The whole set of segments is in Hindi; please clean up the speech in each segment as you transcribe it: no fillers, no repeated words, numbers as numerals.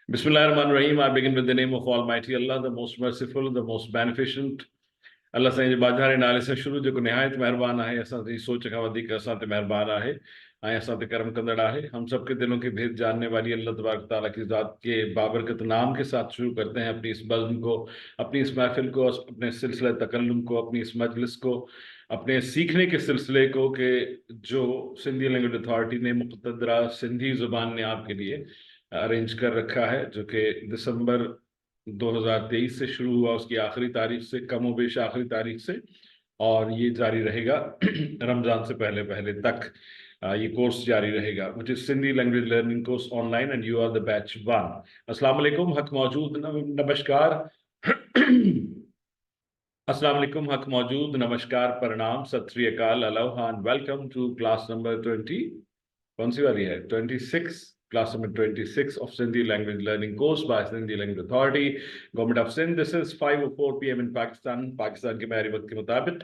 Bismillahirrahmanirrahim. I begin with the name of Almighty Allah, the most merciful, the most beneficent. अल्लाह साईं जे बाज़ारे नाले सां शुरू जेको निहायत महिरबान आहे, असां जी सोच खां वधीक असां ते महिरबान आहे ऐं असां ते करम कंदड़ आहे। हम सब के दिलों के भेद जानने वाली अल्लाह तबारक तआला की ज़ात के बाबरकत नाम के साथ शुरू करते हैं अपनी इस बज़्म को, अपनी इस महफ़िल को, अपने सिलसिला तकल्लुम को, अपनी इस मजलिस को, अपने सीखने के सिलसिले को कि जो सिंधी लैंग्वेज अथॉरिटी ने मुक़तदरा सिंधी ज़ुबान ने आपके लिए अरेंज कर रखा है, जो कि दिसंबर 2023 से शुरू हुआ, उसकी आखिरी तारीख से, कमोबेश आखिरी तारीख से, और ये जारी रहेगा रमजान से पहले पहले तक। ये कोर्स जारी रहेगा, which is Sindhi language learning course online and you are the batch 1। अस्सलाम वालेकुम, हक मौजूद, नमस्कार। अस्सलाम वालेकुम, हक मौजूद, नमस्कार, प्रणाम, सत श्री अकाल, aloha and welcome to class number 20। कौन सी वाली है? 26, class number 26 of Sindhi language learning course by Sindhi Language Authority, Government of Sindh. This is 5:04 p.m. in Pakistan के महरी वक्त के मुताबिक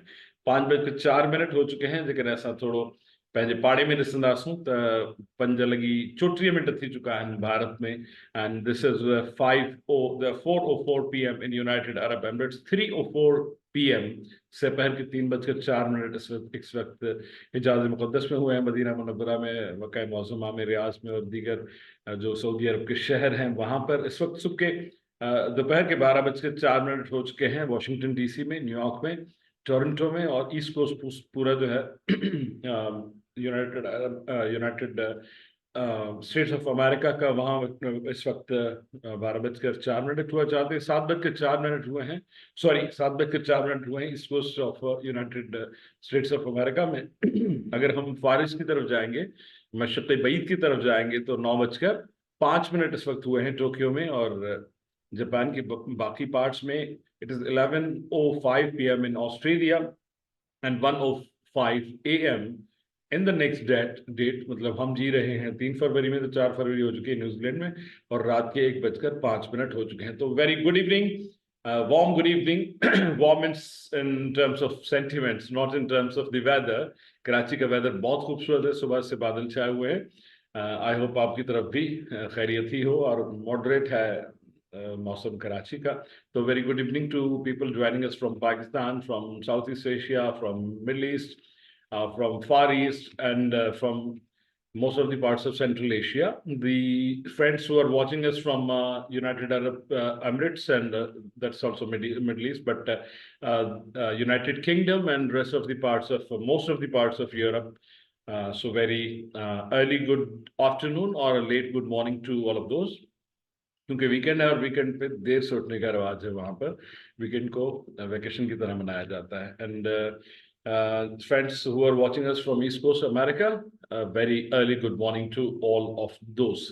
5:04 हो चुके हैं। जेकर ऐसा थोड़ो पंहिंजे पाड़े में ॾिसंदासूं त 5:34 थी चुका है भारत में, and this is 4:04 p.m. in United Arab Emirates, 3:04 p.m. दोपहर के 3:04 इस वक्त हिजाज मुक़द्दस में हुए हैं, मदीना मुनव्वरा में, मक्का मुअज़्ज़मा में, रियाज में और दीगर जो सऊदी अरब के शहर हैं वहाँ पर इस वक्त सुबह के दोपहर के 12:04 हो चुके हैं। वाशिंगटन डीसी में, न्यूयॉर्क में, टोरंटो में और ईस्ट कोस्ट पूरा जो है यूनाइटेड स्टेट्स ऑफ अमेरिका का, वहाँ इस वक्त 12:04 हुआ, चाहते 7:04 हुए हैं, सॉरी 7:04 हुए हैं east coast of United States of America में। अगर हम फारिस की तरफ जाएंगे, मशरिक़ बईद की तरफ जाएंगे, तो 9:05 इस वक्त हुए हैं टोक्यो में, और जापान की बाकी पार्ट्स में it is 11:05 p.m. in Australia and 1:05 a.m. In the next date, मतलब हम जी रहे हैं 3 फरवरी में, तो 4 फरवरी हो चुकी है न्यूजीलैंड में, और रात के 1:05 हो चुके हैं। तो very good evening, warm good evening. Warm in terms of sentiments, not in terms of the weather. Karachi का वेदर बहुत खूबसूरत है, सुबह से बादल छाए हुए हैं। आई होप आपकी तरफ भी खैरियत ही हो, और मॉडरेट है मौसम कराची का। तो very good evening to people joining us from Pakistan, from South East Asia, from Middle East, from Far East, and from most of the parts of Central Asia. The friends who are watching us from United Arab Emirates, and that's also Middle East, but United Kingdom and rest of the parts of most of the parts of Europe. So very early good afternoon or a late good morning to all of those, क्योंकि वीकेंड है और वीकेंड पे देर से उठने का रिवाज है, वहाँ पर वीकेंड को वेकेशन की तरह मनाया जाता है। And friends who are watching us from East Coast America, very early good morning to all of those.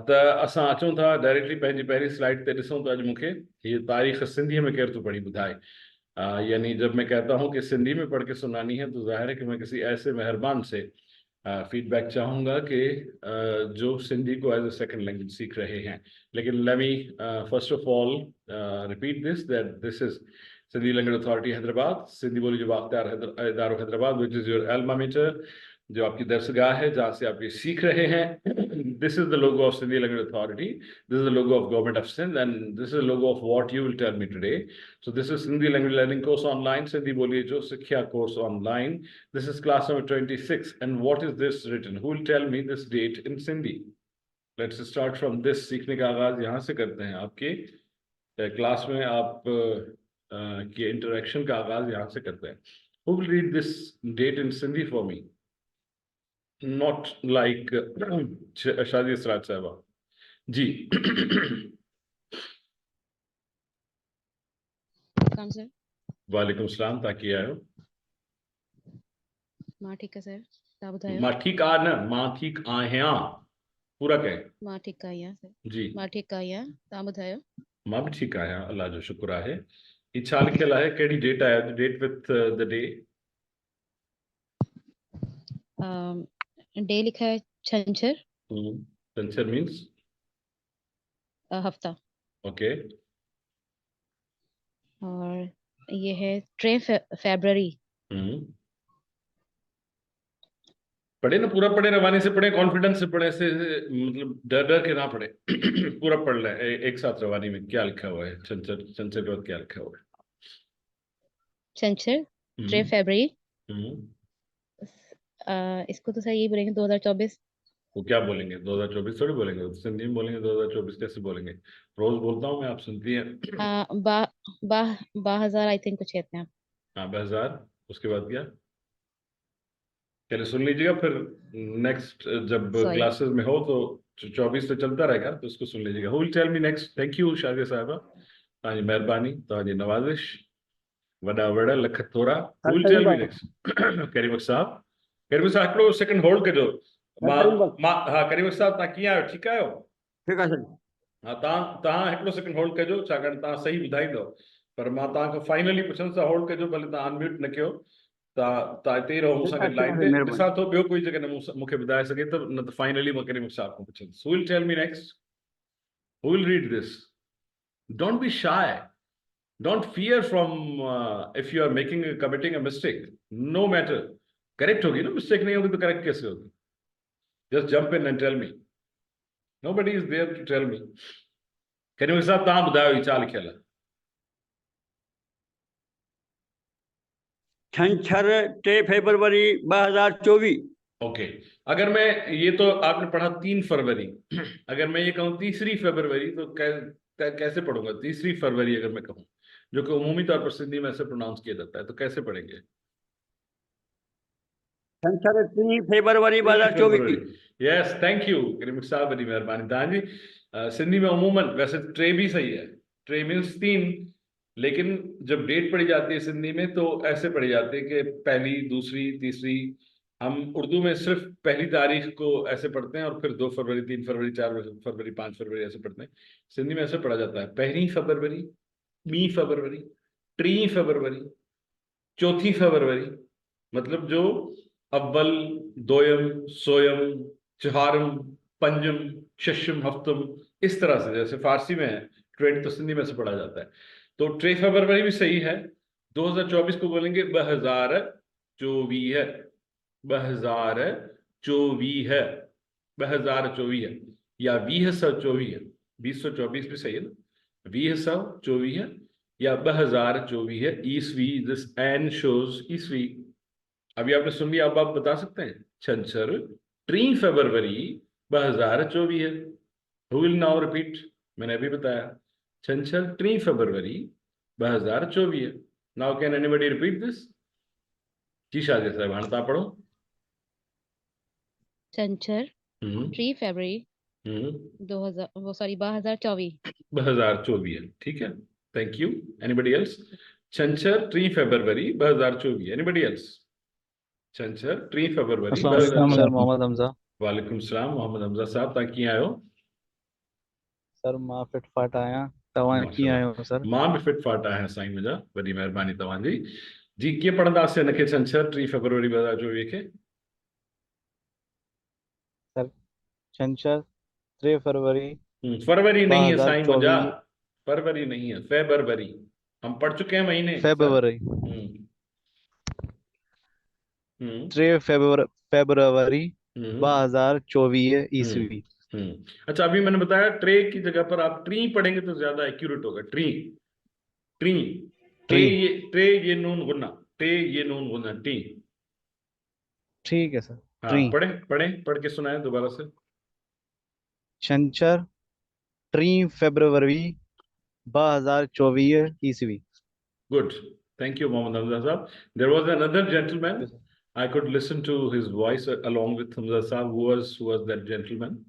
त असां अचूं था डायरेक्टली पंहिंजी पहिरीं स्लाइड ते ॾिसूं था। अॼु मूंखे ये तारीख़ सिंधीअ में केरु थो पढ़ी ॿुधाए। यानी जब मैं कहता हूँ कि सिंधी में पढ़ के सुनानी है, तो जाहिर है कि मैं किसी ऐसे मेहरबान से फीडबैक चाहूँगा कि जो सिंधी को एज ए सेकंड लैंग्वेज सीख रहे हैं। लेकिन let me first of all repeat that this is Sindhi language authority Hyderabad, Sindhi बोली जो बाख्तियार इदारो Hyderabad, which is your alma mater, जो आपकी दरसगाह है जहाँ से आप ये सीख रहे हैं। This is the logo of Sindhi language authority, this is the logo of government of Sindh, and this is the logo of what you will tell me today. So this is Sindhi language learning course online, Sindhi Boliye Jo Sikhya course online. This is class number 26. And what is this written? Who will tell me this date in Sindhi? Let's start from this. सीखने का आगाज यहाँ से करते हैं। आपके क्लास में आप के इंटरेक्शन का आगाज यहाँ से करते हैं। Who will read this date in Sindhi for me? Not like शादी इसराज साहबा जी। सर वालेकुम सलाम, ताकि आयो मां ठीक है सर, ता बुधायो। मां ठीक आ न, मां ठीक आहियां, पूरा कहे। मां ठीक आहियां सर जी, मां ठीक आहियां, ता बुधायो। मां भी ठीक आहियां, अल्लाह जो शुक्र आहे। ये छा लिखियल आहे? कहिड़ी डेट आहे? Date with the day. Day लिखा है छंछर, छंछर मींस हफ्ता, ओके। और ये है 3 फरवरी। पढ़े ना, पूरा पढ़े, रवानी से पढ़े, कॉन्फिडेंस से पढ़े, मतलब डर डर के ना पढ़े। पूरा पढ़ लें एक साथ। रवानी में क्या लिखा हुआ है, छंछर, छंछर के बाद क्या लिखा हुआ है? छंछर 3 हम्म। फरवरी। हम्म। इसको तो सही यही बोलेंगे 2024। वो क्या बोलेंगे, 2024 थोड़ी बोलेंगे, वो सिंधी में बोलेंगे। 2024 कैसे बोलेंगे? रोज बोलता हूँ मैं, आप सुनती हैं। बा बा 2000 आई थिंक कुछ कहते हैं। हाँ, 2000। उसके बाद क्या? पहले सुन लीजिएगा, फिर नेक्स्ट जब सॉरी। क्लासेस में हो तो 24 तो चलता रहेगा, तो उसको सुन लीजिएगा। Who will tell me next? Thank you Shadia साहबा, तव्हांजी महिरबानी, तव्हांजी नवाज़िश, वॾा वॾा लख थोरा। Who sir will Karim tell me भाई। नेक्स्ट? करीम साहब, करीम साहब हिकिड़ो सेकंड होल्ड कजो। सर मां करीम भाई। मां हा, करीम साहब तव्हां कीअं आहियो? ठीकु आहियो? ठीक है सर। हा, तव्हां हिकिड़ो सेकंड होल्ड कजो, छाकाणि तव्हां सही ॿुधाईंदव, पर मां तव्हांखे फाइनली पुछण सां होल्ड कजो, भले तव्हां अनम्यूट न कयो। तव्हां हिते ई रहो मूंसां ठीक है गॾु ठीक लाइन है ते, मेहरबानी। ॾिसां थो ॿियो कोई जगह न मूंखे ॿुधाए सघे त, न त फाइनली मां करीम साहब खां पुछंदुसि। Who will tell me next? Who will read this? Don't be shy, don't fear from, if you are making committing a mistake, no matter. Correct होगी ना, मिस्टेक नहीं होगी तो करेक्ट कैसे होगी? Just jump in and tell me, nobody is there to tell me. Karim साहब तव्हां ॿुधायो ही छा लिखियल आहे? छंछर 3 फरवरी 2024। ओके। अगर मैं, ये तो आपने पढ़ा 3 फरवरी, अगर मैं ये कहूँ 3 फरवरी, तो कैसे पढ़ूंगा? 3 फरवरी अगर मैं कहूँ, जो कि उमूमी तौर पर सिंधी में ऐसे प्रोनाउंस किया जाता है, तो कैसे पढ़ेंगे? छंछर 3 फरवरी 3 फरवरी। 2024। यस, थैंक यू करीम साहब, बड़ी मेहरबानी तव्हांजी। सिंधी में अमूमन वैसे टे भी सही है, टे मीन्स 3, लेकिन जब डेट पढ़ी जाती है सिंधी में तो ऐसे पढ़ी जाती है कि पहली, दूसरी, तीसरी। हम उर्दू में सिर्फ पहली तारीख को ऐसे पढ़ते हैं, और फिर 2 फरवरी, 3 फरवरी, 4 फरवरी, 5 फरवरी ऐसे पढ़ते हैं। सिंधी में ऐसे पढ़ा जाता है, 1 फरवरी, 2 फरवरी, 3 फरवरी, 4 फरवरी। मतलब जो अव्वल, दोयम, सोयम, चहारम, पंजम, शशम, हफ्तम, इस तरह से जैसे फारसी में है ट्रेड, तो सिंधी में से पढ़ा जाता है। तो 3 फरवरी भी सही है। 2024 को बोलेंगे 2024, 2024, 2024, या 2024, 2024 भी सही है ना, 2024 या 2024 ईस्वी। दिस एन शोज ईस्वी। अभी आपने सुन लिया, अब आप बता सकते हैं छंछर 3 फरवरी 2024। Who will now repeat? मैंने अभी बताया, छंछर 3 फरवरी 2024। Now can anybody repeat this? जी शादी साहब, हाणे तव्हां पढ़ो। छंछर हम्म। 3 फरवरी हम्म। 2000, वो सॉरी 2024। 2024, ठीक है। Thank you. Anybody else? छंछर 3 फरवरी 2024, एनीबडी एल्स? छंछर 3 फरवरी अस्सलाम वालेकुम अस्सलाम सर, वालेकुम। मोहम्मद हमजा। वालेकुम सलाम, मोहम्मद हमजा साहब, तव्हां कीअं आहियो? सर मां फिट फाट आहियां, तव्हां कीअं माशाल्लाह, आहियो सर? मां बि फिट फाट आहियां साईं मुंहिंजा, वॾी महिरबानी तव्हांजी। जी, कीअं पढ़ंदासीं हिनखे, छंछर 3 फरवरी 2024 खे? सर छंछर 3 फरवरी फरवरी नहीं है साईं मुंहिंजा, 2024। फरवरी नहीं है, फेबरवरी। हम पढ़ चुके हैं महीने सर। फेब्रुवरी हम्म। हम्म। 3 फेब्रुवरी हम्म। 2024 हम्म। ईस्वी। अच्छा, अभी मैंने बताया ट्रे की जगह पर आप ट्री पढ़ेंगे तो ज्यादा एक्यूरेट होगा। Tree, tree, tree. ट्रे ये नून गुना, टे ये नून गुना, टी। ठीक है सर। हाँ, ट्री। पढ़ के सुनाए दोबारा से। छंछर 3 फेब्रुवरी 2024 ईस्वी। Good. Thank you, Mohammed Hamza Saab. There was another gentleman. I could listen to his voice along with Hamza Saab. Who was that gentleman?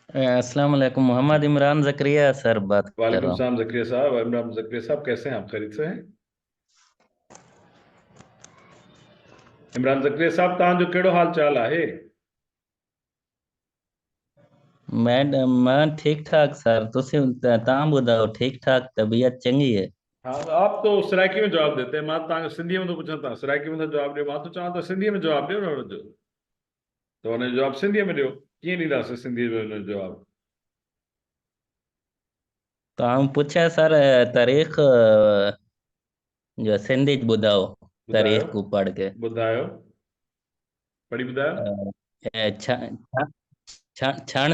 अस्सलाम वालेकुम, मोहम्मद इमरान जकरिया सर बात कर वालेकुम रहा हूँ। सलाम जकरिया साहब। इमरान जकरिया साहब, कैसे हैं आप? खैरियत से हैं? इमरान जकरिया साहब, तव्हां जो कहिड़ो हाल चाल आहे? मैं ठीक ठाक सर, तुसी तव्हां ॿुधायो? ठीक ठाक, तबीयत चंगी है? हाँ, आप तो सराइकी में जवाब देते हैं, मां तव्हांखे सिंधीअ में थो पुछां, तव्हां सराइकी में था जवाब ॾियो। मां तो चवां त सिंधीअ में जवाब ॾियो न हुनजो, त हुनजो जवाब सिंधीअ में ॾियो। कीअं ॾींदासीं सिंधीअ में हुनजो जवाब? तव्हां पुछिया सर, तारीख़ जो सिंधी ॿुधायो, ॿुधायो, तारीख़ को पढ़ के। ॿुधायो। पढ़ी ॿुधायो। छण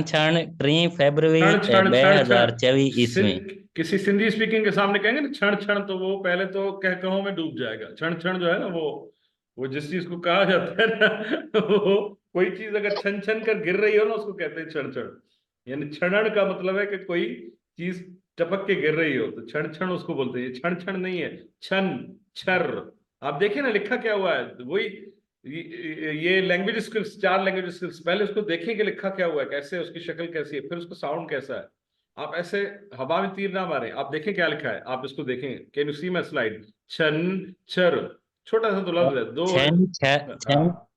छण 3 फरवरी क्षण क्षण क्षण क्षण 2024 ईस्वी। किसी सिंधी स्पीकिंग के सामने कहेंगे ना क्षण क्षण, तो वो पहले तो कहों में डूब जाएगा। क्षण क्षण जो है ना, वो जिस चीज को कहा जाता है ना वो कोई चीज अगर छन छन कर गिर रही हो ना, उसको कहते हैं क्षण क्षण। यानी क्षणन का मतलब है कि कोई चीज टपक के गिर रही हो, तो क्षण क्षण उसको बोलते हैं। क्षण क्षण नहीं है, छन छर। आप देखिए ना लिखा क्या हुआ है, वही ये लैंग्वेज स्किल्स, 4 लैंग्वेज स्किल्स। पहले उसको देखें कि लिखा क्या हुआ है, कैसे उसकी शक्ल कैसी है, फिर उसका साउंड कैसा है। आप ऐसे हवा में तीर ना मारें, आप देखें क्या लिखा है, आप इसको देखें। Can you see my slide? छन छर, छोटा सा तो लफ्ज है, दो छन छर हाँ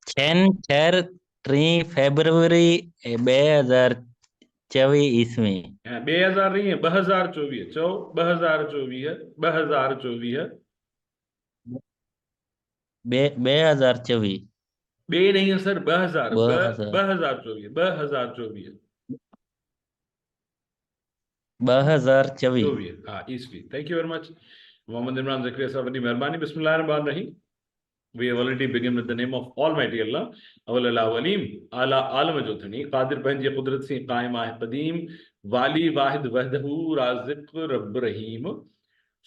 छन छर 3 फरवरी 2024 ईस्वी। 2000 नहीं है, 2024 है। 2024 है, 2024 है। 2024 बे नहीं है सर, 2000 2000 2024 2024 2024। हाँ ईस्वी। Thank you very much Mohammad Imran Zakaria sahab, बड़ी मेहरबानी। बिस्मिल्लाहिर रहमानिर रहीम। We have already begun with the name of Almighty Allah, अवल अवलीम, आला आलम जो थनी, कादिर पंजे कुदरत से कायम आहे कदीम, वाली वाहिद वहदहू राज़िक रब रहीम।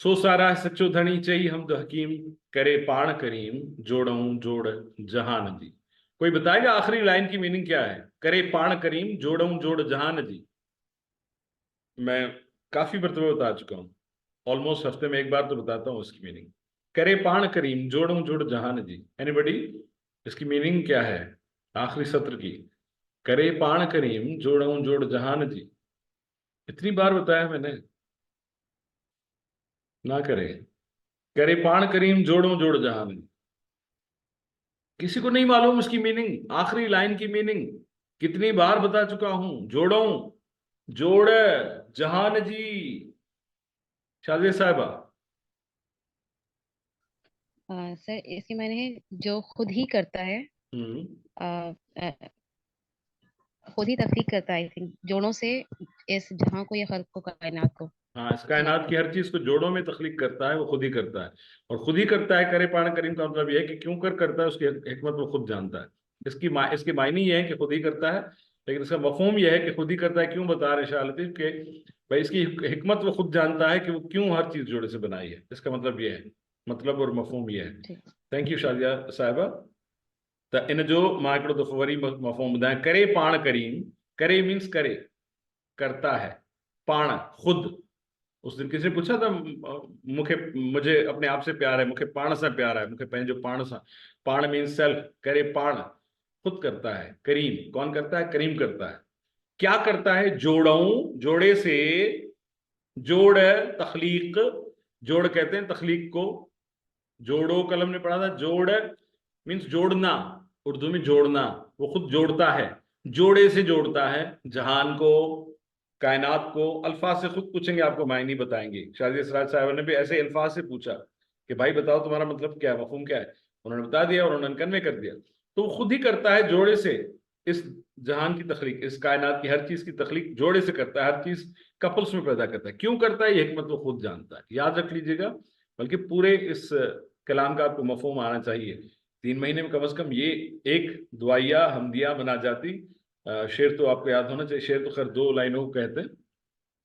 सो सारा सच्चो धनी चई हमद हकीम, करे पाण करीम, जोड़ऊं जोड़ जहान जी। कोई बताएगा आखिरी लाइन की मीनिंग क्या है? करे पाण करीम, जोड़ऊं जोड़ जहान जी। मैं काफी मरतबा बता चुका हूँ, ऑलमोस्ट हफ्ते में एक बार तो बताता हूँ इसकी मीनिंग। करे पाण करीम, जोड़ूं जोड़ जहान जी। एनीबडी? इसकी मीनिंग क्या है आखिरी सत्र की? करे पाण करीम, जोड़ूं जोड़ जहान जी। इतनी बार बताया मैंने, ना करे। करे पाण करीम, जोड़ूं जोड़ जहान जी। किसी को नहीं मालूम इसकी मीनिंग, आखिरी लाइन की मीनिंग? कितनी बार बता चुका हूं। जोड़ूं जोड़ जहान जी। शाजिया साहिबा। सर इसके मायने है जो खुद ही करता है, हम्म आ, आ, खुद ही तख्लीक करता है। आई थिंक जोड़ों से इस जहां को या खल्क को, कायनात को। हाँ, इस कायनात की हर चीज को जोड़ों में तख्लीक करता है, वो खुद ही करता है। और खुद ही करता है, करे पाण करीम का मतलब यह है कि क्यों कर करता है, उसकी हिकमत वो खुद जानता है। इसके मायने ये है कि खुद ही करता है, लेकिन इसका मफहूम यह है कि खुद ही करता है। क्यों बता रहे शाह लतीफ के भाई, इसकी हिकमत वो खुद जानता है कि वो क्यों हर चीज जोड़े से बनाई है। इसका मतलब यह है, मतलब और मफहूम यह है। ठीक। थैंक यू शाजिया साहिबा। त इन जो मां हिकिड़ो दफ़ो वरी मफहूम ॿुधायां। करे पाण करीम, करे मीन्स करे, करता है। पाण खुद। उस दिन किसी ने पूछा था, मुझे अपने आप से प्यार है, मुझे पाण से प्यार है, मुझे पंहिंजो पाण से। पाण मीन्स सेल्फ। करे पाण, खुद करता है। करीम, कौन करता है? करीम करता है। क्या करता है? जोड़ऊं, जोड़े से। जोड़ तखलीक, जोड़ कहते हैं तखलीक को। जोड़ो कलम ने पढ़ा था। जोड़ मीन्स जोड़ना, उर्दू में जोड़ना। वो खुद जोड़ता है, जोड़े से जोड़ता है जहान को, कायनात को। अल्फाज से खुद पूछेंगे, आपको मायने बताएंगे। शाजिया सराज साहब ने भी ऐसे अल्फाज से पूछा कि भाई बताओ तुम्हारा मतलब क्या है, मफहूम क्या है। उन्होंने बता दिया और उन्होंने कन्वे कर दिया। तो वो खुद ही करता है जोड़े से इस जहान की तखलीक, इस कायनात की हर चीज की तखलीक जोड़े से करता है। हर चीज कपल्स में पैदा करता है। क्यों करता है, ये हिकमत वो खुद जानता है। याद रख लीजिएगा, बल्कि पूरे इस कलाम का आपको मफहूम आना चाहिए। 3 महीने में कम से कम ये एक दुआया हमदिया बना जाती। शेर तो आपको याद होना चाहिए। शेर तो खैर 2 लाइनों को कहते हैं,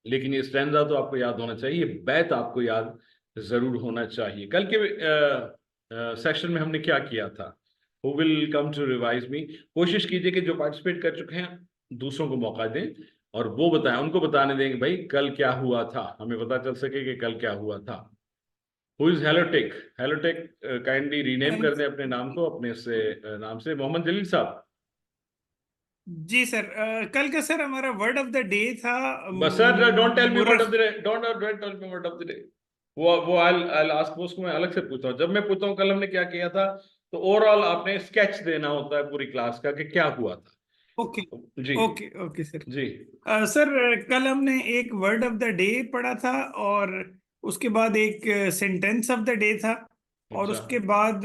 लेकिन ये स्टैंजा तो आपको याद होना चाहिए। बैत आपको याद जरूर होना चाहिए। कल के सेशन में हमने क्या किया था? Who will come to revise me? कोशिश कीजिए कि जो पार्टिसिपेट कर चुके हैं दूसरों को मौका दें और वो बताएं, उनको बताने दें कि भाई कल क्या हुआ था, हमें पता चल सके कि कल क्या हुआ था। Who is हेलोटेक? हेलोटेक काइंडली रीनेम कर दें अपने नाम को, अपने से नाम से। मोहम्मद जलील साहब। जी सर, कल का सर हमारा वर्ड ऑफ द डे था बस sir, don't tell me word of मुरख। The day, don't tell me word of the day. वो आई आस्क, उसको मैं अलग से पूछता हूँ। जब मैं पूछता हूँ कल हमने क्या किया था, तो ओवरऑल आपने स्केच देना होता है पूरी क्लास का कि क्या हुआ था। ओके जी ओके ओके सर। जी। सर कल हमने एक वर्ड ऑफ द डे पढ़ा था, और उसके बाद एक सेंटेंस ऑफ द डे था, और अच्छा। उसके बाद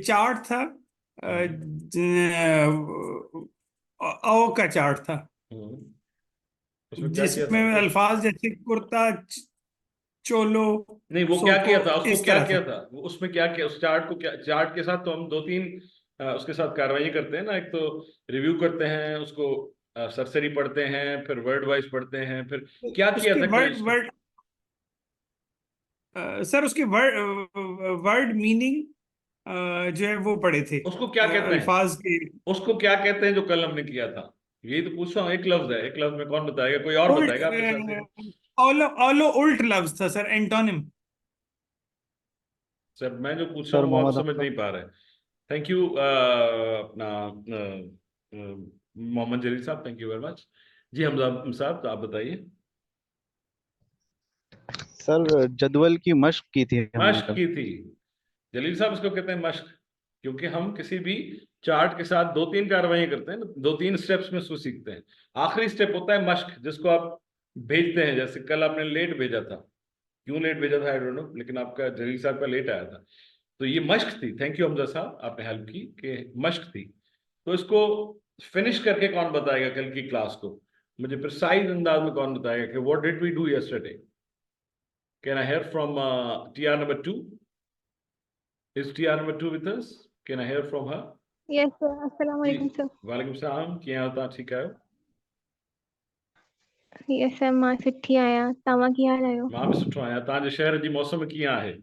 चार्ट था। अ का चार्ट था, हम्म। उसमें क्या किया था जिसमें फिर? अल्फाज जैसे कुर्ता चोलो, नहीं, वो क्या किया था, सोको, उसको इस क्या तरह किया से। था, वो उसमें क्या किया, उस चार्ट को क्या, चार्ट के साथ तो हम दो तीन उसके साथ कार्रवाई करते हैं ना, एक तो रिव्यू करते हैं उसको, सरसरी पढ़ते हैं, फिर वर्ड वाइज पढ़ते हैं, फिर क्या किया उसके था वर्ड उसको? वर्ड सर उसके वर्ड वर्ड मीनिंग जो है वो पढ़े थे, उसको क्या कहते हैं, अल्फाज के। उसको क्या कहते हैं जो कल हमने किया था? यही तो पूछ रहा हूँ, एक लफ्ज है, एक लफ्ज में कौन बताएगा, कोई और उल्ट, बताएगा आपके साथ से? ऑलो ऑलो उल्ट लफ्ज था सर, एंटोनिम। सर मैं जो पूछ रहा सर हूँ वो आप मोहम्मद समझ हमजा। नहीं पा रहे। थैंक यू अपना मोहम्मद जलील साहब, थैंक यू वेरी मच। जी हमजा साहब, तो आप बताइए। सर जदवल की मश्क की थी हमने मश्क कल। की थी। जलील साहब इसको कहते हैं मश्क, क्योंकि हम किसी भी चार्ट के साथ दो तीन कार्रवाई करते हैं ना, दो तीन स्टेप्स में उसको सीखते हैं। आखिरी स्टेप होता है मश्क, जिसको आप भेजते हैं। जैसे कल आपने लेट भेजा था, क्यों लेट भेजा था आई डोंट नो, लेकिन आपका जलील साहब का लेट आया था, तो ये मश्क थी। थैंक यू हमजा साहब, आपने हेल्प की कि मश्क थी। तो इसको फिनिश करके कौन बताएगा कल की क्लास को? मुझे प्रिसाइज अंदाज में कौन बताएगा कि what did we do yesterday? Can I hear from TR number 2? Is TR number 2 with us? Can I hear from her? Yes sir, अस्सलाम जी, वालेकुम सर। वालेकुम सलाम, क्या होता, ठीक है? यस सर, मां सुठी आहियां, तव्हां कीअं आहियो? मां भी सुठो आहियां। तव्हांजे शहर जी मौसम कीअं आहे?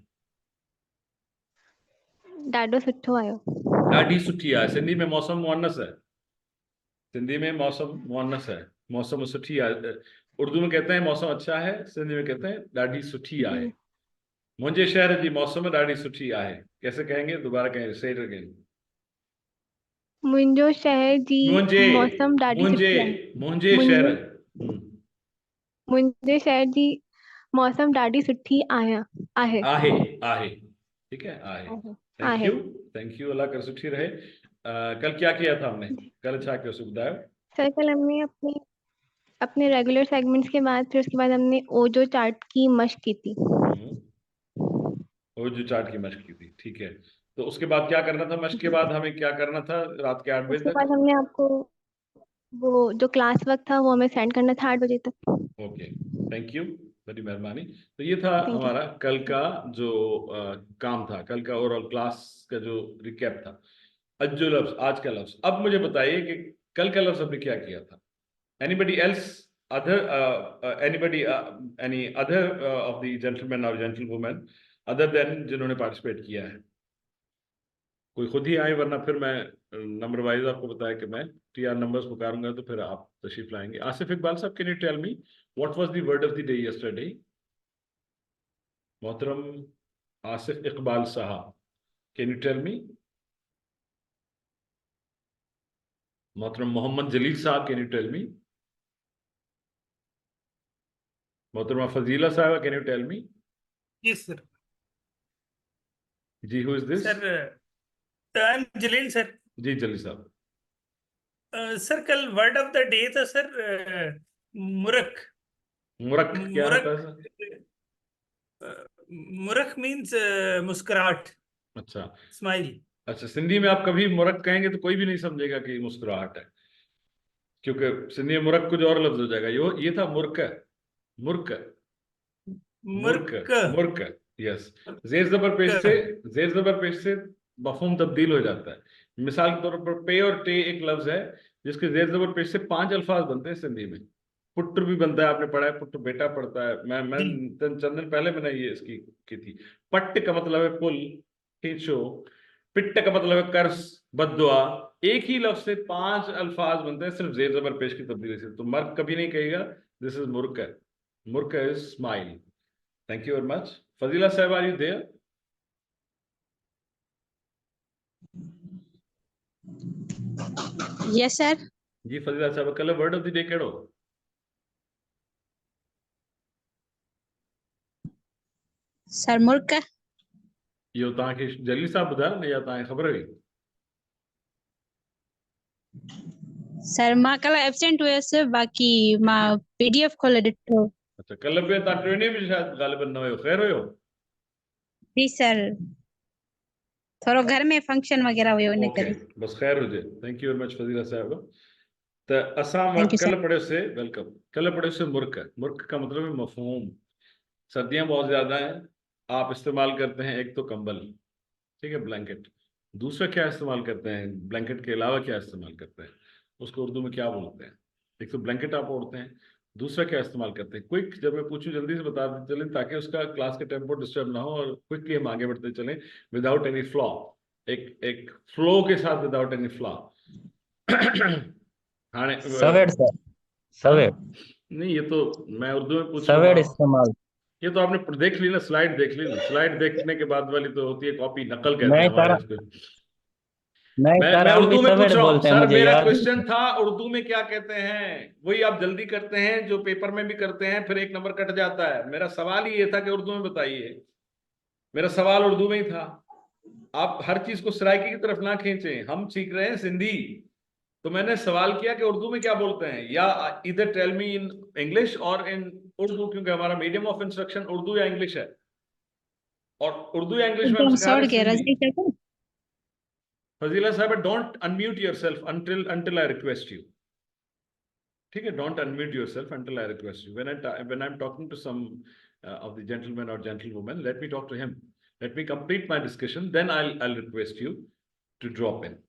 ॾाढो सुठो आहियो। ॾाढी सुठी आहे। सिंधी में मौसम मुअन्नस है, सिंधी में मौसम मुअन्नस है, मौसम सुठी आहे। उर्दू में कहते हैं मौसम अच्छा है, सिंधी में कहते हैं ॾाढी सुठी आहे। जी, मुंहिंजे शहर जी मौसम ॾाढी सुठी आहे। कैसे कहेंगे, दोबारा कहेंगे, से इट अगेन। मुंहिंजो शहर जी मुंहिंजे मौसम ॾाढी मुंहिंजे सुठी आहे। मुंहिंजे शहर, मुंहिंजे मुंहिंजे शहर जी मौसम ॾाढी सुठी आहे। आहे, आहे, ठीक है, आहे। आहे थैंक आहे। यू, थैंक यू, अल्लाह कर सुठी रहे। कल क्या किया था हमने, कल छा कयो सो ॿुधायो? सर कल हमने अपने अपने रेगुलर सेगमेंट्स के बाद फिर उसके बाद हमने ओजो चार्ट की मश्क की थी। वो जो चार्ट की मश्क की थी, ठीक है। तो उसके बाद क्या करना था, मश्क के बाद हमें क्या करना था रात के 8 बजे उसके तक? बाद हमने आपको वो जो क्लास वर्क था वो हमें सेंड करना था 8 बजे तक। ओके, थैंक यू, बड़ी मेहरबानी। तो ये था थैंक यू। हमारा कल का जो काम था, कल का ओवरऑल क्लास का जो रिकैप था। आज जो लफ्ज, आज का लफ्ज, अब मुझे बताइए कि कल का लफ्ज हमने क्या किया था? Anybody else, other anybody any other of the gentlemen or gentlewomen other than जिन्होंने पार्टिसिपेट किया है? कोई खुद ही आए, वरना फिर मैं नंबर वाइज आपको बताया कि मैं TR नंबर्स पुकारूंगा तो फिर आप तशरीफ लाएंगे। Asif Iqbal sahab, can you tell me what was the word of the day yesterday? मोहतरम Asif Iqbal sahab, can you tell मी? मोहतरम मोहम्मद जलील साहब, कैन यू टेल मी? मोहतरमा फजीला साहब, can you tell me? Yes sir. जी, who is this? Sir I am Jalil sir. जी जलील साहब। सर कल वर्ड ऑफ द डे था सर, मुरक। मुरक क्या होता है मुरक, सर? मुरक मीन्स मुस्कुराहट, अच्छा, स्माइल। अच्छा, सिंधी में आप कभी मुरक कहेंगे तो कोई भी नहीं समझेगा कि मुस्कुराहट है, क्योंकि सिंधी में मुरक कुछ और लफ्ज हो जाएगा। ये था मुर्क, मुर्क, मुर्क, मुर्क। मुर्क, यस। जेर जबर पेश से, जेर जबर पेश से मफहूम तब्दील हो जाता है। मिसाल के तौर पर पे और टे एक लफ्ज है जिसके जेर जबर पेश से 5 अल्फाज बनते हैं सिंधी में। पुट्र भी बनता है, आपने पढ़ा है, पुट्र बेटा पढ़ता है। मैं चंद दिन पहले मैंने ये इसकी की थी। पट्ट का मतलब है पुल, खींचो। पिट्ट का मतलब है कर्ज, बद्दुआ। एक ही लफ्ज से 5 अल्फाज बनते हैं सिर्फ जेर जबर पेश की तब्दीली से। तो मर्क कभी नहीं कहेगा दिस इज मुर्क, मुर्क is smile. Thank you very much. Fazila साहब, are you there? Yes sir. जी फजीला साहब, कल वर्ड ऑफ द डे कहिड़ो? सर मुर्क। इहो तव्हांखे जलील साहब ॿुधायो न, या तव्हांखे ख़बर हुई? सर मां कल एब्सेंट हुयसि, बाक़ी मां PDF खोले ॾिठो। अच्छा, कल पे तव्हां ट्रेनिंग में शायद ग़ालिबन न हुयो, ख़ैर हुयो? जी सर, थोरो घर में फंक्शन वग़ैरह हुयो इन ओके, करे। बस ख़ैर हुजे। Thank you very much Fazila साहब। त असां थैंक यू कल सर। पढ़ियोसीं, वेलकम, कल पढ़ियोसीं मुर्क। मुर्क का मतलब है मफहूम। सर्दियां बहुत ज्यादा हैं, आप इस्तेमाल करते हैं एक तो कंबल, ठीक है, ब्लैंकेट। दूसरा क्या इस्तेमाल करते हैं, ब्लैंकेट के अलावा क्या इस्तेमाल करते हैं, उसको उर्दू में क्या बोलते हैं? एक तो ब्लैंकेट आप ओढ़ते हैं, दूसरा क्या इस्तेमाल करते हैं? क्विक, जब मैं पूछूं जल्दी से बता देते चलें, ताकि उसका क्लास का टेम्पो डिस्टर्ब ना हो और क्विकली हम आगे बढ़ते चलें विदाउट एनी फ्लॉ, एक फ्लो के साथ, विदाउट एनी फ्लॉ। हाँ सवेड़ सर, सवेड़, नहीं, ये तो मैं उर्दू में पूछ सवेड़ रहा हूँ। इस्तेमाल। ये तो आपने देख ली ना, स्लाइड देख ली ना, स्लाइड देखने के बाद वाली तो होती है कॉपी, नकल कहते मैं हैं हमारे सारा इसको। मैं मैं सारा उर्दू में पूछ सवेड़ रहा हूँ बोलते हैं, सर, मुझे मेरा याद है। क्वेश्चन था उर्दू में क्या कहते हैं, वही आप जल्दी करते हैं जो पेपर में भी करते हैं, फिर एक नंबर कट जाता है। मेरा सवाल ही ये था कि उर्दू में बताइए, मेरा सवाल उर्दू में ही था। आप हर चीज को सराइकी की तरफ ना खींचें, हम सीख रहे हैं सिंधी, तो मैंने सवाल किया कि उर्दू में क्या बोलते हैं, या इधर टेल मी इन इंग्लिश और इन उर्दू, क्योंकि हमारा मीडियम ऑफ इंस्ट्रक्शन उर्दू या इंग्लिश है, और उर्दू या इंग्लिश में हम एकदम सिखा सड़ रहे गया हैं रजाई सिंधी। कहते हैं। फजीला साहब, don't unmute yourself until I request you, ठीक है? Don't unmute yourself until I request you. When I'm talking to some of the gentlemen or gentlewomen, let me talk to him, let me complete my discussion, then I'll request you to drop in.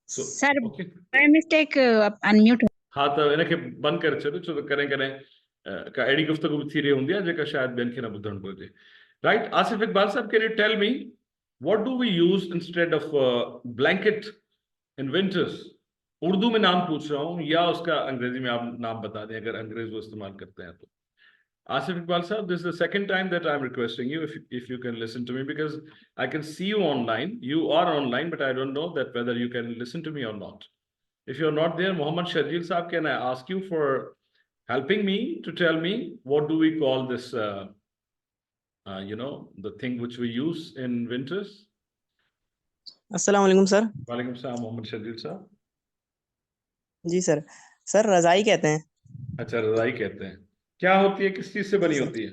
So sir okay, by mistake unmute. हाँ, तो इनके बंद कर चलो, चलो करें का एडी गुफ्तगू थी रही होंगी जेका शायद बेन के ना बुधन पहुंचे। Right, Asif Iqbal sahab, can you tell me what do we use instead of blanket in winters? Urdu में नाम पूछ रहा हूँ, या उसका अंग्रेजी में आप नाम बता दें अगर अंग्रेज वो इस्तेमाल करते हैं तो। Asif Iqbal sir, this is the second time that I'm requesting you, if you can listen to me, because I can see you online. You are online, but I don't know that whether you can listen to me or not. If you're not there, Mohammad Shajil Saab, can I ask you for helping me to tell me what do we call this, the thing which we use in winters? अस्सलाम वालेकुम sir. Walaikum salam, Mohammad Shajil Saab. जी सर, सर रजाई कहते हैं। अच्छा, रजाई कहते हैं। क्या होती है, किस चीज से बनी होती है?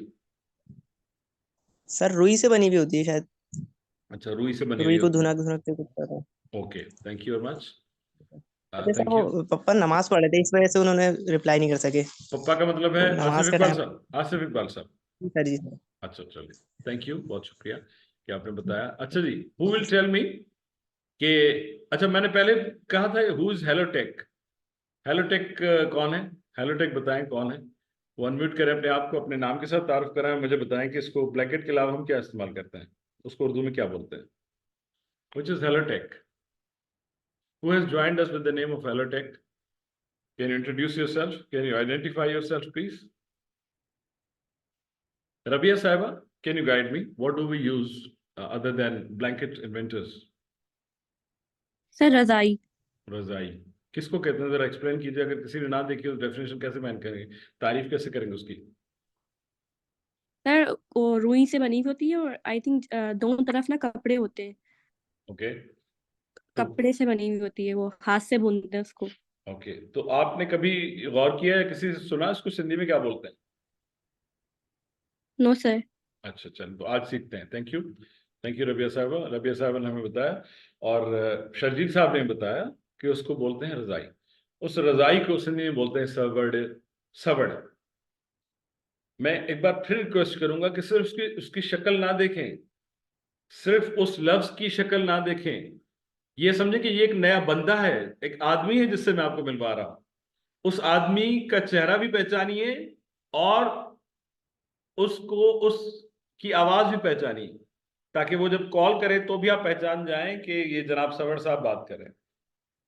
सर रुई से बनी हुई होती है शायद, अच्छा, रुई से बनी रुई हुई को होती है। धुनकते कुछ पता है। Okay, thank you very much. अच्छा सर, थैंक यू। वो पापा नमाज पढ़ रहे थे, इस वजह से उन्होंने रिप्लाई नहीं कर सके। पप्पा का मतलब है वो नमाज आसिफ का इकबाल टाइम। साहब, आसिफ इकबाल साहब। जी सर, जी सर। अच्छा, चलिए, थैंक यू, बहुत शुक्रिया कि आपने बताया। अच्छा जी, हु विल टेल मी कि, अच्छा मैंने पहले कहा था हु इज हेलोटेक? हेलोटेक कौन है? हेलोटेक बताएं कौन है? वो अनम्यूट करें अपने आप को, अपने नाम के साथ तारुफ कराएं, मुझे बताएं कि इसको ब्लैंकेट के अलावा हम क्या इस्तेमाल करते हैं, उसको उर्दू में क्या बोलते हैं? Which is हेलोटेक? Who has joined us with the name of हेलोटेक? Can you introduce yourself? Can you identify yourself please? Rabia Saiba, can you guide me? What do we use other than blanket in winters? Sir रजाई। रजाई किसको कहते हैं, जरा एक्सप्लेन कीजिए, अगर किसी ने ना देखी हो डेफिनेशन कैसे मान करेंगे, तारीफ कैसे करेंगे उसकी? सर वो रुई से बनी होती है और आई थिंक दोनों तरफ ना कपड़े होते हैं, ओके, कपड़े से बनी हुई होती है, वो हाथ से बुनते हैं उसको। ओके, तो आपने कभी गौर किया है, किसी से सुना इसको सिंधी में क्या बोलते हैं? No sir. अच्छा, चलो तो आज सीखते हैं। थैंक यू रबिया साहबा। रबिया साहबा ने हमें बताया, और शर्जील साहब ने बताया कि उसको बोलते हैं रजाई। उस रजाई को सिंधी में बोलते हैं सवड़। सवड़। मैं एक बार फिर रिक्वेस्ट करूंगा कि सिर्फ उसकी शक्ल ना देखें, सिर्फ उस लफ्ज की शक्ल ना देखें, ये समझे कि ये एक नया बंदा है, एक आदमी है जिससे मैं आपको मिलवा रहा हूं। उस आदमी का चेहरा भी पहचानिए और उसको उसकी आवाज भी पहचानिए, ताकि वो जब कॉल करे तो भी आप पहचान जाएं कि ये जनाब सवड़ साहब बात कर रहे हैं।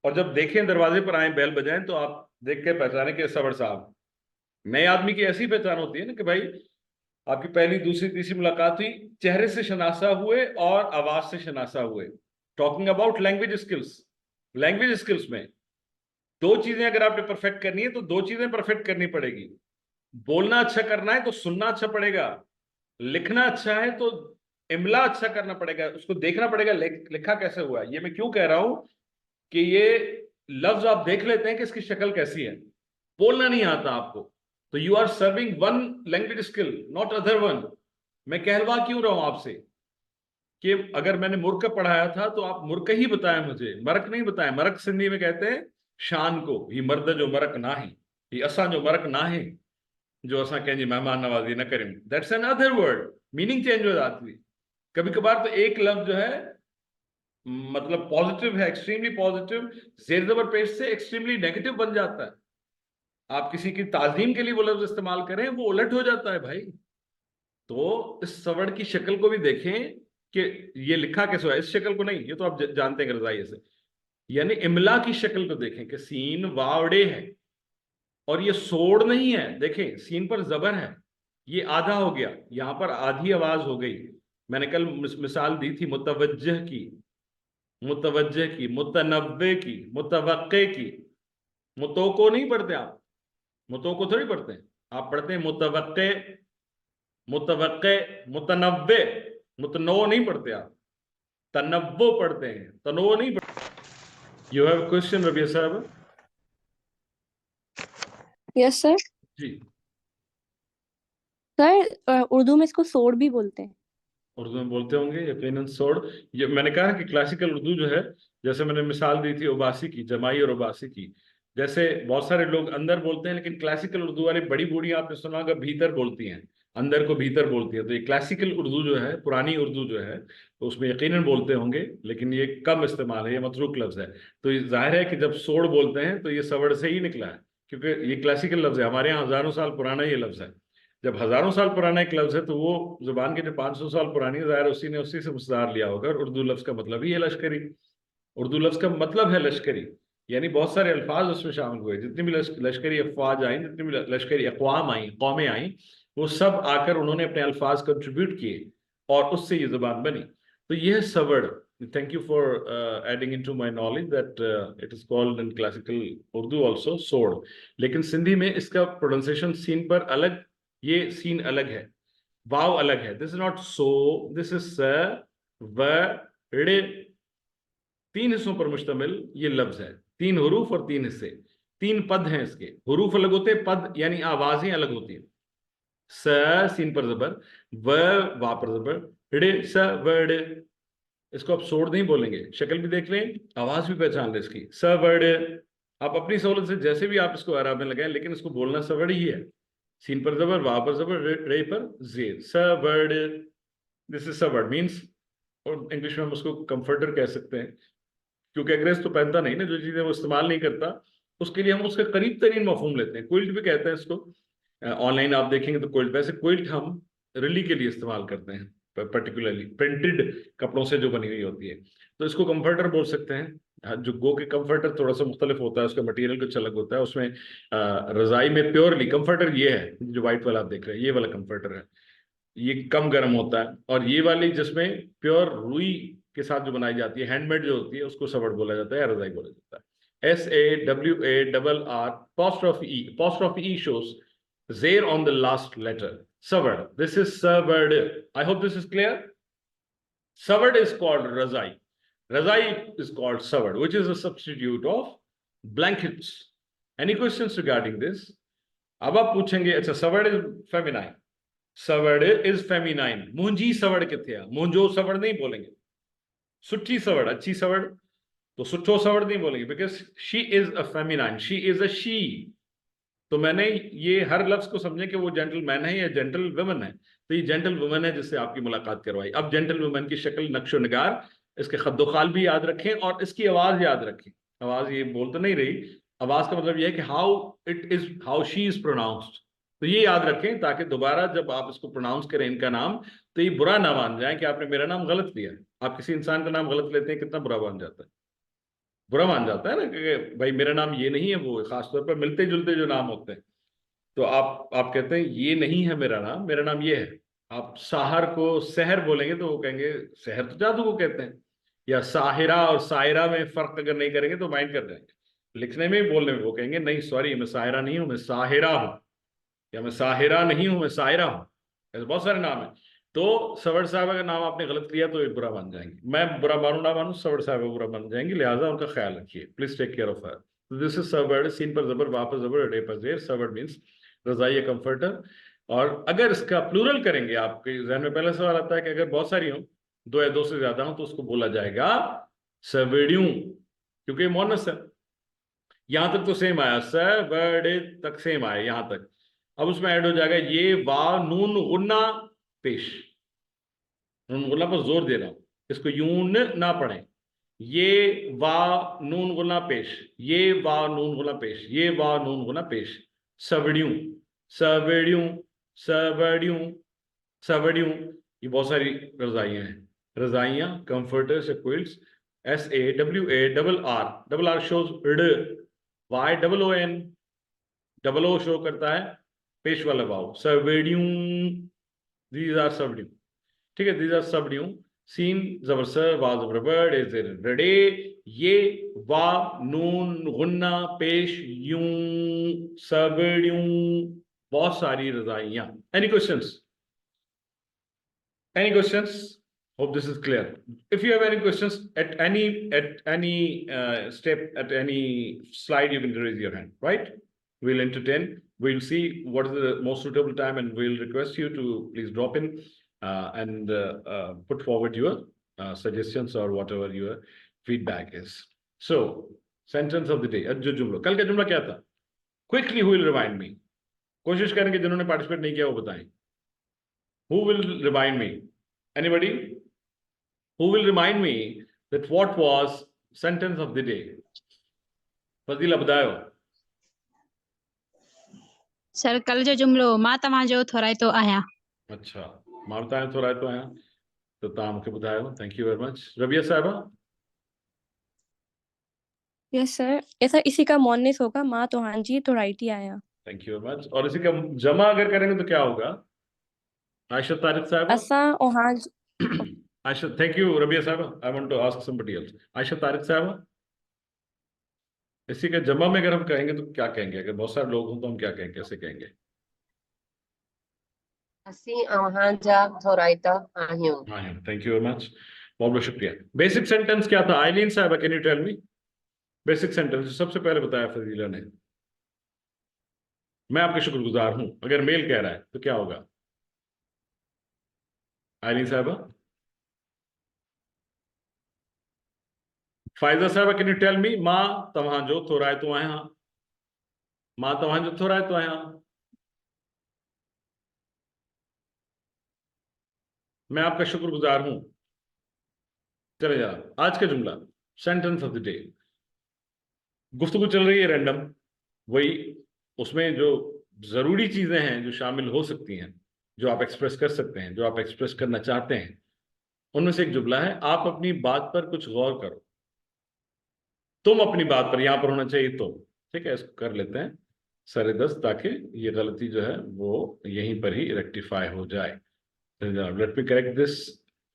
और जब देखें दरवाजे पर आए, बेल बजाएं, तो आप देख के पहचाने कि सवड़ साहब। नए आदमी की ऐसी पहचान होती है ना कि भाई आपकी पहली दूसरी तीसरी मुलाकात हुई, चेहरे से शनासा हुए और आवाज से शनासा हुए। Talking about language skills. Language skills में दो चीजें अगर आपने परफेक्ट करनी है तो दो चीजें परफेक्ट करनी पड़ेगी। बोलना अच्छा करना है तो सुनना अच्छा पड़ेगा, लिखना अच्छा है तो इमला अच्छा करना पड़ेगा, उसको देखना पड़ेगा लिखा कैसे हुआ है। ये मैं क्यों कह रहा हूं कि ये लफ्ज आप देख लेते हैं कि इसकी शक्ल कैसी है, बोलना नहीं आता आपको, तो you are serving one language skill, not other one. मैं कहलवा क्यों रहा हूं आपसे कि अगर मैंने मुर्क पढ़ाया था तो आप मुर्क ही बताया मुझे, मरक नहीं बताया। मरक सिंधी में कहते हैं शान को, ये मर्द जो मरक ना है, ये असा जो मरक ना है। जो असां कंहिंजी मेहमान नवाज़ी न करियूं, that's an other word, meaning change हो जाती है। कभी कभार तो एक लफ्ज जो है मतलब पॉजिटिव है, एक्सट्रीमली पॉजिटिव, जेर ज़बर पेश से एक्सट्रीमली नेगेटिव बन जाता है। आप किसी की ताजीम के लिए वो लफ्ज इस्तेमाल करें, वो उलट हो जाता है भाई। तो इस सवड़ की शक्ल को भी देखें कि ये लिखा कैसे हुआ है। इस शक्ल को नहीं, ये तो आप जानते हैं रजाई से, यानी इमला की शक्ल को देखें कि सीन वावड़े है और ये सोड़ नहीं है। देखें सीन पर जबर है, ये आधा हो गया, यहां पर आधी आवाज हो गई। मैंने कल मिसाल दी थी मुतवज्जह की, मुतनव्वे की, मुतवक्के की। मुतो को नहीं पढ़ते आप, मुतो को थोड़ी पढ़ते हैं आप, पढ़ते हैं मुतवक्के, मुतवक्के, मुतनव्वे। मुतनो नहीं पढ़ते आप, तनव्वो पढ़ते हैं, तनो नहीं पढ़ते। यू हैव क्वेश्चन रबिया साहब? Yes sir. जी सर उर्दू में इसको सोड़ भी बोलते हैं। उर्दू में बोलते होंगे यकीनन सोड़। ये मैंने कहा कि क्लासिकल उर्दू जो है, जैसे मैंने मिसाल दी थी उबासी की, जमाई और उबासी की, जैसे बहुत सारे लोग अंदर बोलते हैं, लेकिन क्लासिकल उर्दू वाली बड़ी बूढ़ियां आपने सुना होगा भीतर बोलती हैं, अंदर को भीतर बोलती है। तो ये क्लासिकल उर्दू जो है, पुरानी उर्दू जो है, तो उसमें यकीनन बोलते होंगे, लेकिन ये कम इस्तेमाल है, ये मतरूक लफ्ज है। तो ये जाहिर है कि जब सोड़ बोलते हैं तो ये सवड़ से ही निकला है, क्योंकि ये क्लासिकल लफ्ज है। हमारे यहाँ हजारों साल पुराना ये लफ्ज है। जब हजारों साल पुराना एक लफ्ज है तो वो जुबान के जो 500 साल पुरानी है, जाहिर उसी ने उसी से मुस्तार लिया होगा। और उर्दू लफ्ज का मतलब ही है लश्करी। उर्दू लफ्ज का मतलब है लश्करी, यानी बहुत सारे अल्फाज उसमें शामिल हुए। जितनी भी लश्करी अफवाज आई, जितनी भी लश्करी अक़वाम आई, कौमें आई, वो सब आकर उन्होंने अपने अल्फाज कंट्रीब्यूट किए और उससे ये जुबान बनी। तो यह सवड़, thank you for adding into my knowledge that it is called in classical Urdu also सोड़। लेकिन सिंधी में इसका प्रोनाउंसिएशन सीन पर अलग, ये सीन अलग है, वाव अलग है। This is not so, this is स व ड़। 3 हिस्सों पर मुश्तमिल ये लफ्ज है, 3 हुरूफ और 3 हिस्से, 3 पद हैं इसके। हुरूफ अलग होते हैं, पद यानी आवाजें अलग होती हैं। स सीन पर जबर, व वा पर जबर, ड़ स व ड़। इसको आप सोड़ नहीं बोलेंगे, शक्ल भी देख लें, आवाज भी पहचान लें इसकी, स व ड़। आप अपनी सहूलत से जैसे भी आप इसको अरब में लगाएं, लेकिन इसको बोलना सवड़ ही है। सीन पर जबर, वा पर जबर, रे पर जेर, सवड़। दिस इज सवड़ मीन्स, और इंग्लिश में हम उसको कंफर्टर कह सकते हैं, क्योंकि अंग्रेज तो पहनता नहीं ना, जो चीजें वो इस्तेमाल नहीं करता, उसके लिए हम उसका करीब तरीन मफहूम लेते हैं। क्विल्ट भी कहते हैं इसको। ऑनलाइन आप देखेंगे तो क्विल्ट, वैसे क्विल्ट हम रिली के लिए इस्तेमाल करते हैं, पर्टिकुलरली प्रिंटेड कपड़ों से जो बनी हुई होती है। तो इसको कंफर्टर बोल सकते हैं। जो गो के कंफर्टर थोड़ा सा मुख्तलिफ होता है, उसका मटेरियल कुछ अलग होता है। उसमें रजाई में प्योरली कंफर्टर ये है, जो व्हाइट वाला आप देख रहे हैं, ये वाला कंफर्टर है, ये कम गर्म होता है। और ये वाली जिसमें प्योर रुई के साथ जो बनाई जाती है, हैंडमेड जो होती है, उसको सवड़ बोला जाता है या रजाई बोला जाता है। SAWARR apostrophe E shows zere on the last letter. Sawad. This is sawad. I hope this is clear. Sawad is called razai. Razai is called sawad, which is a substitute of blankets. Any questions regarding this? अब आप पूछेंगे, अच्छा सवड़ इज फेमिनाइन, सवड़ इज फेमिनाइन। मुंजी सवड़ किथे है? मुंजो सवड़ नहीं बोलेंगे। सुठी सवड़, अच्छी सवड़, तो सुठो सवड़ नहीं बोलेंगे, because she is a feminine, she is a she. तो मैंने ये हर लफ्ज को समझे कि वो जेंटलमैन है या जेंटल वुमन है, तो ये जेंटल वुमन है जिससे आपकी मुलाकात करवाई। अब जेंटल वुमन की शक्ल, नक्शो निगार, इसके खद्दोखाल भी याद रखें और इसकी आवाज याद रखें। आवाज ये बोल तो नहीं रही, आवाज का मतलब यह है कि हाउ शी इज प्रोनाउंस्ड। तो ये याद रखें ताकि दोबारा जब आप इसको प्रोनाउंस करें इनका नाम, तो ये बुरा ना मान जाए कि आपने मेरा नाम गलत लिया। आप किसी इंसान का नाम गलत लेते हैं, कितना बुरा मान जाता है, बुरा मान जाता है ना, कि भाई मेरा नाम ये नहीं है। वो खासतौर पर मिलते जुलते जो नाम होते हैं, तो आप कहते हैं ये नहीं है मेरा नाम ये है। आप साहर को सहर बोलेंगे तो वो कहेंगे सहर तो जादू को कहते हैं। या साहिरा और सायरा में फर्क अगर नहीं करेंगे तो माइंड कर जाएंगे। लिखने में, बोलने में वो कहेंगे नहीं सॉरी, मैं साहिरा नहीं हूं, मैं साहिरा हूं, या मैं साहिरा नहीं हूं, मैं सायरा हूं। ऐसे बहुत सारे नाम है। तो सवड़ साहब का नाम आपने गलत लिया तो ये बुरा मान जाएंगे। मैं बुरा मानू ना मानू, सवड़ साहब बुरा मान जाएंगे, लिहाजा उनका ख्याल रखिए। Please take care of her. This is सवड़, सीन पर जबर, वापस जबर, अडे पर जेर। सवड़ मीन्स रजाई, कंफर्टर। और अगर इसका प्लूरल करेंगे, आपके जहन में पहला सवाल आता है कि अगर बहुत सारी हो, 2 या 2 से ज्यादा हो, तो उसको बोला जाएगा सवड़ियों, क्योंकि मोनस है। यहां तक तो सेम आया, सवड़ तक सेम आया यहां तक। अब उसमें ऐड हो जाएगा ये वा नून गुन्ना पेश। नून गुन्ना पर जोर दे रहा हूं, इसको यूं ना पढ़ें। ये वा नून गुना पेश, ये वा नून गुना पेश, ये वा नून गुना पेश। सवड़ियों, सवड़ियों, सवड़ियों, सवड़ियों। ये बहुत सारी रजाइयां हैं, रजाइयां, कंफर्टर्स या quilts. SAWARR, double R shows ड, YOON, डबल ओ शो करता है पेश वाला वाव। सवड़ियों, दीज आर सवड़ियों, ठीक है, दीज आर सवड़ियों। सीन जबर सर, वा जबर बर्ड, इज रडे। ये वा नून गुन्ना पेश यूं, सवड़ियों, बहुत सारी रजाइयां। Any questions? Any questions? Hope this is clear. If you have any questions at any step, at any slide, you can raise your hand, right? We'll entertain. We'll see what is the most suitable time, and we'll request you to please drop in and put forward your suggestions or whatever your feedback is. So, sentence of the day. जो जुमला, कल का जुमला क्या था? Quickly, who will remind me? कोशिश करेंगे जिन्होंने पार्टिसिपेट नहीं किया वो बताएं। Who will remind me? Anybody? Who will remind me that what was sentence of the day? Fazila बतायो। सर कल जो जुमलो मां तव्हां जो थोराइतो आहियां। अच्छा, मारता है थोड़ा तो आया तो ताम के बतायो। Thank you very much. Rabia साहबा? यस सर, ऐसा इसी का मोनिस होगा, माँ तो हाँ जी तो राइट ही आया। Thank you very much. और इसी का जमा अगर करेंगे तो क्या होगा? आयशा तारिक साहबा? असा और हाँ जी। Ayesha, thank you Rabia sahiba. I want to ask somebody else. Ayesha Tariq sahiba, इसी के जमा में अगर हम कहेंगे तो क्या कहेंगे? अगर बहुत सारे लोग हों तो हम क्या कहेंगे, कैसे कहेंगे? असी अवहां जा थोराइता आहियूं। हाँ, थैंक यू वेरी मच, बहुत बहुत शुक्रिया। बेसिक सेंटेंस क्या था? Aileen sahiba, can you tell me basic sentence? सबसे पहले बताया फजीला ने। मैं आपका शुक्रगुजार हूं। अगर मेल कह रहा है तो क्या होगा? आइलीन साहबा? फायजा साहबा, कैन यू टेल मी? मां तव्हां जो थोराइतो आहियां, मां तव्हां जो थोराइतो आहियां। मैं आपका शुक्रगुजार हूं। चले जा, आज का जुमला, सेंटेंस ऑफ द डे। गुफ्तगू चल रही है रैंडम, वही उसमें जो जरूरी चीजें हैं जो शामिल हो सकती हैं, जो आप एक्सप्रेस कर सकते हैं, जो आप एक्सप्रेस करना चाहते हैं, उनमें से एक जुमला है, आप अपनी बात पर कुछ गौर करो। तुम अपनी बात पर, यहां पर होना चाहिए तो, ठीक है, इसको कर लेते हैं सरे दस्त, ताकि ये गलती जो है वो यहीं पर ही रेक्टिफाई हो जाए। Let me correct this.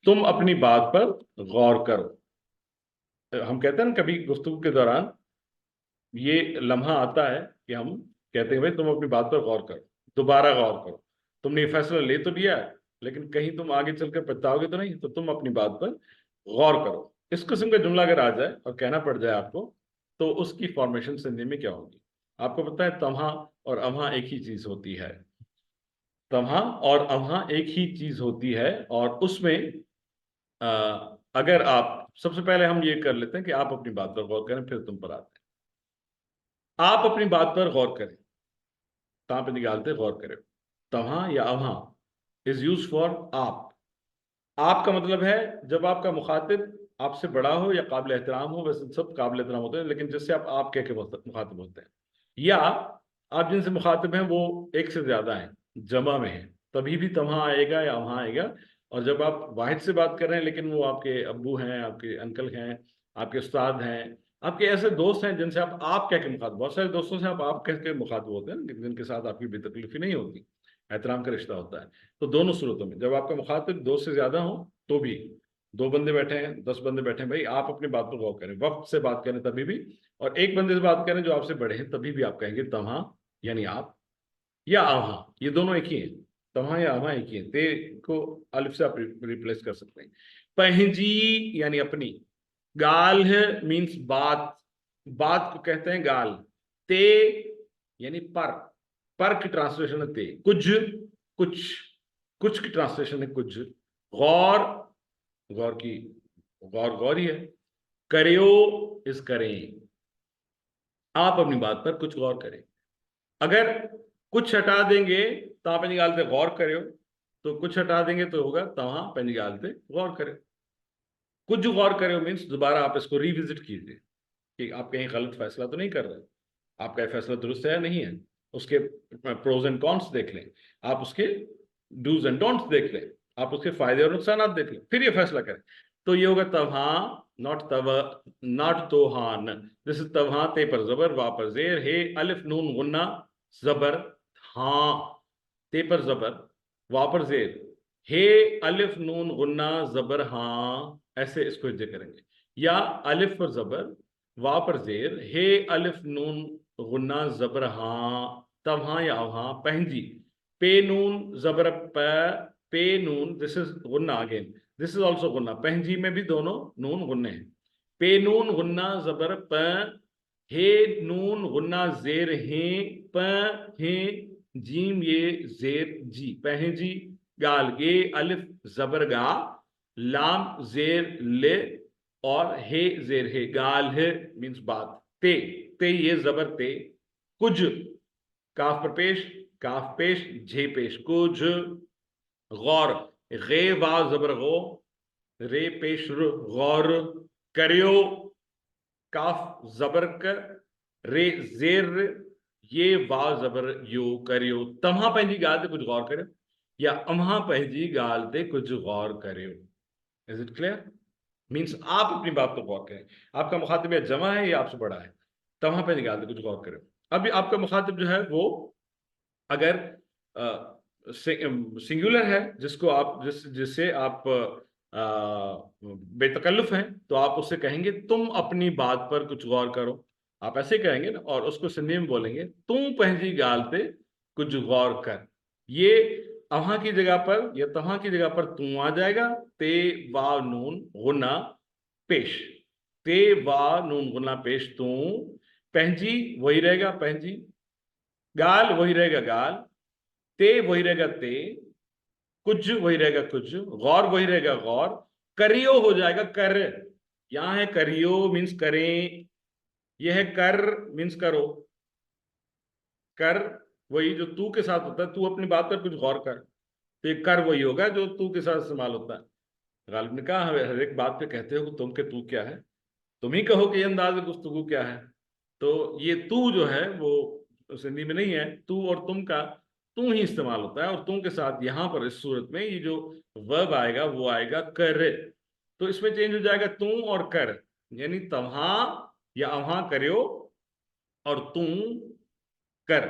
तुम अपनी बात पर गौर करो। हम कहते हैं ना कभी गुफ्तगू के दौरान ये लम्हा आता है कि हम कहते हैं भाई तुम अपनी बात पर गौर करो, दोबारा गौर करो। तुमने ये फैसला ले तो लिया है, लेकिन कहीं तुम आगे चलकर पछताओगे तो नहीं, तो तुम अपनी बात पर गौर करो। इस किस्म का जुमला अगर आ जाए और कहना पड़ जाए आपको, तो उसकी फॉर्मेशन सिंधी में क्या होगी? आपको पता है तम्हा और अम्हा एक ही चीज होती है। तम्हा और अम्हा एक ही चीज होती है, और उसमें अगर आप, सबसे पहले हम ये कर लेते हैं कि आप अपनी बात पर गौर करें, फिर तुम पर आते हैं। आप अपनी बात पर गौर करें, तां पे निकालते गौर करें। तम्हा या अम्हा इज यूज फॉर आप। आप का मतलब है जब आपका मुखातिब आपसे बड़ा हो या काबिल एहतराम हो। वैसे सब काबिल एहतराम होते हैं, लेकिन जिससे आप कह के मुखातिब होते हैं, या आप जिनसे मुखातिब हैं वो एक से ज्यादा हैं, जमा में है, तभी भी तम्हा आएगा या अम्हा आएगा। और जब आप वाहिद से बात कर रहे हैं, लेकिन वो आपके अब्बू हैं, आपके अंकल हैं, आपके उस्ताद हैं, आपके ऐसे दोस्त हैं जिनसे आप कह के मुखातिब, बहुत सारे दोस्तों से आप कह के मुखातिब होते हैं, जिनके साथ आपकी बेतकलीफी नहीं होती, एहतराम का रिश्ता होता है। तो दोनों सूरतों में, जब आपका मुखातिब दो से ज्यादा हो तो भी, 2 बंदे बैठे हैं, 10 बंदे बैठे हैं, भाई आप अपनी बात पर गौर करें। वक्त से बात करें तभी भी, और एक बंदे से बात करें जो आपसे बड़े हैं, तभी भी आप कहेंगे तम्हा यानी आप, या आहा, ये दोनों एक ही हैं। तम्हा या आहा एक ही है। ते को अलिफ से आप रिप्लेस कर सकते हैं। पहजी यानी अपनी। गाल मीन्स बात, बात को कहते हैं गाल। ते यानी पर की ट्रांसलेशन है ते। कुछ की ट्रांसलेशन है कुछ। गौर, गौर ही है। करियो इस करें, आप अपनी बात पर कुछ गौर करें। अगर कुछ हटा देंगे ता पंहिंजी ॻाल्हि ते गौर करियो, तो कुछ हटा देंगे तो होगा तव्हां पंहिंजी ॻाल्हि ते गौर करियो। कुछ गौर करियो मीन्स दोबारा आप इसको रिविजिट कीजिए कि आप कहीं गलत फैसला तो नहीं कर रहे, आपका ये फैसला दुरुस्त है या नहीं है, उसके प्रोज एंड कॉन्स देख लें, आप उसके डूज एंड डोंट्स देख लें, आप उसके फायदे और नुकसान देख लें, फिर ये फैसला करें। तो ये होगा तवहां, नॉट तव, नॉट तोहान। दिस इज तवहां, ते पर जबर, वा पर जेर, हे अलिफ नून गुन्ना जबर, हाँ ते पर जबर, वा पर जेर, हे अलिफ नून गुन्ना जबर, हाँ, ऐसे इसको इज्जे करेंगे। या अलिफ पर जबर, वा पर जेर, हे अलिफ नून गुन्ना जबर, हाँ, तवहां या वहां, पहंजी, पे नून जबर पे नून, दिस इज गुन्ना अगेन, दिस इज ऑल्सो गुन्ना, पहंजी में भी दोनों नून गुन्ने हैं। पे नून गुन्ना जबर प, हे नून गुन्ना जेर हे, प हे जीम ये जेर जी, पहंजी गाल, गे अलिफ जबर गा, लाम जेर ले, और हे जेर हे, गाल है मीन्स बात, ते ये जबर ते, कुछ काफ पर पेश, काफ पेश, झे पेश, कुछ, गौर, गे वा जबर गो, रे पेश रु, गौर करियो, काफ जबर कर, रे जेर, ये वा जबर यो, करियो, तव्हां पंहिंजी ॻाल्हि ते कुछ गौर करियो, या अव्हां पंहिंजी ॻाल्हि ते कुछ गौर करियो। Is it clear? मीन्स आप अपनी बात पर गौर करें, आपका मुखातिब या जमा है या आपसे बड़ा है, तव्हां पंहिंजी ॻाल्हि ते कुछ गौर करियो। अभी आपका मुखातिब जो है वो अगर सिंगुलर है, जिसको आप जिससे आप बेतकल्लुफ हैं, तो आप उससे कहेंगे तुम अपनी बात पर कुछ गौर करो, आप ऐसे कहेंगे ना, और उसको सिंधी में बोलेंगे तुम पंहिंजी ॻाल्हि ते कुछ गौर कर। ये अव्हां की जगह पर या तव्हां की जगह पर तू आ जाएगा, ते वा नून गुना पेश, ते वा नून गुना पेश, तू, पंहिंजी वही रहेगा पंहिंजी, गाल वही रहेगा गाल, ते वही रहेगा ते, कुछ वही रहेगा कुछ, गौर वही रहेगा गौर, करियो हो जाएगा कर, यहां है करियो मीन्स करें, यह है कर मीन्स करो, कर वही जो तू के साथ होता है, तू अपनी बात पर कुछ गौर कर, तो ये कर वही होगा जो तू के साथ इस्तेमाल होता है। गालिब ने कहा हर एक बात पे कहते हो कि तुम के तू क्या है, तुम ही कहो कि ये अंदाज गुफ्तगू क्या है। तो ये तू जो है वो सिंधी में नहीं है, तू और तुम का तू ही इस्तेमाल होता है, और तुम के साथ यहाँ पर इस सूरत में ये जो वर्ब आएगा वो आएगा कर, तो इसमें चेंज हो जाएगा तू और कर, यानी तव्हां या अव्हां करियो और तू कर,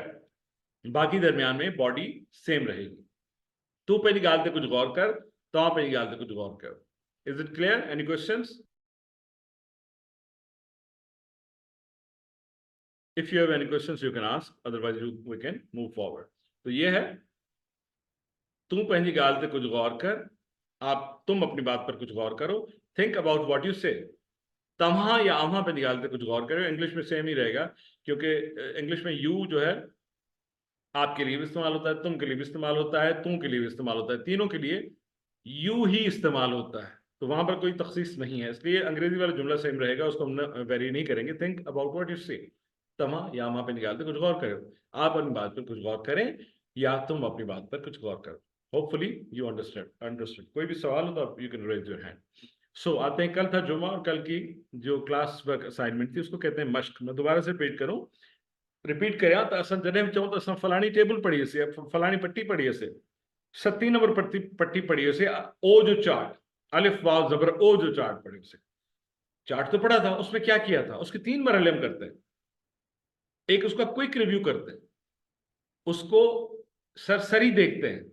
बाकी दरमियान में बॉडी सेम रहेगी। तू पंहिंजी ॻाल्हि ते कुछ गौर कर, तव्हां पंहिंजी ॻाल्हि ते कुछ गौर करो। Is it clear? Any questions? If you have any questions, you can ask. Otherwise, we can move forward. तो ये है तुम पंहिंजी ॻाल्हि ते कुछ गौर कर, आप तुम अपनी बात पर कुछ गौर करो, थिंक अबाउट व्हाट यू से। तव्हां या अव्हां पंहिंजी ॻाल्हि ते कुछ गौर करो, इंग्लिश में सेम ही रहेगा, क्योंकि इंग्लिश में यू जो है आपके लिए भी इस्तेमाल होता है, तुम के लिए भी इस्तेमाल होता है, तुम के लिए भी इस्तेमाल होता है, तीनों के लिए यू ही इस्तेमाल होता है, तो वहां पर कोई तखसीस नहीं है, इसलिए अंग्रेजी वाला जुमला सेम रहेगा, उसको हम वेरी नहीं करेंगे। थिंक अबाउट व्हाट यू से, तव्हां या अव्हां पंहिंजी ॻाल्हि ते कुछ गौर करो, आप अपनी बात पर कुछ गौर करें या तुम अपनी बात पर कुछ गौर करो। Hopefully you understood. कोई भी सवाल हो तो you can raise your hand. So आते हैं, कल था जुमा और कल की जो क्लास वर्क असाइनमेंट थी उसको कहते हैं मश्क। मैं दोबारा से रिपीट करिया तो असां जॾहिं चऊं तो असां फलानी टेबल पढ़ी से, फलानी पट्टी पढ़ी से, 7 नंबर पट्टी पढ़ी से, ओ जो चार्ट, अलिफ वाव जबर ओ जो चार्ट पढ़े से, चार्ट तो पढ़ा था, उसमें क्या किया था, उसके 3 मरहले हम करते हैं। एक उसका क्विक रिव्यू करते हैं, उसको सरसरी देखते हैं,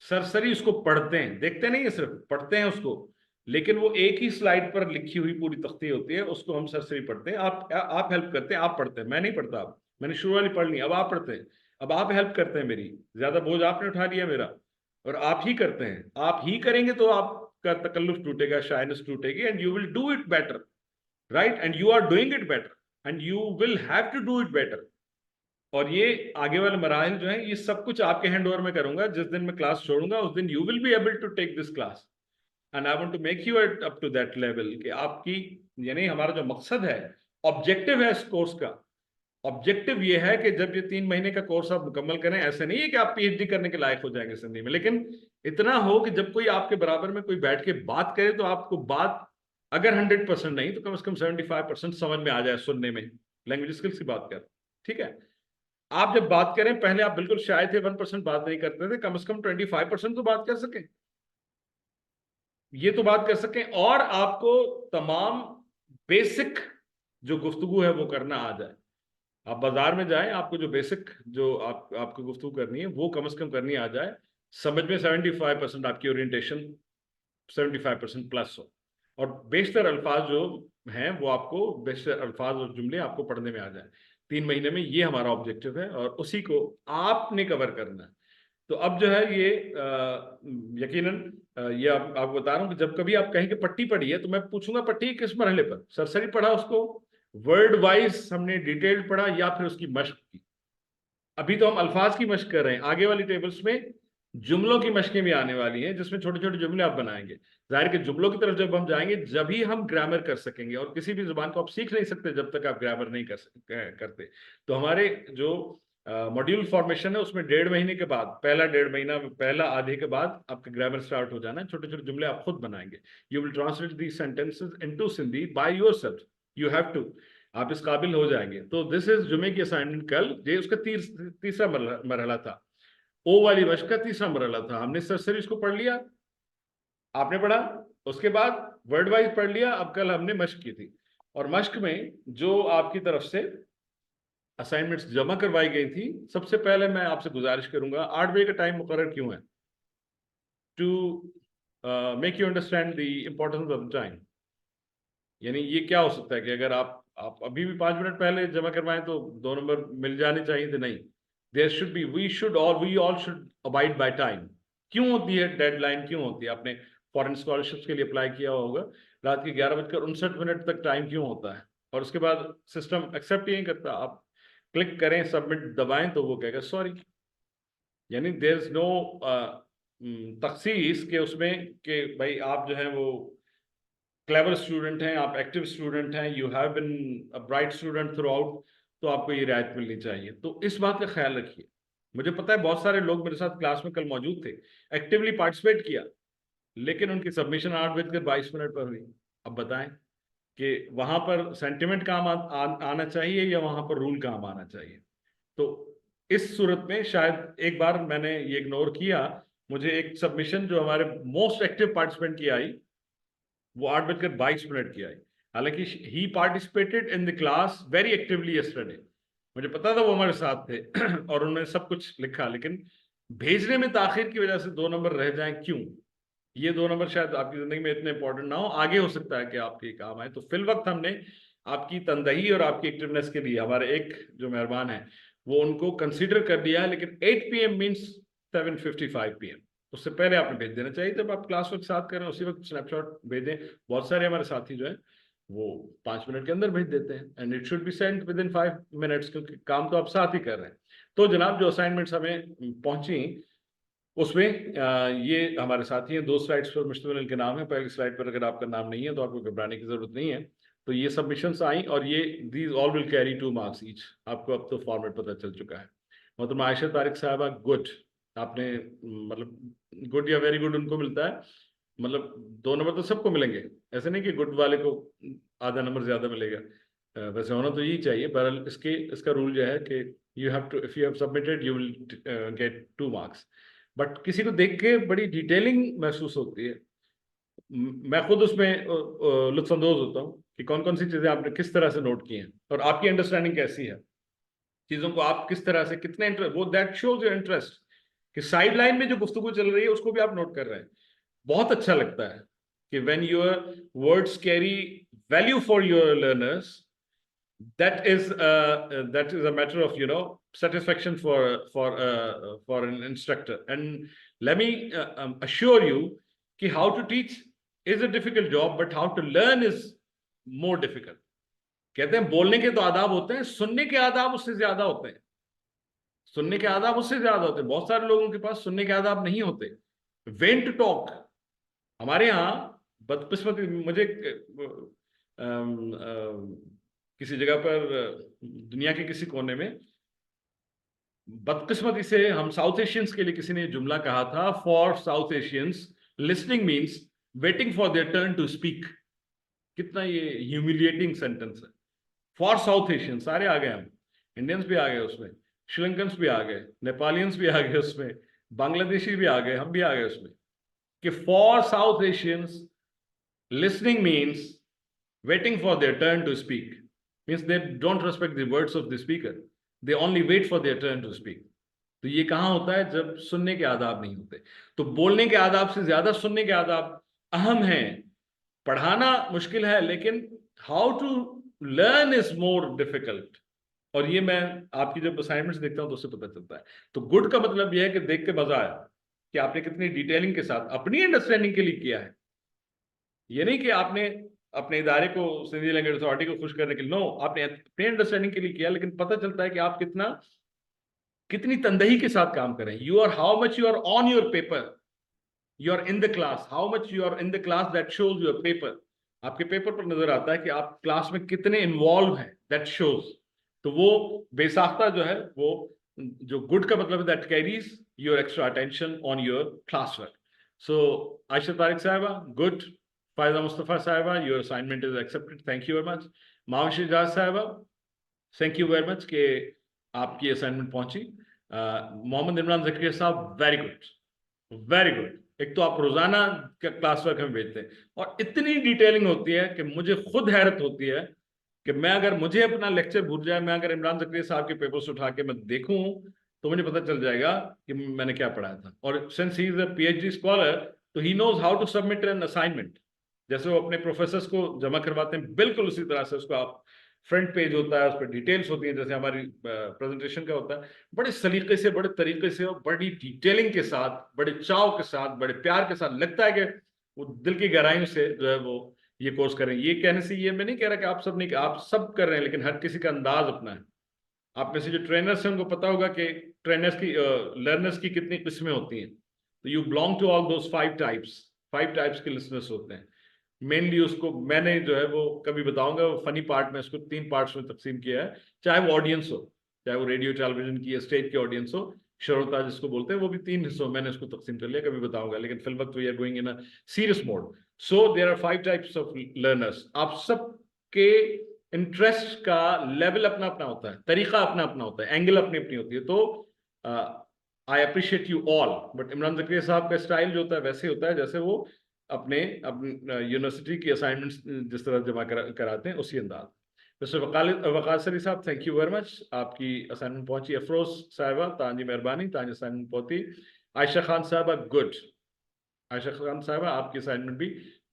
सरसरी उसको पढ़ते हैं, देखते नहीं है सिर्फ पढ़ते हैं उसको, लेकिन वो एक ही स्लाइड पर लिखी हुई पूरी तख्ती होती है, उसको हम सरसरी पढ़ते हैं। आप हेल्प करते हैं, आप पढ़ते हैं, मैं नहीं पढ़ता, मैंने शुरू वाली पढ़ ली, अब आप पढ़ते हैं, अब आप हेल्प करते हैं मेरी, ज्यादा बोझ आपने उठा लिया मेरा, और आप ही करते हैं, आप ही करेंगे तो आपका तकल्लुफ टूटेगा, शाइनेस टूटेगी, and you will do it better, right, and you are doing it better, and you will have to do it better. और ये आगे वाले मराहिल जो है, ये सब कुछ आपके हैंड ओवर में करूंगा। जिस दिन मैं क्लास छोड़ूंगा उस दिन you will be able to take this class, and I want to make you up to that level कि आपकी, यानी हमारा जो मकसद है, ऑब्जेक्टिव है इस कोर्स का, ऑब्जेक्टिव ये है कि जब ये 3 महीने का कोर्स आप मुकम्मल करें, ऐसे नहीं है कि आप पीएचडी करने के लायक हो जाएंगे सिंधी में, लेकिन इतना हो कि जब कोई आपके बराबर में कोई बैठ के बात करे तो आपको बात अगर 100% नहीं तो कम से कम 75% समझ में आ जाए सुनने में। लैंग्वेज स्किल्स की बात कर, ठीक है। आप जब बात करें, पहले आप बिल्कुल शाय थे, 1% बात नहीं करते थे, कम से कम 25% तो बात कर सकें, ये तो बात कर सकें, और आपको तमाम बेसिक जो गुफ्तगू है वो करना आ जाए। आप बाजार में जाएं, आपको जो बेसिक जो आपको गुफ्तगू करनी है वो कम से कम करनी आ जाए, समझ में 75% आपकी ओरिएंटेशन 75% प्लस हो, और बेशतर अल्फाज जो हैं वो आपको, बेशतर अल्फाज और जुमले आपको पढ़ने में आ जाए 3 महीने में। ये हमारा ऑब्जेक्टिव है और उसी को आपने कवर करना है। तो अब जो है ये यकीनन ये आपको बता रहा हूँ कि जब कभी आप कहें कि पट्टी पढ़ी है तो मैं पूछूंगा पट्टी किस मरहले पर, सरसरी पढ़ा उसको, वर्ड वाइज हमने डिटेल्ड पढ़ा, या फिर उसकी मश्क की। अभी तो हम अल्फाज की मश्क कर रहे हैं, आगे वाली टेबल्स में जुमलों की मश्कें भी आने वाली हैं जिसमें छोटे छोटे जुमले आप बनाएंगे। जाहिर के जुमलों की तरफ जब हम जाएंगे जब ही हम ग्रामर कर सकेंगे, और किसी भी जुबान को आप सीख नहीं सकते जब तक आप ग्रामर नहीं करते। तो हमारे जो मॉड्यूल फॉर्मेशन है उसमें 1.5 महीने के बाद, पहला 1.5 महीना, पहला आधे के बाद आपका ग्रामर स्टार्ट हो जाना है। छोटे छोटे जुमले आप खुद बनाएंगे। You will translate these sentences into Sindhi by yourself, you have to, आप इस काबिल हो जाएंगे। तो दिस इज जुमे की असाइनमेंट कल, ये उसका तीसरा मरहला था, ओ वाली मश्क का तीसरा मरहला था। हमने सरसरी इसको पढ़ लिया, आपने पढ़ा, उसके बाद वर्ड वाइज पढ़ लिया। अब कल हमने मश्क की थी, और मश्क में जो आपकी तरफ से असाइनमेंट्स जमा करवाई गई थी, सबसे पहले मैं आपसे गुजारिश करूंगा, 8 बजे का टाइम मुकर्रर क्यों है? To make you understand the importance of time. यानी ये क्या हो सकता है कि अगर आप अभी भी 5 मिनट पहले जमा करवाएं तो 2 नंबर मिल जाने चाहिए थे? नहीं, there should be, we all should abide by time. क्यों होती है डेडलाइन, क्यों होती है? आपने फॉरेन स्कॉलरशिप्स के लिए अप्लाई किया होगा, रात के 11:59 तक टाइम क्यों होता है? और उसके बाद सिस्टम एक्सेप्ट ही नहीं करता। आप क्लिक करें, सबमिट दबाएं तो वो कहेगा सॉरी। यानी देयर इज नो तखसीस के उसमें कि भाई आप जो है वो क्लेवर स्टूडेंट हैं, आप एक्टिव स्टूडेंट हैं, you have been a bright student throughout, तो आपको ये रियायत मिलनी चाहिए। तो इस बात का ख्याल रखिए। मुझे पता है बहुत सारे लोग मेरे साथ क्लास में कल मौजूद थे, एक्टिवली पार्टिसिपेट किया, लेकिन उनकी सबमिशन 8:22 पर हुई। अब बताएं कि वहां पर सेंटिमेंट काम आना चाहिए या वहां पर रूल काम आना चाहिए? तो इस सूरत में शायद एक बार मैंने ये इग्नोर किया। मुझे एक सबमिशन जो हमारे मोस्ट एक्टिव पार्टिसिपेंट की आई, वो 8:22 की आई। हालांकि he participated in the class very actively yesterday, मुझे पता था वो हमारे साथ थे और उन्होंने सब कुछ लिखा, लेकिन भेजने में ताखिर की वजह से 2 नंबर रह जाएं। क्यों? ये 2 नंबर शायद आपकी जिंदगी में इतने इंपॉर्टेंट ना हो, आगे हो सकता है कि आपके काम आए। तो फिल वक्त हमने आपकी तनदही और आपकी एक्टिवनेस के लिए हमारे एक जो मेहरबान है वो उनको कंसीडर कर दिया है, लेकिन 8 PM मीन्स 7:55 PM, उससे पहले आपने भेज देना चाहिए। जब आप क्लास वर्क साथ करें उसी वक्त स्नैपशॉट भेजें। बहुत सारे हमारे साथी जो है वो 5 मिनट के अंदर भेज देते हैं, and it should be sent with in 5 minutes, क्योंकि काम तो आप साथ ही कर रहे हैं। तो जनाब जो असाइनमेंट्स हमें पहुंची उसमें ये हमारे साथी हैं, 2 स्लाइड्स पर मुश्तमिल इनके नाम है। पहली स्लाइड पर अगर आपका नाम नहीं है तो आपको घबराने की जरूरत नहीं है। तो ये सबमिशंस आई और ये these all will carry 2 marks each. आपको अब तो फॉर्मेट पता चल चुका है। मतलब आयशा तारिक साहबा, गुड, आपने मतलब गुड या वेरी गुड उनको मिलता है, मतलब 2 नंबर तो सबको मिलेंगे, ऐसे नहीं कि गुड वाले को आधा नंबर ज्यादा मिलेगा। वैसे होना तो यही चाहिए। बहरहाल इसका रूल जो है कि you have to, if you have submitted you will get 2 marks. But किसी को देख के बड़ी डिटेलिंग महसूस होती है, मैं खुद उसमें लुत्फानंदोज होता हूँ कि कौन कौन सी चीजें आपने किस तरह से नोट की हैं और आपकी अंडरस्टैंडिंग कैसी है चीजों को, आप किस तरह से कितने इंटरेस्ट, वो दैट शोज योर इंटरेस्ट कि साइड लाइन में जो गुफ्तगू चल रही है उसको भी आप नोट कर रहे हैं। बहुत अच्छा लगता है कि when your words carry value for your learners, that is a matter of, you know, satisfaction for an instructor. And let me assure you कि how to teach is a difficult job, but how to learn is more difficult. कहते हैं बोलने के तो आदाब होते हैं, सुनने के आदाब उससे ज्यादा होते हैं। सुनने के आदाब उससे ज्यादा होते हैं। बहुत सारे लोगों के पास सुनने के आदाब नहीं होते। When to talk, हमारे यहाँ बदकिस्मती, मुझे किसी जगह पर दुनिया के किसी कोने में बदकिस्मती से हम साउथ एशियंस के लिए किसी ने जुमला कहा था, for South Asians listening means waiting for their turn to speak. कितना ये ह्यूमिलिएटिंग सेंटेंस है। फॉर साउथ एशियन, सारे आ गए, हम इंडियंस भी आ गए उसमें, श्रीलंकन्स भी आ गए, नेपालियंस भी आ गए उसमें, बांग्लादेशी भी आ गए, हम भी आ गए उसमें, कि for South Asians listening means waiting for their turn to speak, means they don't respect the words of the speaker, they only wait for their turn to speak. तो ये कहाँ होता है? जब सुनने के आदाब नहीं होते। तो बोलने के आदाब से ज्यादा सुनने के आदाब अहम हैं। पढ़ाना मुश्किल है, लेकिन how to learn is more difficult. और ये मैं आपकी जब असाइनमेंट्स देखता हूँ तो उससे पता चलता है। तो गुड का मतलब यह है कि देख के मजा आया कि आपने कितनी डिटेलिंग के साथ अपनी अंडरस्टैंडिंग के लिए किया है। ये नहीं कि आपने अपने इदारे को, सिंधी लैंग्वेज अथॉरिटी को खुश करने के लिए, नो, आपने अपने अंडरस्टैंडिंग के लिए किया, लेकिन पता चलता है कि आप कितनी तंदही के साथ काम करें। You are how much you are on your paper, you are in the class, how much you are in the class, that shows your paper. आपके पेपर पर नजर आता है कि आप क्लास में कितने इन्वॉल्व हैं, दैट शोज। तो वो बेसाख्ता जो है, वो जो गुड का मतलब है that carries your extra attention on your class work. So Ayesha Tariq साहिबा, good. Faiza Mustafa Sahiba, your assignment is accepted. Thank you very much. Mawashi Jaz Sahiba, thank you very much कि आपकी असाइनमेंट पहुंची। मोहम्मद इमरान ज़करिया साहब, वेरी गुड, वेरी गुड। एक तो आप रोजाना का क्लास वर्क हमें भेजते हैं और इतनी डिटेलिंग होती है कि मुझे खुद हैरत होती है कि मैं अगर मुझे अपना लेक्चर भूल जाए, मैं अगर इमरान ज़करिया साहब के पेपर्स उठा के मैं देखूं तो मुझे पता चल जाएगा कि मैंने क्या पढ़ाया था। और since he is a PhD scholar, तो he knows how to submit an assignment. जैसे वो अपने प्रोफेसर्स को जमा करवाते हैं, बिल्कुल उसी तरह से उसको आप फ्रंट पेज होता है, उस पर डिटेल्स होती हैं, जैसे हमारी प्रेजेंटेशन का होता है, बड़े सलीके से, बड़े तरीके से और बड़ी डिटेलिंग के साथ, बड़े चाव के साथ, बड़े प्यार के साथ। लगता है कि वो दिल की गहराइयों से जो है वो ये कोर्स करें। ये कहने से ये मैं नहीं कह रहा कि आप सब नहीं, आप सब कर रहे हैं, लेकिन हर किसी का अंदाज अपना है। आप में से जो ट्रेनर्स हैं उनको पता होगा कि ट्रेनर्स की लर्नर्स की कितनी किस्में होती हैं। तो you belong to all those 5 types के लिसनर्स होते हैं। मेनली उसको मैंने जो है वो कभी बताऊंगा, फनी पार्ट में उसको 3 पार्ट्स में तकसीम किया है। चाहे वो ऑडियंस हो, चाहे वो रेडियो टेलीविजन की स्टेज की ऑडियंस हो, श्रोता जिसको बोलते हैं, वो भी 3 हिस्सों मैंने उसको तकसीम कर लिया, कभी बताऊंगा। लेकिन फिल वक्त we are going in a serious mode. So there are 5 types of learners. आप सबके इंटरेस्ट का लेवल अपना अपना होता है, तरीका अपना अपना होता है, एंगल अपनी अपनी होती है। तो I appreciate you all. But Imran Zakaria साहब का स्टाइल जो होता है वैसे होता है जैसे वो अपने यूनिवर्सिटी की असाइनमेंट्स जिस तरह जमा कराते हैं उसी अंदाज। मिस्टर वकार सरी साहब, थैंक यू वेरी मच, आपकी असाइनमेंट पहुंची। अफरोज साहिबा, तांजी मेहरबानी, तांजी असाइनमेंट पहुंची। आयशा खान साहिबा, गुड। आयशा खान साहिबा, आपकी असाइनमेंट भी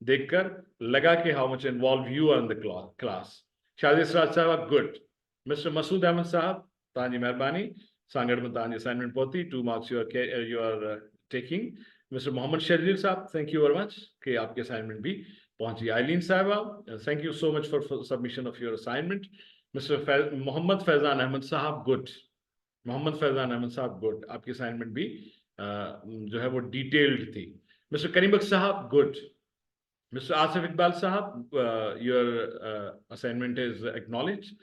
देखकर लगा कि how much involve you are in the class. Shadi Israj साहिबा, गुड। मिस्टर मसूद अहमद साहब, तांजी मेहरबानी, सांगड़ में तांजी असाइनमेंट पहुंची। 2 marks you are taking. Mister Mohammad Sharjeel sahab, thank you very much कि आपके असाइनमेंट भी पहुंची। Aileen sahiba, thank you so much for submission of your assignment. Mister Mohammad Faizan Ahmed sahab, good. Mohammad Faizan Ahmed sahab, good. आपकी असाइनमेंट भी जो है वो डिटेल्ड थी। मिस्टर करीम बख्श साहब, गुड। मिस्टर आसिफ इकबाल साहब, your assignment is acknowledge,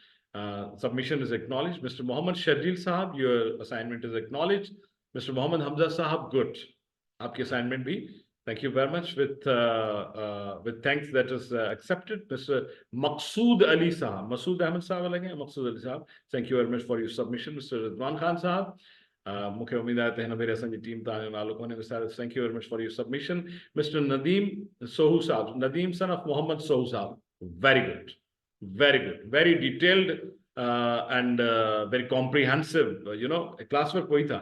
submission is acknowledged. Mr. Mohammed Shardil Sahab, your assignment is acknowledged. Mr. Mohammed Hamza Sahab, good. आपकी assignment भी, thank you very much, with thanks that is accepted. Mr. Maqsood Ali Sahab, Masood Ahmed Sahab लगे, Maqsood Ali Sahab, thank you very much for your submission. Mr. Ridwan Khan Sahab, मुख्य उम्मीदवार थे मेरे संजी टीम ताने नालों ने विस्तार, thank you very much for your submission. Mr. Nadeem Sohu Sahab, Nadeem son of Mohammed Sohu Sahab, very good. Very good, very detailed and very comprehensive, you know, class work वही था।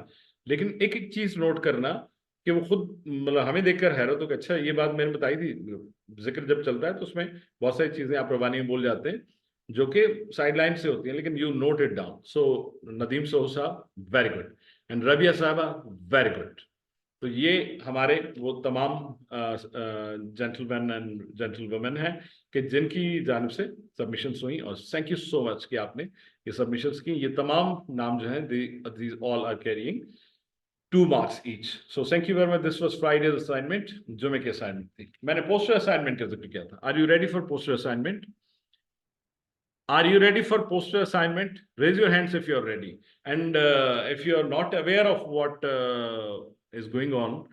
लेकिन एक एक चीज नोट करना कि वो खुद मतलब हमें देखकर हैरत हो कि अच्छा ये बात मैंने बताई थी। जिक्र जब चलता है तो उसमें बहुत सारी चीजें आप रवानी में बोल जाते हैं जो कि साइड लाइन से होती हैं, लेकिन यू नोट इट डाउन। सो नदीम सोह साहब, वेरी गुड। एंड रबिया साहबा, वेरी गुड। तो ये हमारे वो तमाम जेंटलमैन एंड जेंटलवुमेन हैं कि जिनकी जानिब से सबमिशंस हुई, और थैंक यू सो मच कि आपने ये सबमिशंस की। ये तमाम नाम जो हैं, these all are carrying 2 marks each. So thank you very much. This was Friday's assignment, जुमे की असाइनमेंट थी। मैंने पोस्टर असाइनमेंट का जिक्र किया था। Are you ready for poster assignment? Are you ready for poster assignment? Raise your hands if you're ready. And if you're not aware of what is going on,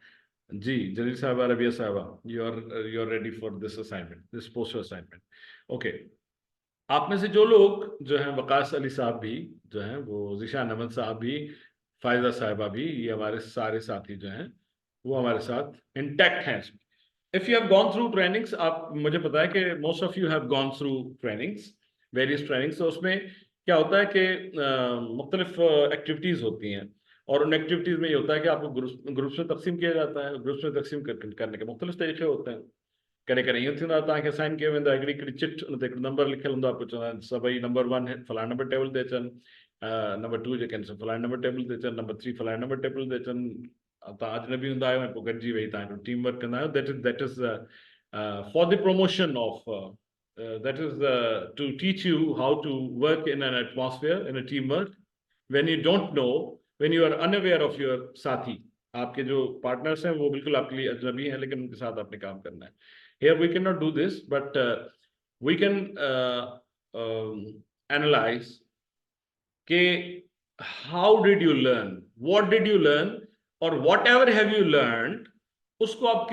Ji, Jalil Sahaba, Rabia Sahaba, you're ready for this assignment, this poster assignment. Okay. आप में से जो लोग जो हैं, वकास अली साहब भी जो हैं, वो ज़िशान अहमद साहब भी, फायदा साहिबा भी, ये हमारे सारे साथी जो हैं वो हमारे साथ इंटैक्ट हैं इसमें. If you have gone through trainings, आप, मुझे पता है कि most of you have gone through trainings, various trainings. तो उसमें क्या होता है कि मुख्तलिफ एक्टिविटीज़ होती हैं, और उन एक्टिविटीज़ में ये होता है कि आपको ग्रुप्स में तकसीम किया जाता है. ग्रुप्स में तकसीम करने के मुख्तलिफ तरीके होते हैं. करें यूं थी तक साइन किए वेंदा हिकिड़ी चिट उन नंबर लिखियल हूंदो आहे. पोइ चवंदा आहिनि सभई नंबर 1 फलाणे नंबर टेबल ते अचनि, नंबर 2 जेके आहिनि फलाणे नंबर टेबल ते अचनि, नंबर 3 फलाणे नंबर टेबल ते अचनि. तव्हां अजनबी हूंदा आहियो ऐं पोइ गॾिजी वेही तव्हां टीम वर्क कंदा आहियो. That is for the promotion of, that is to teach you how to work in an atmosphere, in a team work, when you don't know, when you are unaware of your साथी. आपके जो पार्टनर्स हैं वो बिल्कुल आपके लिए अजनबी हैं, लेकिन उनके साथ आपने काम करना है. Here we cannot do this, but we can analyze ke how did you learn, what did you learn, or whatever have you learned, उसको आप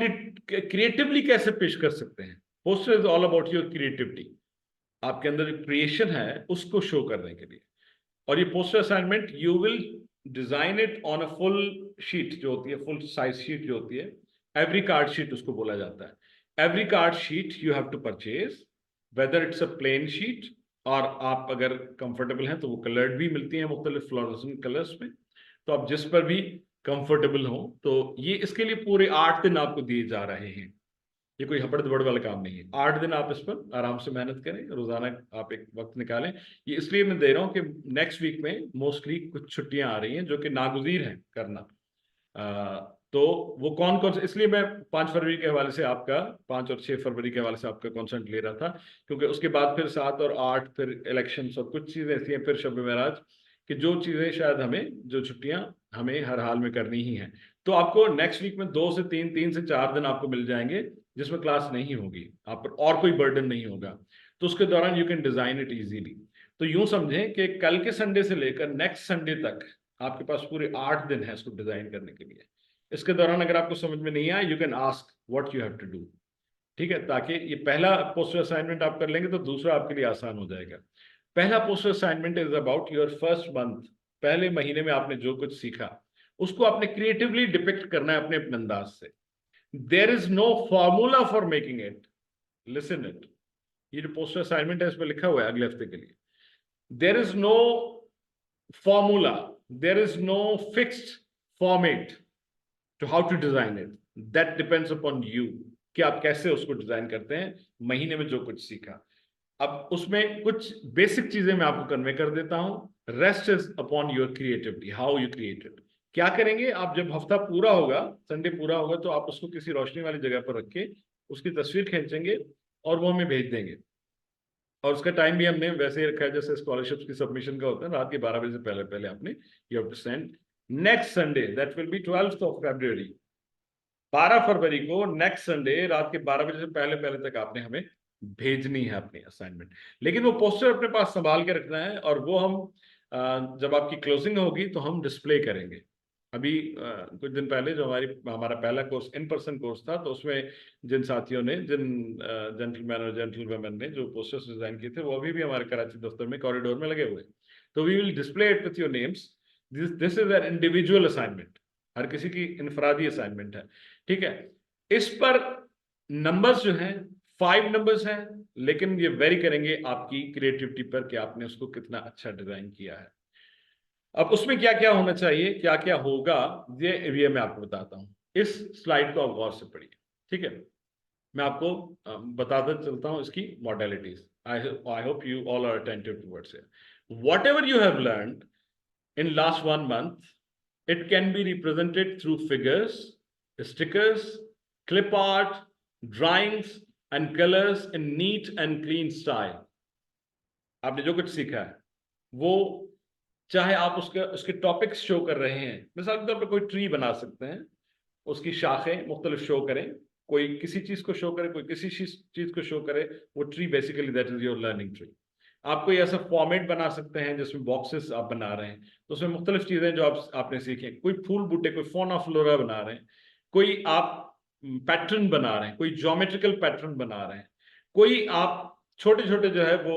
creatively कैसे पेश कर सकते हैं. Poster is all about your creativity. आपके अंदर जो creation है उसको show करने के लिए. और ये poster assignment you will design it on a full sheet जो होती है, full size sheet जो होती है, every card sheet उसको बोला जाता है. Every card sheet you have to purchase, whether it's a plain sheet, और आप अगर comfortable हैं तो वो colored भी मिलती हैं मुख्तलिफ fluorescent colors में. तो आप जिस पर भी comfortable हो, तो ये इसके लिए पूरे 8 दिन आपको दिए जा रहे हैं. ये कोई हबड़ दबड़ वाला काम नहीं है. 8 दिन आप इस पर आराम से मेहनत करें, रोजाना आप एक वक्त निकालें. ये इसलिए मैं दे रहा हूँ कि नेक्स्ट वीक में मोस्टली कुछ छुट्टियां आ रही हैं जो कि नागुज़ीर हैं करना. तो वो कौन से, इसलिए मैं 5 फरवरी के हवाले से आपका, 5 और 6 फरवरी के हवाले से आपका कॉन्सेंट ले रहा था, क्योंकि उसके बाद फिर 7 और 8 फिर इलेक्शंस और कुछ चीज़ें ऐसी हैं, फिर शब मेराज, कि जो चीज़ें शायद हमें, जो छुट्टियां हमें हर हाल में करनी ही हैं. तो आपको नेक्स्ट वीक में 2 से 3 से 4 दिन आपको मिल जाएंगे जिसमें क्लास नहीं होगी, आप पर और कोई बर्डन नहीं होगा. तो उसके दौरान you can design it easily. तो यूँ समझें कि कल के संडे से लेकर नेक्स्ट संडे तक आपके पास पूरे 8 दिन है इसको डिज़ाइन करने के लिए. इसके दौरान अगर आपको समझ में नहीं आए, you can ask what you have to do. ठीक है, ताकि ये पहला पोस्टर असाइनमेंट आप कर लेंगे तो दूसरा आपके लिए आसान हो जाएगा. पहला poster assignment is about your first month. पहले महीने में आपने जो कुछ सीखा उसको आपने क्रिएटिवली डिपिक्ट करना है अपने अपने अंदाज से. There is no formula for making it. Listen it, ये जो पोस्टर असाइनमेंट है इसमें लिखा हुआ है अगले हफ्ते के लिए. There is no formula, there is no fixed format to how to design it. That depends upon you कि आप कैसे उसको डिजाइन करते हैं. महीने में जो कुछ सीखा, अब उसमें कुछ बेसिक चीजें मैं आपको कन्वे कर देता हूं. Rest is upon your creativity, how you create it. क्या करेंगे आप, जब हफ्ता पूरा होगा, संडे पूरा होगा, तो आप उसको किसी रोशनी वाली जगह पर रख के उसकी तस्वीर खींचेंगे और वो हमें भेज देंगे. और उसका टाइम भी हमने वैसे ही रखा है जैसे स्कॉलरशिप की सबमिशन का होता है, रात के 12 बजे से पहले आपने you have to send. Next Sunday, that will be 12th of February, 12 फरवरी को नेक्स्ट संडे रात के 12 बजे से पहले तक आपने हमें भेजनी है अपनी असाइनमेंट. लेकिन वो पोस्टर अपने पास संभाल के रखना है, और वो हम जब आपकी क्लोजिंग होगी तो हम डिस्प्ले करेंगे. अभी कुछ दिन पहले जो हमारा पहला कोर्स इन पर्सन कोर्स था, तो उसमें जिन साथियों ने, जिन जेंटलमैन और जेंटलवुमेन ने जो पोस्टर्स डिजाइन किए थे, वो अभी भी हमारे कराची दफ्तर में कॉरिडोर में लगे हुए. तो we will display it with your names. This is an individual assignment, हर किसी की इनफरादी असाइनमेंट है. ठीक है, इस पर नंबर्स जो हैं 5 नंबर्स हैं, लेकिन ये वेरी करेंगे आपकी क्रिएटिविटी पर कि आपने उसको कितना अच्छा डिजाइन किया है. अब उसमें क्या क्या होना चाहिए, क्या क्या होगा, ये मैं आपको बताता हूँ. इस स्लाइड को आप गौर से पढ़िए. ठीक है, मैं आपको बताता चलता हूँ इसकी modalities. I hope you all are attentive towards it. Whatever you have learned in last 1 month, it can be represented through figures, stickers, clip art, drawings and colors in neat and clean style. आपने जो कुछ सीखा है वो, चाहे आप उसके टॉपिक्स शो कर रहे हैं, मिसाल के तौर पर कोई ट्री बना सकते हैं, उसकी शाखें मुख्तलिफ शो करें, कोई किसी चीज को शो करे, कोई किसी चीज को शो करे, वो tree basically that is your learning tree. आप कोई ऐसा फॉर्मेट बना सकते हैं जिसमें बॉक्सेस आप बना रहे हैं, तो उसमें मुख्तलिफ चीजें जो आपने सीखी, कोई फूल बूटे, कोई फौना फ्लोरा बना रहे हैं, कोई आप पैटर्न बना रहे हैं, कोई ज्योमेट्रिकल पैटर्न बना रहे हैं, कोई आप छोटे छोटे जो है वो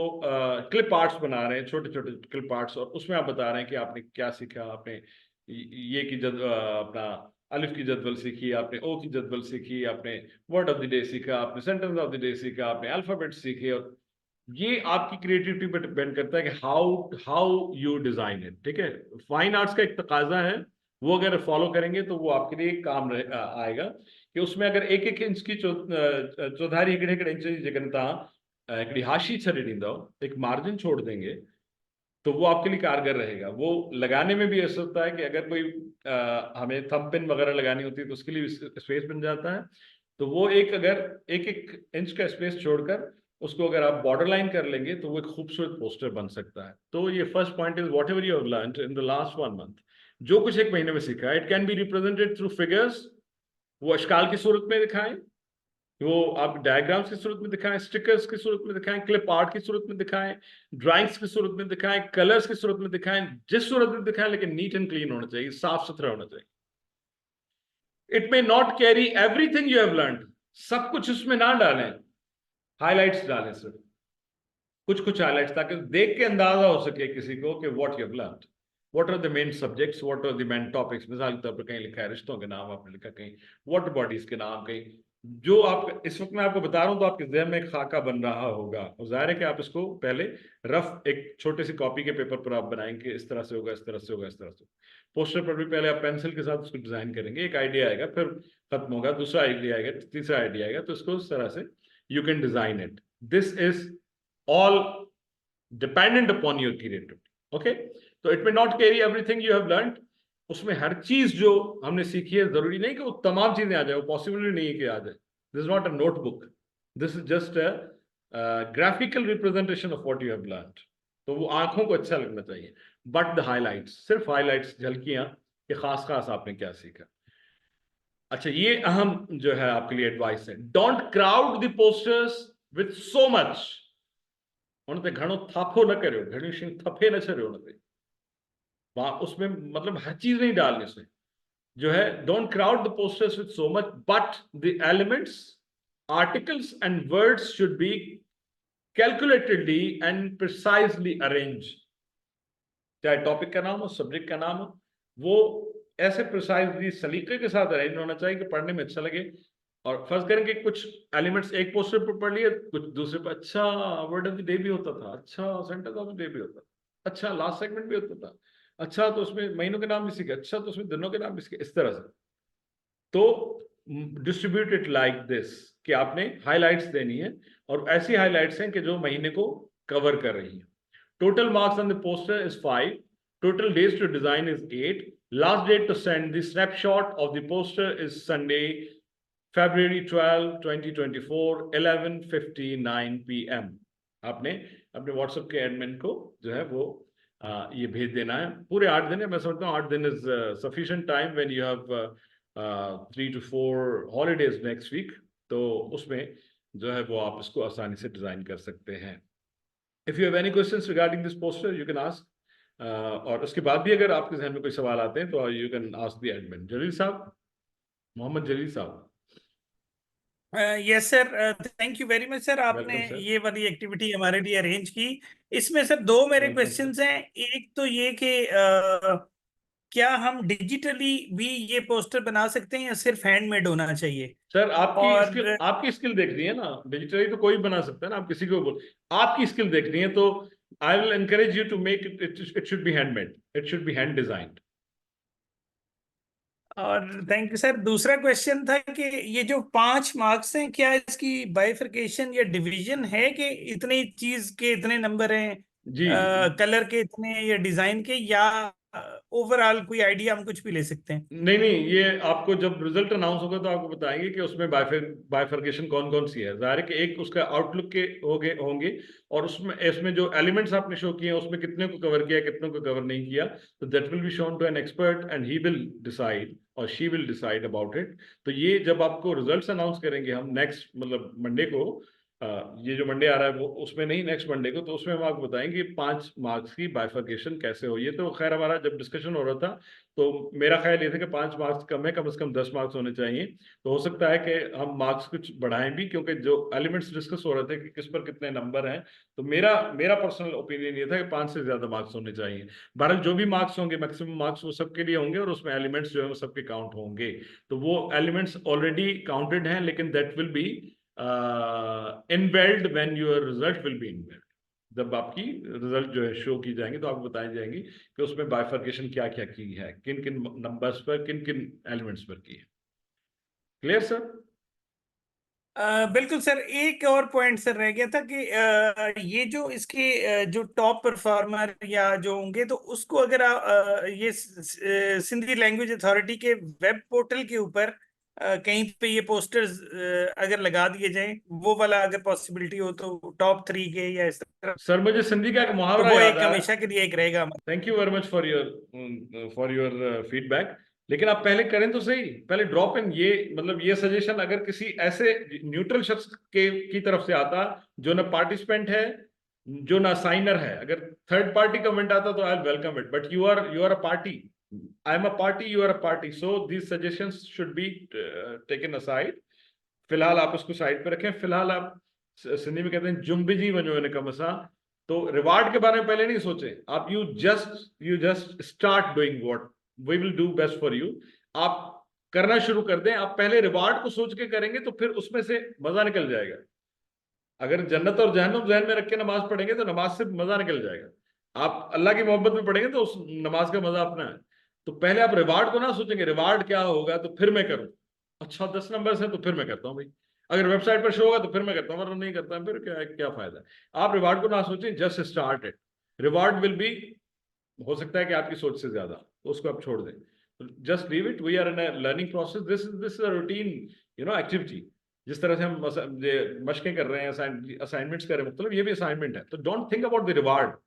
क्लिप आर्ट्स बना रहे हैं, छोटे छोटे क्लिप आर्ट्स, और उसमें आप बता रहे हैं कि आपने क्या सीखा, आपने ये की अपना अलिफ की जदवल सीखी, आपने ओ की जदवल सीखी, आपने वर्ड ऑफ द डे सीखा, आपने सेंटेंस ऑफ द डे सीखा, आपने अल्फाबेट सीखे। और ये आपकी क्रिएटिविटी पर डिपेंड करता है कि हाउ यू डिजाइन इट। ठीक है, फाइन आर्ट्स का एक तकाजा है, वो अगर फॉलो करेंगे तो वो आपके लिए काम आएगा कि उसमें अगर एक एक इंच की चौधारी हिकड़े इंच जगनता हिकड़ी हाशी छड़ी ॾींदव, एक मार्जिन छोड़ देंगे, तो वो आपके लिए कारगर रहेगा। वो लगाने में भी ऐसा होता है कि अगर कोई हमें थंब पिन वगैरह लगानी होती है तो उसके लिए स्पेस बन जाता है, तो वो अगर एक इंच का स्पेस छोड़कर उसको अगर आप बॉर्डर लाइन कर लेंगे तो वो एक खूबसूरत पोस्टर बन सकता है। तो ये first point is what ever you have learned in the last 1 month, जो कुछ एक महीने में सीखा है, it can be represented through figures, वो अशकाल की सूरत में दिखाएं, वो आप डायग्राम्स की सूरत में दिखाएं, स्टिकर्स की सूरत में दिखाएं, क्लिप आर्ट की सूरत में दिखाएं, ड्राइंग्स की सूरत में दिखाएं, कलर्स की सूरत में दिखाएं, जिस सूरत में दिखाएं, लेकिन नीट एंड क्लीन होना चाहिए, साफ सुथरा होना चाहिए। It may not carry everything you have learned, सब कुछ उसमें ना डालें, हाईलाइट्स डालें, सिर्फ कुछ कुछ हाईलाइट्स, ताकि देख के अंदाजा हो सके किसी को कि what you have learned, what are the main subjects, what are the main topics. मिसाल के तौर पर कहीं लिखा है रिश्तों के नाम, आपने लिखा कहीं वाटर बॉडीज के नाम, कहीं जो आप इस वक्त मैं आपको बता रहा हूं तो आपके ज़हन में एक खाका बन रहा होगा, और जाहिर है कि आप इसको पहले रफ एक छोटे सी कॉपी के पेपर पर आप बनाएंगे, इस तरह से होगा, इस तरह से होगा, इस तरह से। पोस्टर पर भी पहले आप पेंसिल के साथ उसको डिजाइन करेंगे, एक आइडिया आएगा, फिर खत्म होगा, दूसरा आइडिया आएगा, तीसरा आइडिया आएगा, तो इसको इस तरह से you can design it. This is all dependent upon your creativity. Okay, तो it may not carry everything you have learned, उसमें हर चीज जो हमने सीखी है जरूरी नहीं कि वो तमाम चीजें आ जाए, वो पॉसिबल नहीं है कि आ जाए। This is not a notebook, this is just a graphical representation of what you have learned. तो वो आंखों को अच्छा लगना चाहिए, बट द हाइलाइट्स, सिर्फ हाइलाइट्स, झलकियां कि खास खास आपने क्या सीखा। अच्छा, ये अहम जो है आपके लिए एडवाइस है, don't crowd the posters with so much, उनते घणो थापो न करो, घणी शयूं थपे न छड़ो उनते, उसमें मतलब हर चीज नहीं डालने से जो है, don't crowd the posters with so much, but the elements, articles and words should be calculatedly and precisely arrange. चाहे टॉपिक का नाम हो, सब्जेक्ट का नाम हो, वो ऐसे प्रिसाइजली सलीके के साथ अरेंज होना चाहिए कि पढ़ने में अच्छा लगे। और फर्ज करें कि कुछ एलिमेंट्स एक पोस्टर पर पढ़ लिए, कुछ दूसरे पर अच्छा वर्ड ऑफ द डे भी होता था, अच्छा सेंटेंस ऑफ द डे भी होता था, अच्छा लास्ट सेगमेंट भी होता था, अच्छा तो उसमें महीनों के नाम भी सीखे, अच्छा तो उसमें दिनों के नाम भी सीखे, इस तरह से। तो डिस्ट्रीब्यूट इट लाइक दिस कि आपने हाइलाइट्स देनी है, और ऐसी हाइलाइट्स हैं कि जो महीने को कवर कर रही हैं। Total marks on the poster is 5, total days to design is 8, last date to send the snapshot of the poster is Sunday February 12, 2024, 11:59 PM। आपने अपने व्हाट्सएप के एडमिन को जो है वो ये भेज देना है। पूरे 8 दिन है, मैं समझता हूँ 8 दिन is sufficient time when you have 3 to 4 holidays next week, तो उसमें जो है वो आप इसको आसानी से डिजाइन कर सकते हैं। If you have any questions regarding this poster you can ask, और उसके बाद भी अगर आपके जहन में कोई सवाल आते हैं तो you can ask the admin. Jalil साहब, मोहम्मद जलील साहब। Yes sir, thank you very much sir, आपने Welcome, sir. ये वाली एक्टिविटी हमारे लिए अरेंज की। इसमें सर 2 मेरे Welcome, क्वेश्चंस हैं। एक तो ये कि क्या हम डिजिटली भी ये पोस्टर बना सकते हैं या सिर्फ हैंडमेड होना चाहिए? सर और आपकी स्किल देखनी है ना, डिजिटली तो कोई बना सकता है ना, आप किसी को बोल, आपकी स्किल देखनी है तो I will encourage you to make it should be handmade, it should be hand designed. और थैंक यू सर। दूसरा क्वेश्चन था कि ये जो 5 मार्क्स हैं, क्या इसकी बाइफर्केशन या डिवीजन है कि इतनी चीज के इतने नंबर हैं, जी कलर के इतने या डिजाइन के, या ओवरऑल कोई आइडिया हम कुछ भी ले सकते हैं? नहीं, ये आपको जब रिजल्ट अनाउंस होगा तो आपको बताएंगे कि उसमें बाइफर्केशन कौन कौन सी है। जाहिर है कि एक उसका आउटलुक के होंगे और उसमें जो एलिमेंट्स आपने शो किए हैं उसमें कितने को कवर किया, कितने को कवर नहीं किया, तो that will be shown to an expert and he will decide और she will decide about it. तो ये जब आपको रिजल्ट्स अनाउंस करेंगे हम नेक्स्ट मतलब मंडे को, ये जो मंडे आ रहा है वो उसमें नहीं, नेक्स्ट मंडे को, तो उसमें हम आपको बताएंगे 5 मार्क्स की बाइफर्केशन कैसे हो। ये तो खैर हमारा जब डिस्कशन हो रहा था तो मेरा ख्याल ये था कि 5 मार्क्स कम है, कम से कम 10 मार्क्स होने चाहिए। तो हो सकता है कि हम मार्क्स कुछ बढ़ाएं भी, क्योंकि जो एलिमेंट्स डिस्कस हो रहे थे कि किस पर कितने नंबर हैं, तो मेरा पर्सनल ओपिनियन ये था कि 5 से ज्यादा मार्क्स होने चाहिए। बहरहाल जो भी मार्क्स होंगे, मैक्सिमम मार्क्स वो सबके लिए होंगे, और उसमें एलिमेंट्स जो है वो सबके काउंट होंगे। तो वो एलिमेंट्स ऑलरेडी काउंटेड हैं, लेकिन that will be unveiled when your result will be unveiled. जब आपकी रिजल्ट जो है शो की जाएंगी तो आपको बताई जाएंगी कि उसमें बाइफर्केशन क्या क्या की है, किन किन नंबर्स पर, किन किन एलिमेंट्स पर की है। Clear sir? बिल्कुल सर। एक और पॉइंट सर रह गया था कि ये जो इसके जो टॉप परफॉर्मर या जो होंगे, तो उसको अगर ये सिंधी लैंग्वेज अथॉरिटी के वेब पोर्टल के ऊपर कहीं पे ये पोस्टर्स अगर लगा दिए जाएं, वो वाला अगर पॉसिबिलिटी हो तो टॉप 3 के या इस तरह। सर मुझे सिंधी का एक तो मुहावरा वो याद एक आ रहा हमेशा के लिए एक रहेगा। Thank you very much for your feedback. लेकिन आप पहले करें तो सही, पहले ड्रॉप इन ये, मतलब ये सजेशन अगर किसी ऐसे न्यूट्रल शख्स की तरफ से आता जो ना पार्टिसिपेंट है, जो ना साइनर है, अगर थर्ड पार्टी कमेंट आता तो I welcome it, but you are a party, I am a party, you are a party, so these suggestions should be taken aside. फिलहाल आप उसको साइड पे रखें। फिलहाल आप, सिंधी में कहते हैं जुम्बिजी वजो इन कमसा, तो रिवार्ड के बारे में पहले नहीं सोचे आप। You just start doing what we will do best for you. आप करना शुरू कर दें। आप पहले रिवार्ड को सोच के करेंगे तो फिर उसमें से मजा निकल जाएगा। अगर जन्नत और जहन्नम जहन में रख के नमाज पढ़ेंगे तो नमाज से मजा निकल जाएगा। आप अल्लाह की मोहब्बत में पढ़ेंगे तो उस नमाज का मजा अपना है। तो पहले आप रिवार्ड को ना सोचेंगे, रिवार्ड क्या होगा तो फिर मैं करूं, अच्छा 10 नंबर है तो फिर मैं करता हूँ भाई, अगर वेबसाइट पर शो होगा तो फिर मैं करता हूँ, वरना नहीं करता फिर क्या फायदा है। आप रिवार्ड को ना सोचें, just start it. Reward will be, हो सकता है कि आपकी सोच से ज्यादा, तो उसको आप छोड़ दें। Just leave it, we are in a learning process, this is a routine activity. जिस तरह से हम मशकें कर रहे हैं, असाइनमेंट्स कर रहे हैं, मतलब ये भी असाइनमेंट है। तो don't think about the reward.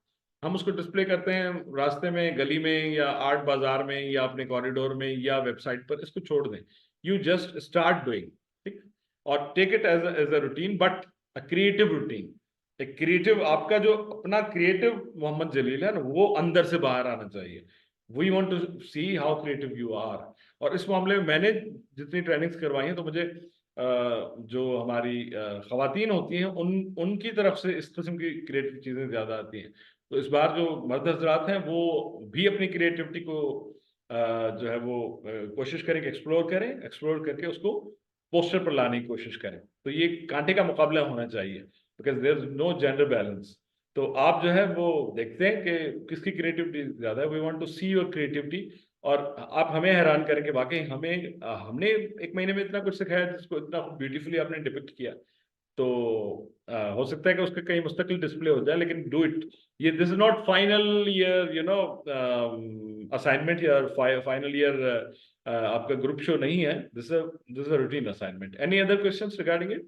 हम उसको डिस्प्ले करते हैं रास्ते में, गली में, या आर्ट बाजार में, या अपने कॉरिडोर में, या वेबसाइट पर, इसको छोड़ दें। यू जस्ट स्टार्ट डूइंग, ठीक, और take it as a routine, but a creative routine. एक क्रिएटिव, आपका जो अपना क्रिएटिव मोहम्मद जलील है ना, वो अंदर से बाहर आना चाहिए। We want to see how creative you are. और इस मामले में मैंने जितनी ट्रेनिंग्स करवाई हैं, तो मुझे जो हमारी खवातीन होती हैं उनकी तरफ से इस किस्म की क्रिएटिव चीजें ज्यादा आती हैं। तो इस बार जो मर्द हजरात हैं वो भी अपनी क्रिएटिविटी को जो है वो कोशिश करें कि एक्सप्लोर करके उसको पोस्टर पर लाने की कोशिश करें। तो ये कांटे का मुकाबला होना चाहिए, because there is no gender balance. तो आप जो है वो देखते हैं कि किसकी क्रिएटिविटी ज्यादा है। We want to see your creativity, और आप हमें हैरान करें कि वाकई हमने एक महीने में इतना कुछ सिखाया, जिसको इतना ब्यूटीफुली आपने डिपिक्ट किया। तो हो सकता है कि उसका कहीं मुस्तकिल डिस्प्ले हो जाए, लेकिन डू इट। ये this is not final year assignment या फाइनल ईयर आपका ग्रुप शो नहीं है। This is a routine assignment. Any other questions regarding it?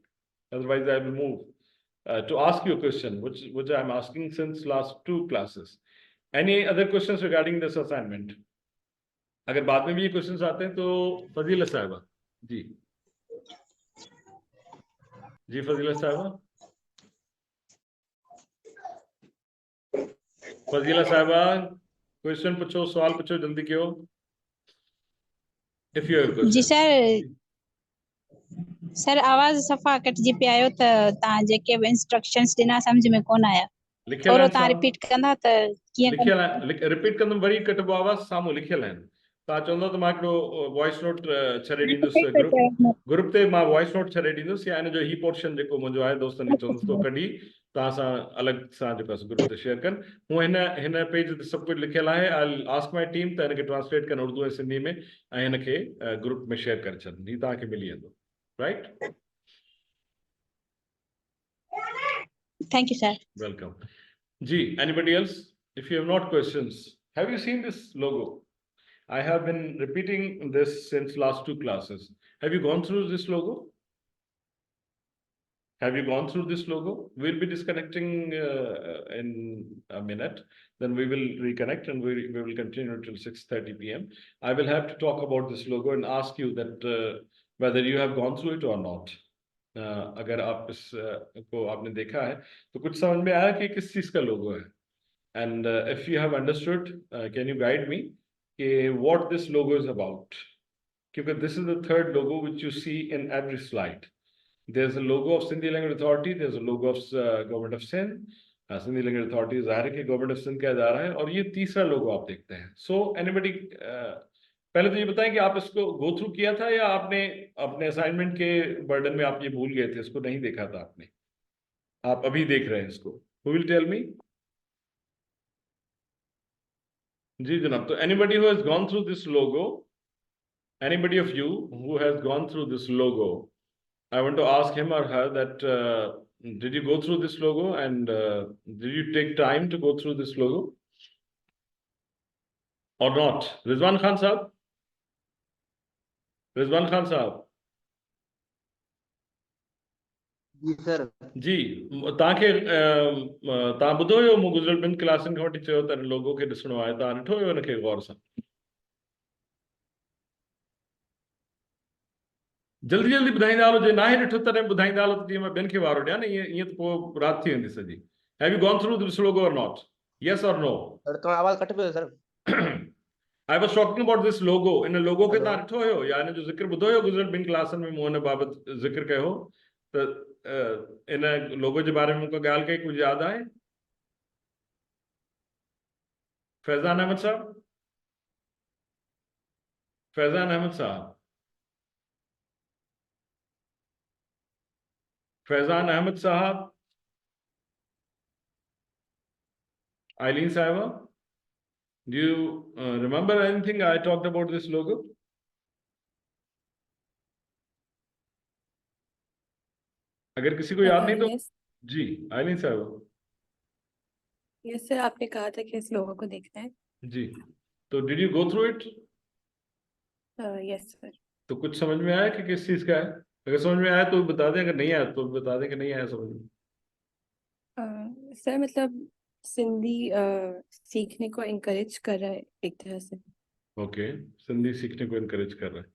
Otherwise I will move to ask you a question, which I'm asking since last 2 classes. Any other questions regarding this assignment? अगर बाद में भी ये क्वेश्चंस आते हैं तो फजीला साहिबा जी, फजीला साहिबा, क्वेश्चन पूछो, सवाल पूछो, जल्दी करो। If you have question. जी सर आवाज सफ़ा कटिजी पे आयो त तां जेके इंस्ट्रक्शंस ॾिना सम्झ में कोन आया, थोरो तां रिपीट कंदा त कीअं रिपीट कंदम, वरी कटबो आवाज साम्हूं लिखियल आहिनि। तव्हां चवंदो त मां हिकिड़ो वॉइस नोट छॾे ॾींदुसि ग्रुप ते, मां वॉइस नोट छॾे ॾींदुसि, या इन जो ही पोर्शन जेको मुंहिंजो आहे दोस्तनि खे चवंदुसि तो कढी तव्हां सां अलॻि सां जेको आहे ग्रुप ते शेयर कनि। हूअं हिन पेज ते सभु कुझु लिखियल आहे। आई आस्क माई टीम त हिनखे ट्रांसलेट कनि उर्दू ऐं सिंधी में, ऐं हिनखे ग्रुप में शेयर करे छॾनि। ही तव्हांखे मिली वेंदो, right? Thank you sir. Welcome. Ji, anybody else? If you have not questions, have you seen this logo? I have been repeating this since last 2 classes. Have you gone through this logo? Have you gone through this logo? We'll be disconnecting in a minute. Then we will reconnect and we will continue till 6:30 p.m. I will have to talk about this logo and ask you that whether you have gone through it or not. अगर आप इस को आपने देखा है तो कुछ समझ में आया कि किस चीज का लोगो है? And if you have understood, can you guide me कि what this logo is about? क्योंकि this is the third logo which you see in every slide. There's a logo of Sindhi Language Authority. There's a logo of Government of Sindh. Sindhi Language Authority ज़ाहिर है कि Government of Sindh का इदारा है, और ये तीसरा लोगो आप देखते हैं. So anybody, पहले तो ये बताएं कि आप इसको गो थ्रू किया था या आपने अपने असाइनमेंट के बर्डन में आप ये भूल गए थे, इसको नहीं देखा था आपने, आप अभी देख रहे हैं इसको? Who will tell me? जी जनाब. तो anybody who has gone through this logo, anybody of you who has gone through this logo, I want to ask him or her that did you go through this logo, and did you take time to go through this logo or not? Rizwan Khan Sahab? Rizwan Khan Sahab? Ji sir जी, तव्हांखे तव्हां ॿुधो हुयो मूं गुज़िरियल 2 क्लासनि खां वठी चयो त लोगो खे ॾिसणो आहे, तव्हां ॾिठो हुयो हुनखे गौर सां? जल्दी जल्दी ॿुधाईंदा हलो, जे नाहे ॾिठो तॾहिं ॿुधाईंदा हलो त जीअं मां ॿियनि खे वारो ॾियां न. ईअं त पोइ राति थी वेंदी सॼी. Have you gone through this लोगो और नॉट? यस और नो? सर तो आवाज कट पियो sir. I was talking about this logo. इन लोगो खे Hello. तव्हां ॾिठो हुयो या इन जो ज़िक्र ॿुधो हुयो गुज़िरियल 2 क्लासनि में मूं हिन बाबति ज़िक्र कयो हो? त इन लोगो जे बारे में मूंखे ॻाल्हि कई, कुझु यादि आहे? फैज़ान अहमद साहब? फैज़ान अहमद साहब? फैज़ान अहमद साहब? Eileen Sahiba? Do you remember anything I talked about this logo? अगर किसी को याद नहीं तो जी आइलिन साहब. यस सर, आपने कहा था कि इस लोगों को देखना है. जी, तो did you go through it? Yes sir. तो कुछ समझ में आया कि किस चीज का है? अगर समझ में आया तो बता दें, अगर नहीं आया तो बता दें कि नहीं आया समझ में. सर मतलब सिंधी सीखने को इनकरेज कर रहा है एक तरह से. ओके, सिंधी सीखने को इनकरेज कर रहा है,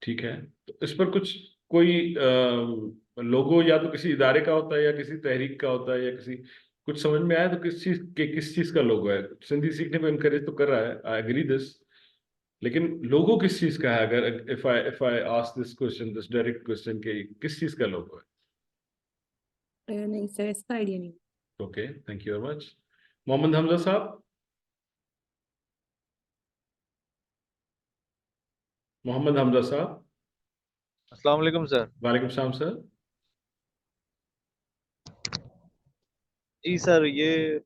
ठीक है. तो इस पर कुछ कोई लोगो या तो किसी इदारे का होता है या किसी तहरीक का होता है या किसी, कुछ समझ में आया तो किस चीज का लोगो है? सिंधी सीखने को इनकरेज तो कर रहा है, आई एग्री दिस, लेकिन लोगो किस चीज का है? अगर if I ask this question, this direct question के किस चीज का लोगो है? नहीं सर, इसका आइडिया नहीं. Okay, thank you very much. Mohammad Hamza साहब? मोहम्मद हमजा साहब? अस्सलाम वालेकुम सर. वालेकुम सलाम सर. जी सर, ये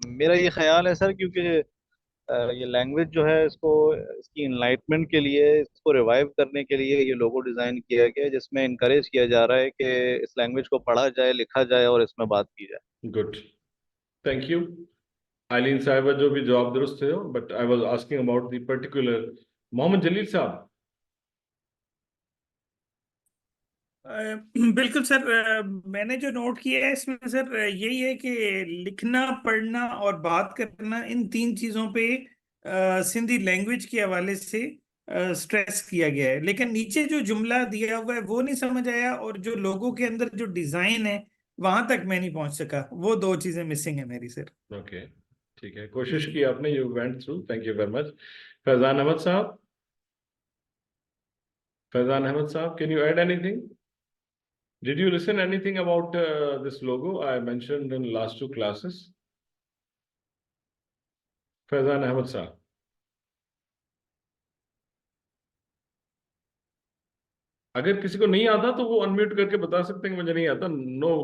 मेरा ये ख्याल है सर, क्योंकि ये लैंग्वेज जो है इसको इसकी इनलाइटमेंट के लिए, इसको रिवाइव करने के लिए ये लोगो डिज़ाइन किया गया है, जिसमें इनकरेज किया जा रहा है कि इस लैंग्वेज को पढ़ा जाए, लिखा जाए और इसमें बात की जाए. Good, thank you. आइलिन साहिबा जो भी जवाब दुरुस्त है, but I was asking about the particular. Mohammad Jalil साहब? बिल्कुल सर. मैंने जो नोट किया है इसमें सर यही है कि लिखना, पढ़ना और बात करना, इन 3 चीज़ों पे सिंधी लैंग्वेज के हवाले से स्ट्रेस किया गया है. लेकिन नीचे जो जुमला दिया हुआ है वो नहीं समझ आया, और जो लोगों के अंदर जो डिज़ाइन है वहां तक मैं नहीं पहुंच सका. वो 2 चीज़ें मिसिंग है मेरी सर. ओके, ठीक है, कोशिश की आपने, you went through, thank you very much. Faizan Ahmed साहब? फैजान अहमद साहब, can you add anything? Did you listen anything about this logo I mentioned in last 2 classes? Faizan Ahmed Sir. अगर किसी को नहीं आता तो वो अनम्यूट करके बता सकते हैं कि मुझे नहीं आता. No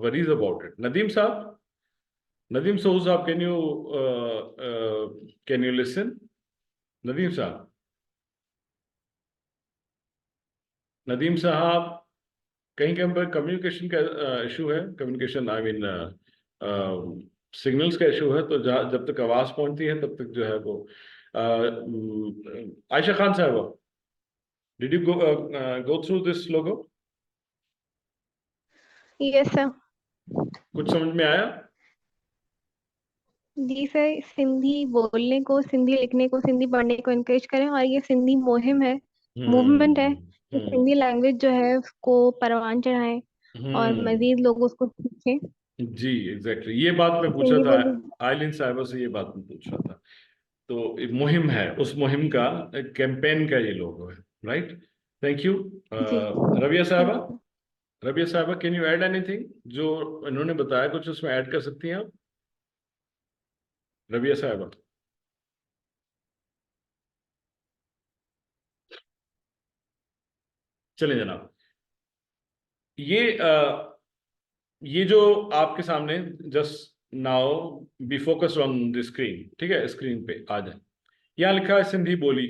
worries about it. Nadeem साहब? नदीम सोहू साहब, कैन यू लिसन? नदीम साहब? नदीम साहब, कहीं कहीं पर कम्युनिकेशन का इशू है. कम्युनिकेशन आई मीन सिग्नल्स का इशू है, तो जब तक आवाज पहुंचती है तब तक जो है वो. आयशा खान साहब, did you go through this logo? Yes sir. कुछ समझ में आया? जी सर, सिंधी बोलने को, सिंधी लिखने को, सिंधी पढ़ने को इनकरेज करें, और ये सिंधी मुहिम है, मूवमेंट है, सिंधी लैंग्वेज जो है उसको परवान चढ़ाएं और मजीद लोग उसको सीखें। जी एग्जैक्टली ये बात मैं पूछा सिंधी था बोली आइलिन साहिबा से, ये बात मैं पूछ रहा था। तो एक मुहिम है, उस मुहिम का कैंपेन का ये लोगो है, राइट? Thank you. जी रबिया साहबा, थैंक यू। रबिया साहबा कैन यू ऐड एनीथिंग जो इन्होंने बताया, कुछ उसमें ऐड कर सकती हैं आप रबिया साहबा? चलिए जनाब, ये जो आपके सामने just now be focused on the screen, ठीक है? स्क्रीन पे आ जाए, यहाँ लिखा है सिंधी बोली।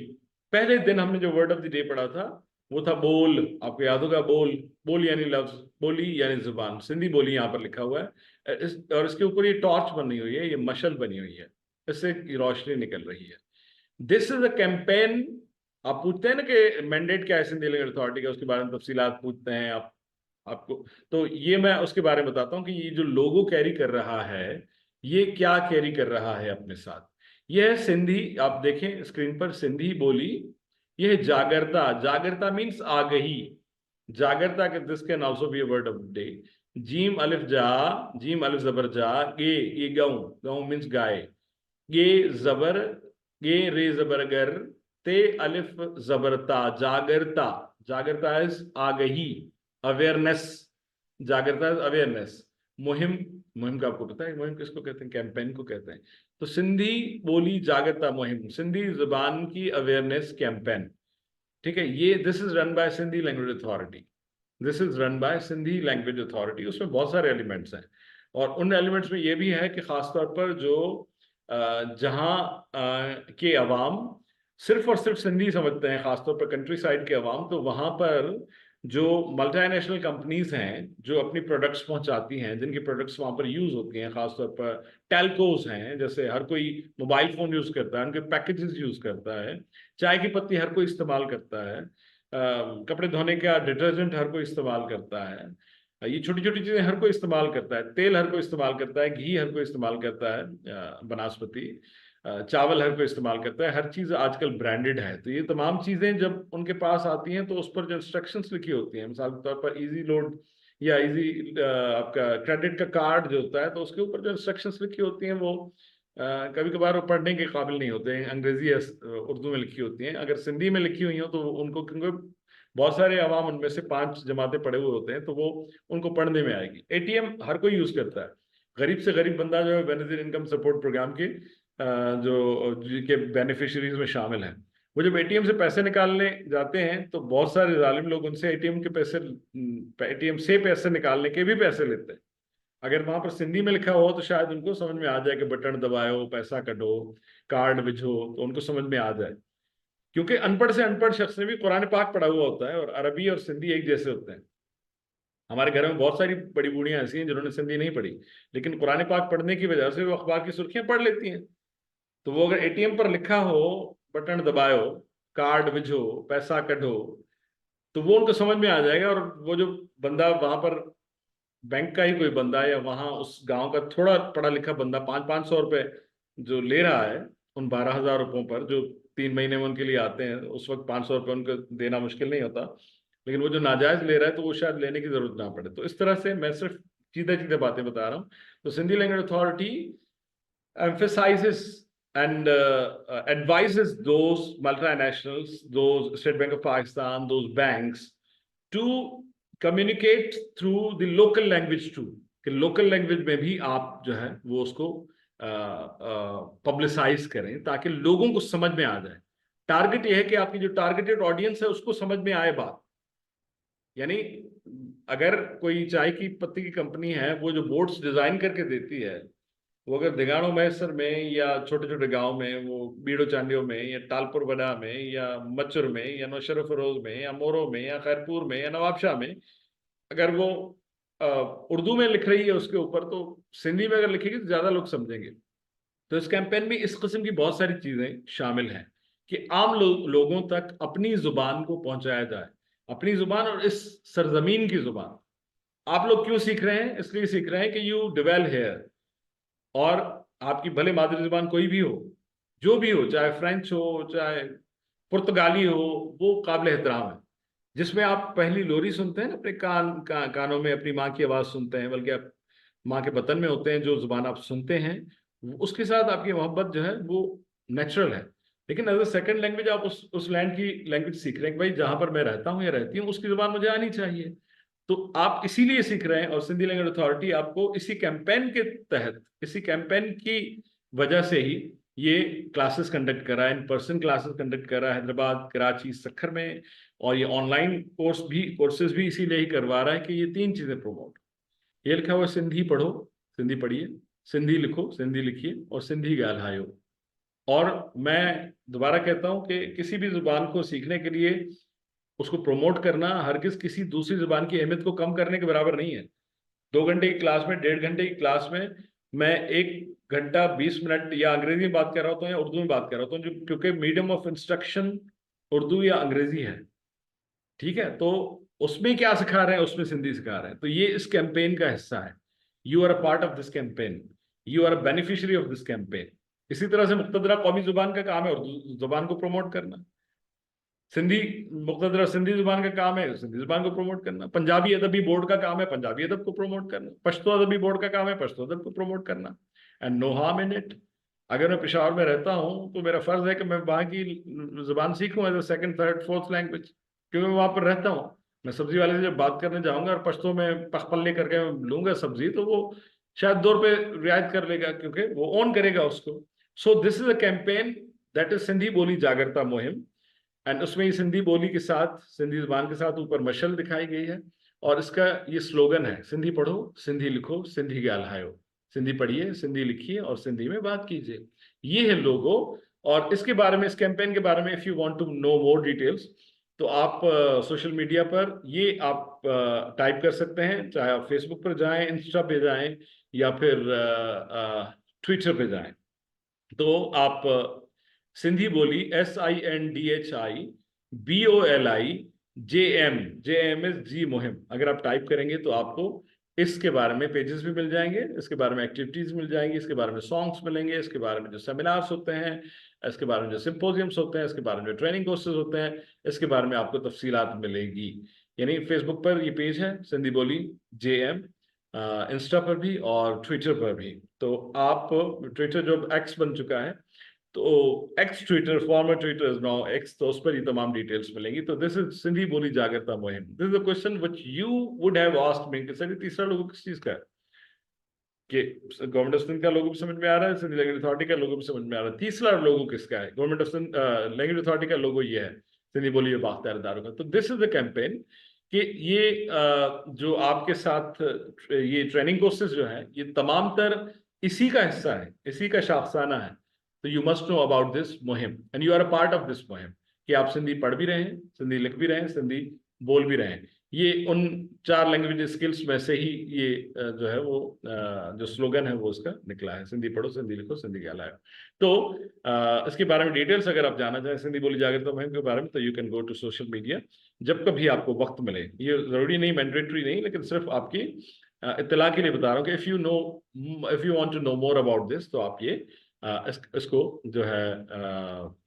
पहले दिन हमने जो वर्ड ऑफ द डे पढ़ा था वो था बोल, आपको याद होगा बोल। बोल यानी लफ्ज, बोली यानी जुबान, सिंधी बोली यहाँ पर लिखा हुआ है। और इसके ऊपर ये टॉर्च बनी हुई है, ये मशल बनी हुई है, इससे रोशनी निकल रही है। This is a campaign. आप पूछते हैं ना कि मैंडेट क्या है सिंधी लैंग्वेज अथॉरिटी का, उसके बारे में तफसीलात पूछते हैं आपको, तो ये मैं उसके बारे में बताता हूँ कि ये जो लोगो कैरी कर रहा है ये क्या कैरी कर रहा है अपने साथ। यह है सिंधी, आप देखें स्क्रीन पर, सिंधी बोली। यह है जागरता। जागरता मीन्स आगही। जागरता के this can also be a word of day. Gym अलिफ जा, जीम अलिफ जबर जा, गे, ये गाँव, गाँव मीन्स गाय। गे जबर, गे रे जबर गर, ते अलिफ जबरता, जागरता। जागरता इज आगही, अवेयरनेस। जागरता इज अवेयरनेस। मुहिम, मुहिम का आपको पता है मुहिम किसको कहते हैं? कैंपेन को कहते हैं। तो सिंधी बोली जागरता मुहिम, सिंधी जुबान की अवेयरनेस कैंपेन, ठीक है? ये this is run by Sindhi language authority. This is run by Sindhi language authority. उसमें बहुत सारे एलिमेंट्स हैं और उन एलिमेंट्स में ये भी है कि खासतौर पर जो जहाँ के अवाम सिर्फ और सिर्फ सिंधी समझते हैं, खासतौर पर कंट्री साइड के अवाम, तो वहाँ पर जो मल्टीनेशनल कंपनीज हैं जो अपनी प्रोडक्ट्स पहुंचाती हैं, जिनकी प्रोडक्ट्स वहाँ पर यूज होती हैं, खासतौर पर टेलकोज हैं, जैसे हर कोई मोबाइल फोन यूज करता है, उनके पैकेजेस यूज करता है, चाय की पत्ती हर कोई इस्तेमाल करता है, कपड़े धोने का डिटर्जेंट हर कोई इस्तेमाल करता है, ये छोटी छोटी चीजें हर कोई इस्तेमाल करता है, तेल हर कोई इस्तेमाल करता है, घी हर कोई इस्तेमाल करता है, बनास्पति, चावल हर कोई इस्तेमाल करता है, हर चीज आजकल ब्रांडेड है। तो ये तमाम चीजें जब उनके पास आती हैं तो उस पर जो इंस्ट्रक्शंस लिखी होती हैं, मिसाल के तौर पर इजी लोड या इजी आपका क्रेडिट का कार्ड जो होता है, तो उसके ऊपर जो इंस्ट्रक्शंस लिखी होती हैं वो कभी कभार वो पढ़ने के काबिल नहीं होते हैं, अंग्रेजी या उर्दू में लिखी होती हैं। अगर सिंधी में लिखी हुई हो तो उनको, क्योंकि बहुत सारे अवाम उनमें से 5 जमातें पढ़े हुए होते हैं, तो वो उनको पढ़ने में आएगी। एटीएम हर कोई यूज करता है, गरीब से गरीब बंदा जो है बेनिफिट इनकम सपोर्ट प्रोग्राम के जो के बेनिफिशियरीज में शामिल हैं, वो जब एटीएम से पैसे निकालने जाते हैं तो बहुत सारे जालिम लोग उनसे एटीएम से पैसे निकालने के भी पैसे लेते हैं। अगर वहां पर सिंधी में लिखा हो तो शायद उनको समझ में आ जाए कि बटन दबाओ, पैसा कटो, कार्ड बिछो, तो उनको समझ में आ जाए। क्योंकि अनपढ़ से अनपढ़ शख्स ने भी कुरान पाक पढ़ा हुआ होता है और अरबी और सिंधी एक जैसे होते हैं। हमारे घर में बहुत सारी बड़ी बूढ़ियां ऐसी हैं जिन्होंने सिंधी नहीं पढ़ी, लेकिन कुरान पाक पढ़ने की वजह से वो अखबार की सुर्खियां पढ़ लेती हैं। तो वो अगर एटीएम पर लिखा हो बटन दबाओ, कार्ड बिछो, पैसा कढो, तो वो उनको समझ में आ जाएगा। और वो जो बंदा वहां पर बैंक का ही कोई बंदा या वहां उस गांव का थोड़ा पढ़ा लिखा बंदा 500-500 रुपए जो ले रहा है उन 12,000 रुपयों पर, जो 3 महीने में उनके लिए आते हैं, उस वक्त 500 रुपये उनको देना मुश्किल नहीं होता, लेकिन वो जो नाजायज ले रहा है तो वो शायद लेने की जरूरत ना पड़े। तो इस तरह से मैं सिर्फ सीधे सीधे बातें बता रहा हूँ। तो Sindhi language authority emphasizes and advises those multinationals, those State Bank of Pakistan, those banks, to communicate through the local language too, कि लोकल लैंग्वेज में भी आप जो है वो उसको पब्लिसाइज करें ताकि लोगों को समझ में आ जाए। टारगेट ये है कि आपकी जो टारगेटेड ऑडियंस है उसको समझ में आए बात। यानी अगर कोई चाय की पत्ती की कंपनी है, वो जो बोर्ड्स डिजाइन करके देती है, वो अगर दिगाड़ो मैसर में या छोटे छोटे गांव में, वो बीड़ो चांडियों में या टालपुर बना में या मच्चुर में या नौशर फरोज में या मोरो में या खैरपुर में या नवाबशाह में अगर वो उर्दू में लिख रही है उसके ऊपर, तो सिंधी में अगर लिखेगी तो ज्यादा लोग समझेंगे। तो इस कैंपेन में इस किस्म की बहुत सारी चीजें शामिल हैं कि आम लोगों तक अपनी जुबान को पहुंचाया जाए, अपनी जुबान और इस सरजमीन की जुबान। आप लोग क्यों सीख रहे हैं? इसलिए सीख रहे हैं कि यू डिवेल हेयर, और आपकी भले मादरी जुबान कोई भी हो, जो भी हो, चाहे फ्रेंच हो चाहे पुर्तगाली हो, वो काबिल एहतराम है। जिसमें आप पहली लोरी सुनते हैं ना, अपने कानों में अपनी माँ की आवाज़ सुनते हैं, बल्कि आप माँ के बतन में होते हैं, जो जुबान आप सुनते हैं उसके साथ आपकी मोहब्बत जो है वो नेचुरल है। लेकिन एज अ सेकंड लैंग्वेज आप उस लैंड की लैंग्वेज सीख रहे हैं कि भाई जहां पर मैं रहता हूँ या रहती हूँ उसकी जुबान मुझे आनी चाहिए। तो आप इसीलिए सीख रहे हैं, और सिंधी लैंग्वेज अथॉरिटी आपको इसी कैंपेन के तहत, इसी कैंपेन की वजह से ही ये क्लासेस कंडक्ट करा है, इन पर्सन क्लासेस कंडक्ट करा है हैदराबाद, कराची, सक्खर में। और ये ऑनलाइन कोर्सेज भी इसीलिए ही करवा रहा है कि ये 3 चीजें प्रमोट। ये लिखा हुआ सिंधी पढ़ो, सिंधी पढ़िए, सिंधी लिखो, सिंधी लिखिए, और सिंधी ॻाल्हायो। और मैं दोबारा कहता हूं कि किसी भी जुबान को सीखने के लिए उसको प्रमोट करना हरगिज किसी दूसरी जुबान की अहमियत को कम करने के बराबर नहीं है। 2 घंटे की क्लास में, 1.5 घंटे की क्लास में मैं 1 घंटा 20 मिनट या अंग्रेजी में बात कर रहा होता हूँ या उर्दू में बात कर रहा होता हूँ, क्योंकि मीडियम ऑफ इंस्ट्रक्शन उर्दू या अंग्रेजी है, ठीक है। तो उसमें क्या सिखा रहे हैं, उसमें सिंधी सिखा रहे हैं। तो ये इस कैंपेन का हिस्सा है। You are a part of this campaign, you are a beneficiary of this campaign. इसी तरह से मुक्तदरा कौमी जुबान का काम है उर्दू जुबान को प्रमोट करना, सिंधी मुक्तदरा सिंधी जुबान का काम है सिंधी जुबान को प्रमोट करना, पंजाबी अदबी बोर्ड का काम है पंजाबी अदब को प्रमोट करना, पश्तो अदबी बोर्ड का काम है पश्तो अदब को प्रमोट करना। And no harm in it. अगर मैं पेशावर में रहता हूँ तो मेरा फर्ज है कि मैं वहाँ की जुबान सीखूँ as a second, third, fourth language, क्योंकि मैं वहाँ पर रहता हूँ। मैं सब्जी वाले से जब बात करने जाऊंगा और पश्तो में पखपल्ले करके लूंगा सब्जी, तो वो शायद 2 रुपये रियायत कर लेगा, क्योंकि वो ओन करेगा उसको। So this is a campaign that is Sindhi बोली जागरता मुहिम। एंड उसमें सिंधी बोली के साथ, सिंधी जुबान के साथ ऊपर मशल दिखाई गई है, और इसका ये स्लोगन है, सिंधी पढ़ो, सिंधी लिखो, सिंधी ॻाल्हायो। सिंधी पढ़िए, सिंधी लिखिए, और सिंधी में बात कीजिए। ये है लोगो। और इसके बारे में, इस कैंपेन के बारे में, if you want to know more details, तो आप सोशल मीडिया पर ये आप टाइप कर सकते हैं, चाहे आप फेसबुक पर जाएं, इंस्टा पे जाएं, या फिर ट्विटर पे जाएं। तो आप सिंधी बोली SINDHI BOLI JM जी मुहिम अगर आप टाइप करेंगे तो आपको इसके बारे में पेजेस भी मिल जाएंगे, इसके बारे में एक्टिविटीज मिल जाएंगी, इसके बारे में सॉन्ग्स मिलेंगे, इसके बारे में जो सेमिनार्स होते हैं, इसके बारे में जो सिंपोजियम्स होते हैं, इसके बारे में जो ट्रेनिंग कोर्सेज होते हैं, इसके बारे में आपको तफसीलात मिलेगी। यानी फेसबुक पर ये पेज है सिंधी बोली JM, इंस्टा पर भी और ट्विटर पर भी। तो आप ट्विटर जो एक्स बन चुका है, तो x Twitter, farmer Twitter is now x, तो उस पर ही तमाम डिटेल्स मिलेंगी। तो दिस इज सिंधी बोली जागरता मुहिम। This is a question which you would have asked me कि सर तीसरा लोगो किस चीज का है, कि गवर्नमेंट ऑफ सिंध का लोगो भी समझ में आ रहा है, सिंधी लैंग्वेज अथॉरिटी का लोगो भी समझ में आ रहा है, तीसरा लोगो किसका है? Government of Sindh language authority का लोगो ये है, सिंधी बोली बाख्तियार दारों का। तो दिस इज द कैंपेन कि ये जो आपके साथ ये ट्रेनिंग कोर्सेज जो है, ये तमाम तर इसी का हिस्सा है, इसी का शाखसाना है। तो you must know about this मुहिम and you are a part of this मुहिम, कि आप सिंधी पढ़ भी रहे हैं, सिंधी लिख भी रहे हैं, सिंधी बोल भी रहे हैं। ये उन 4 लैंग्वेज स्किल्स में से ही ये जो है वो जो स्लोगन है वो उसका निकला है, सिंधी पढ़ो, सिंधी लिखो, सिंधी ॻाल्हायो। तो इसके बारे में डिटेल्स अगर आप जानना चाहें सिंधी बोली जागरता मुहिम के बारे में, तो you can go to social media जब कभी आपको वक्त मिले। ये जरूरी नहीं, मैंडेटरी नहीं, लेकिन सिर्फ आपकी इत्तला के लिए बता रहा हूँ कि if you want to know more about this, तो आप ये इसको जो है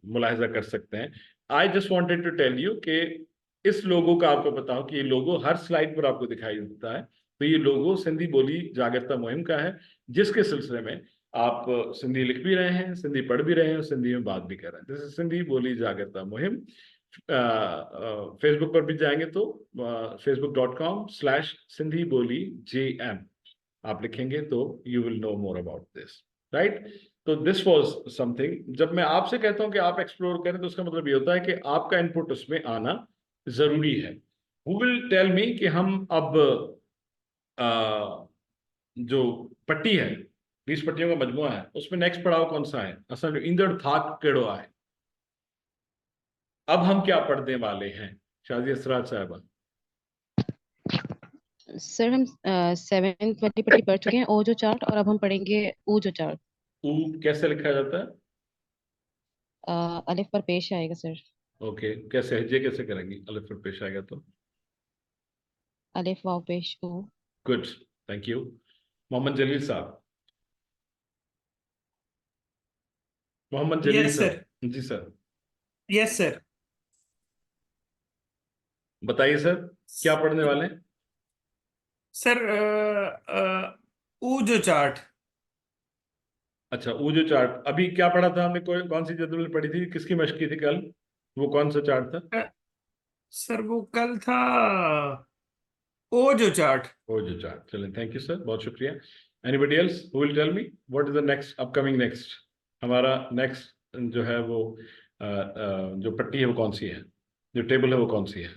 मुलाहिजा कर सकते हैं। I just wanted to tell you कि इस लोगो का आपको बताऊं कि ये लोगो हर स्लाइड पर आपको दिखाई देता है। तो ये लोगो सिंधी बोली जागरता मुहिम का है, जिसके सिलसिले में आप सिंधी लिख भी रहे हैं, सिंधी पढ़ भी रहे हैं और सिंधी में बात भी कर रहे हैं। दिस इज सिंधी बोली जागरता मुहिम। फेसबुक पर भी जाएंगे तो facebook.com/सिंधी बोली JM आप लिखेंगे तो you will know more about this, right. तो दिस वाज समथिंग। जब मैं आपसे कहता हूं कि आप एक्सप्लोर करें, तो उसका मतलब ये होता है कि आपका इनपुट उसमें आना जरूरी है। हु विल टेल मी कि हम अब जो पट्टी है, 20 पट्टियों का मजमुआ है, उसमें नेक्स्ट पड़ाव कौन सा है? असल जो इंदड़ थाक केड़ो है, अब हम क्या पढ़ने वाले हैं? शाजी असरात साहबा। सर हम 7th वाली पट्टी पढ़ चुके हैं, ओ जो चार्ट, और अब हम पढ़ेंगे ऊ जो चार्ट। ऊ कैसे लिखा जाता है? अलिफ पर पेश आएगा सर। ओके, कैसे हिज्जे कैसे करेंगी? अलिफ पर पेश आएगा तो अलिफ वाव पेश ऊ। Good, thank you. Mohammad Jalil साहब। Mohammad Jalil yes sir. साहब। जी सर। Yes sir. बताइए सर, क्या पढ़ने वाले हैं? सर ऊ जो चार्ट। अच्छा, वो जो चार्ट अभी क्या पढ़ा था हमने, कोई कौन सी जदवल पढ़ी थी, किसकी मशक की थी कल? वो कौन सा चार्ट था? सर वो कल था ओ जो चार्ट। वो जो चार्ट, चलें, थैंक यू सर, बहुत शुक्रिया। Anybody else who will tell me what is the next upcoming next, हमारा नेक्स्ट जो है वो जो पट्टी है वो कौन सी है, जो टेबल है वो कौन सी है?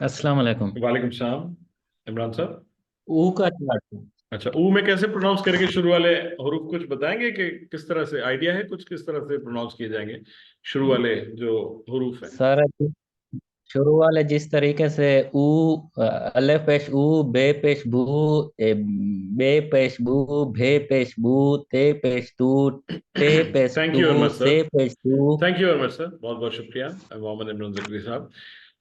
अस्सलाम वालेकुम। वालेकुम सलाम, इमरान साहब। ऊ का चार्ट। अच्छा, ऊ में कैसे प्रोनाउंस करेंगे? शुरू वाले हरूफ कुछ बताएंगे कि किस तरह से, आइडिया है कुछ किस तरह से प्रोनाउंस किए जाएंगे शुरू वाले जो हरूफ हैं? सर शुरू वाले जिस तरीके से ऊ, अले पेश ऊ, बे पेश बू, बे पेश बू, भे पेश बू, ते पेश तू, टे पेश थैंक यू वेरी तू, मच से सर, पेश तू। Thank you very much sir, बहुत बहुत शुक्रिया मोहम्मद इमरान ज़करी साहब।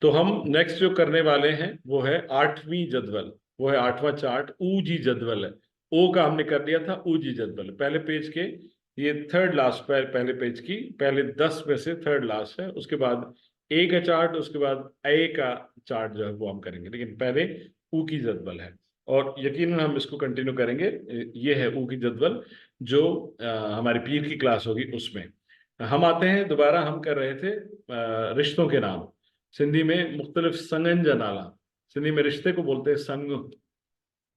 तो हम नेक्स्ट जो करने वाले हैं वो है 8वीं जदवल, वो है 8वां चार्ट, ऊ जी जदवल है। ओ का हमने कर लिया था, ऊ जी जदवल पहले पेज के, ये थर्ड लास्ट पहले पेज की पहले 10 में से थर्ड लास्ट है। उसके बाद ए का चार्ट, उसके बाद ए का चार्ट जो है वो हम करेंगे, लेकिन पहले ऊ की जदवल है और यकीनन हम इसको कंटिन्यू करेंगे। ये है ऊ की जदवल जो हमारी पीर की क्लास होगी उसमें। हम आते हैं दोबारा, हम कर रहे थे रिश्तों के नाम। सिंधी में मुख्तलिफ संगन जा नाला, सिंधी में रिश्ते को बोलते हैं संग,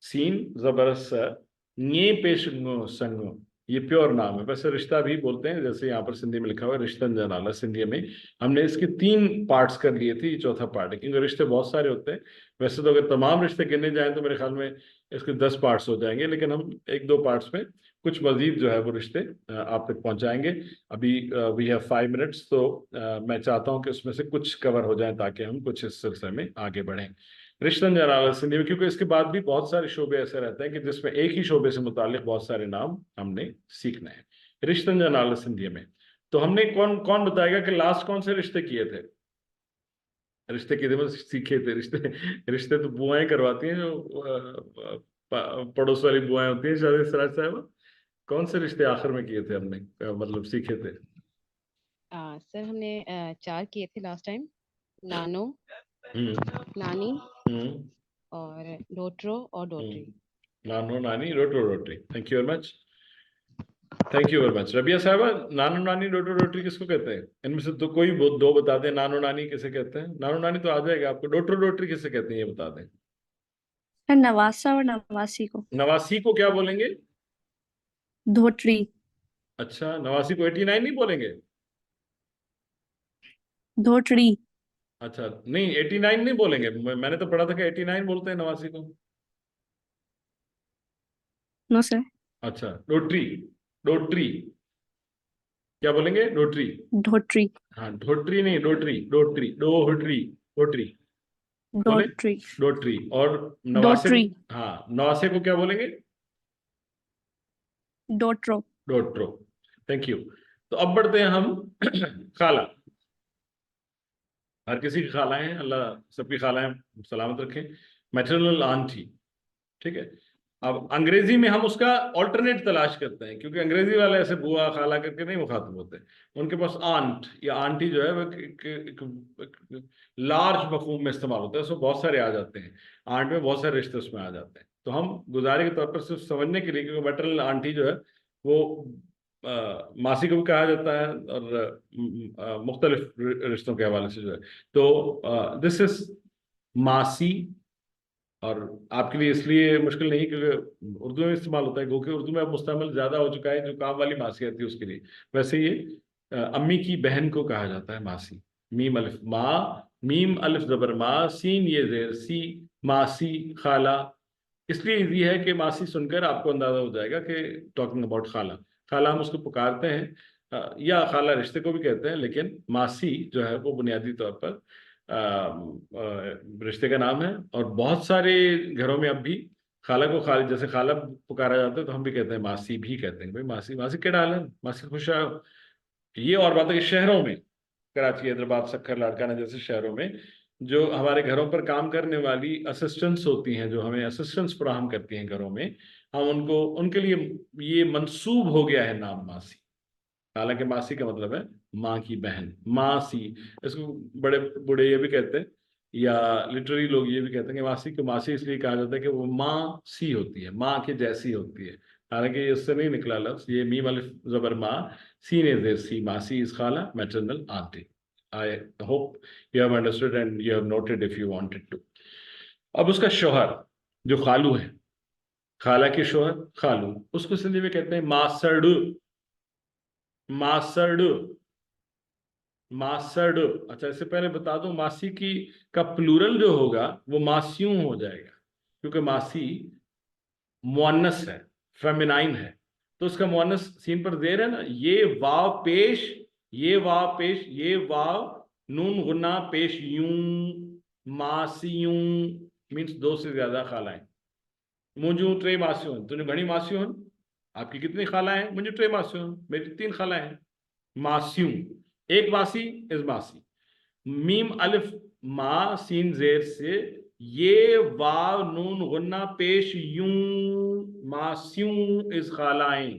सीन जबरदस्त ये पेश संग, ये प्योर नाम है। वैसे रिश्ता भी बोलते हैं, जैसे यहाँ पर सिंधी में लिखा हुआ है रिश्तन जा नाला, सिंधी में हमने इसके 3 पार्ट्स कर लिए थे, ये चौथा पार्ट है, क्योंकि रिश्ते बहुत सारे होते हैं। वैसे तो अगर तमाम रिश्ते गिने जाएं तो मेरे ख्याल में इसके 10 पार्ट्स हो जाएंगे, लेकिन हम 1-2 पार्ट्स में कुछ मजीद जो है वो रिश्ते आप तक पहुंचाएंगे। अभी वी हैव 5 मिनट्स, तो मैं चाहता हूं कि उसमें से कुछ कवर हो जाए ताकि हम कुछ इस सिलसिले में आगे बढ़ें। रिश्तन जनाला सिंधी में, क्योंकि इसके बाद भी बहुत सारे शोबे ऐसे रहते हैं कि जिसमें एक ही शोबे से मुतालिक बहुत सारे नाम हमने सीखना है। रिश्तन जनाला सिंधी में तो हमने कौन कौन बताएगा कि लास्ट कौन से रिश्ते किए थे? रिश्ते किए थे मतलब सीखे थे रिश्ते, रिश्ते तो बुआएं करवाती हैं, जो पड़ोस वाली बुआएं होती हैं शायद सराज साहब। कौन से रिश्ते आखिर में किए थे हमने, मतलब सीखे थे? सर हमने 4 किए थे लास्ट टाइम, नानो, नानी और डोट्रो और डोटरी। नानो, नानी, रोटो, rotary. Thank you very much, thank you very much. Rabia साहबा, नानो, नानी, रोटो, रोटरी किसको कहते हैं? इनमें से तो कोई दो बता दें। नानो नानी किसे कहते हैं? नानो नानी तो आ जाएगा आपको। डोटो रोटरी किसे कहते हैं ये बता दें। नवासा और नवासी को। नवासी को क्या बोलेंगे? धोटरी। अच्छा, नवासी को 89 नहीं बोलेंगे? धोटरी। अच्छा, नहीं 89 नहीं बोलेंगे, मैंने तो पढ़ा था कि 89 बोलते हैं नवासी को। No sir. अच्छा, डोटरी, डोटरी क्या बोलेंगे? डोटरी। धोटरी। हाँ, धोटरी नहीं, डोटरी, डोटरी, डोटरी, डोटरी बोले, डोटरी। डोटरी। और नवासे, डोटरी। हाँ, नवासे को क्या बोलेंगे? डोट्रो। डोट्रो। Thank you. तो अब बढ़ते हैं हम खाला। हर किसी की खालाएं हैं, अल्लाह सबकी खालाएं सलामत रखें। मैटरनल आंटी, ठीक है। अब अंग्रेजी में हम उसका ऑल्टरनेट तलाश करते हैं, क्योंकि अंग्रेजी वाले ऐसे बुआ खाला करके नहीं मुखातब होते। उनके पास आंट या आंटी जो है वो लार्ज मफहूम में इस्तेमाल होता है, उसमें बहुत सारे आ जाते हैं। आंट में बहुत सारे रिश्ते उसमें आ जाते हैं। तो हम गुजारे के तौर पर सिर्फ समझने के लिए, क्योंकि मैटरनल आंटी जो है वो मासी को भी कहा जाता है और मुख्तलिफ रिश्तों के हवाले से जो है, तो दिस इज मासी। और आपके लिए इसलिए मुश्किल नहीं क्योंकि उर्दू में इस्तेमाल होता है, क्योंकि उर्दू में अब मुस्तमल ज्यादा हो चुका है, जो काम वाली मासी आती है उसके लिए। वैसे ये अम्मी की बहन को कहा जाता है मासी। मीम अलिफ माँ, मीम अलिफ जबर माँ, सीन ये जेर सी, मासी, खाला। इसलिए इजी है कि मासी सुनकर आपको अंदाजा हो जाएगा कि टॉकिंग अबाउट खाला। खाला हम उसको पुकारते हैं, या खाला रिश्ते को भी कहते हैं, लेकिन मासी जो है वो बुनियादी तौर पर रिश्ते का नाम है। और बहुत सारे घरों में अब भी खाला को खाली, जैसे खाला पुकारा जाता है तो हम भी कहते हैं मासी भी कहते हैं, भाई मासी, मासी क्या डाल है, मासी खुश आयो। ये और बात है कि शहरों में, कराची, हैदराबाद, सक्खर, लाड़काना जैसे शहरों में जो हमारे घरों पर काम करने वाली असिस्टेंट्स होती हैं, जो हमें असिस्टेंट्स फराहम करती हैं घरों में, हम उनको, उनके लिए ये मंसूब हो गया है नाम मासी। हालांकि मासी का मतलब है माँ की बहन, मासी। इसको बड़े बूढ़े ये भी कहते हैं, या लिटररी लोग ये भी कहते हैं कि मासी को मासी इसलिए कहा जाता है कि वो माँ सी होती है, माँ के जैसी होती है। हालांकि ये इससे नहीं निकला लफ्ज, ये मीम अलिफ जबर माँ, सी ने जेर सी, मासी इज खाला, maternal aunty. I hope you have understood and you have noted if you wanted to. अब उसका शोहर जो खालू है, खाला के शोहर खालू, उसको सिंधी में कहते हैं मासड़। मासड़, मासड़। अच्छा, इससे पहले बता दूं, मासी की का प्लूरल जो होगा वो मासियों हो जाएगा, क्योंकि मासी मुअन्नस है, फेमिनाइन है। तो उसका मुअन्नस सीन पर जेर है ना, ये वाव पेश, ये वाव पेश, ये वाव नून गुन्ना पेश यूं, मासियूं मीन्स दो से ज्यादा खालाएं। मुझे टे मासियों, तुझे घनी मासियों, आपकी कितनी खालाएं हैं? मुझे टे मासियों, मेरी 3 खालाएं हैं। मासियों, एक मासी इज मासी। मीम अलिफ मा सीन जेर से, ये वाव नून गुन्ना पेश यूं, मासियूं इज खालाएं,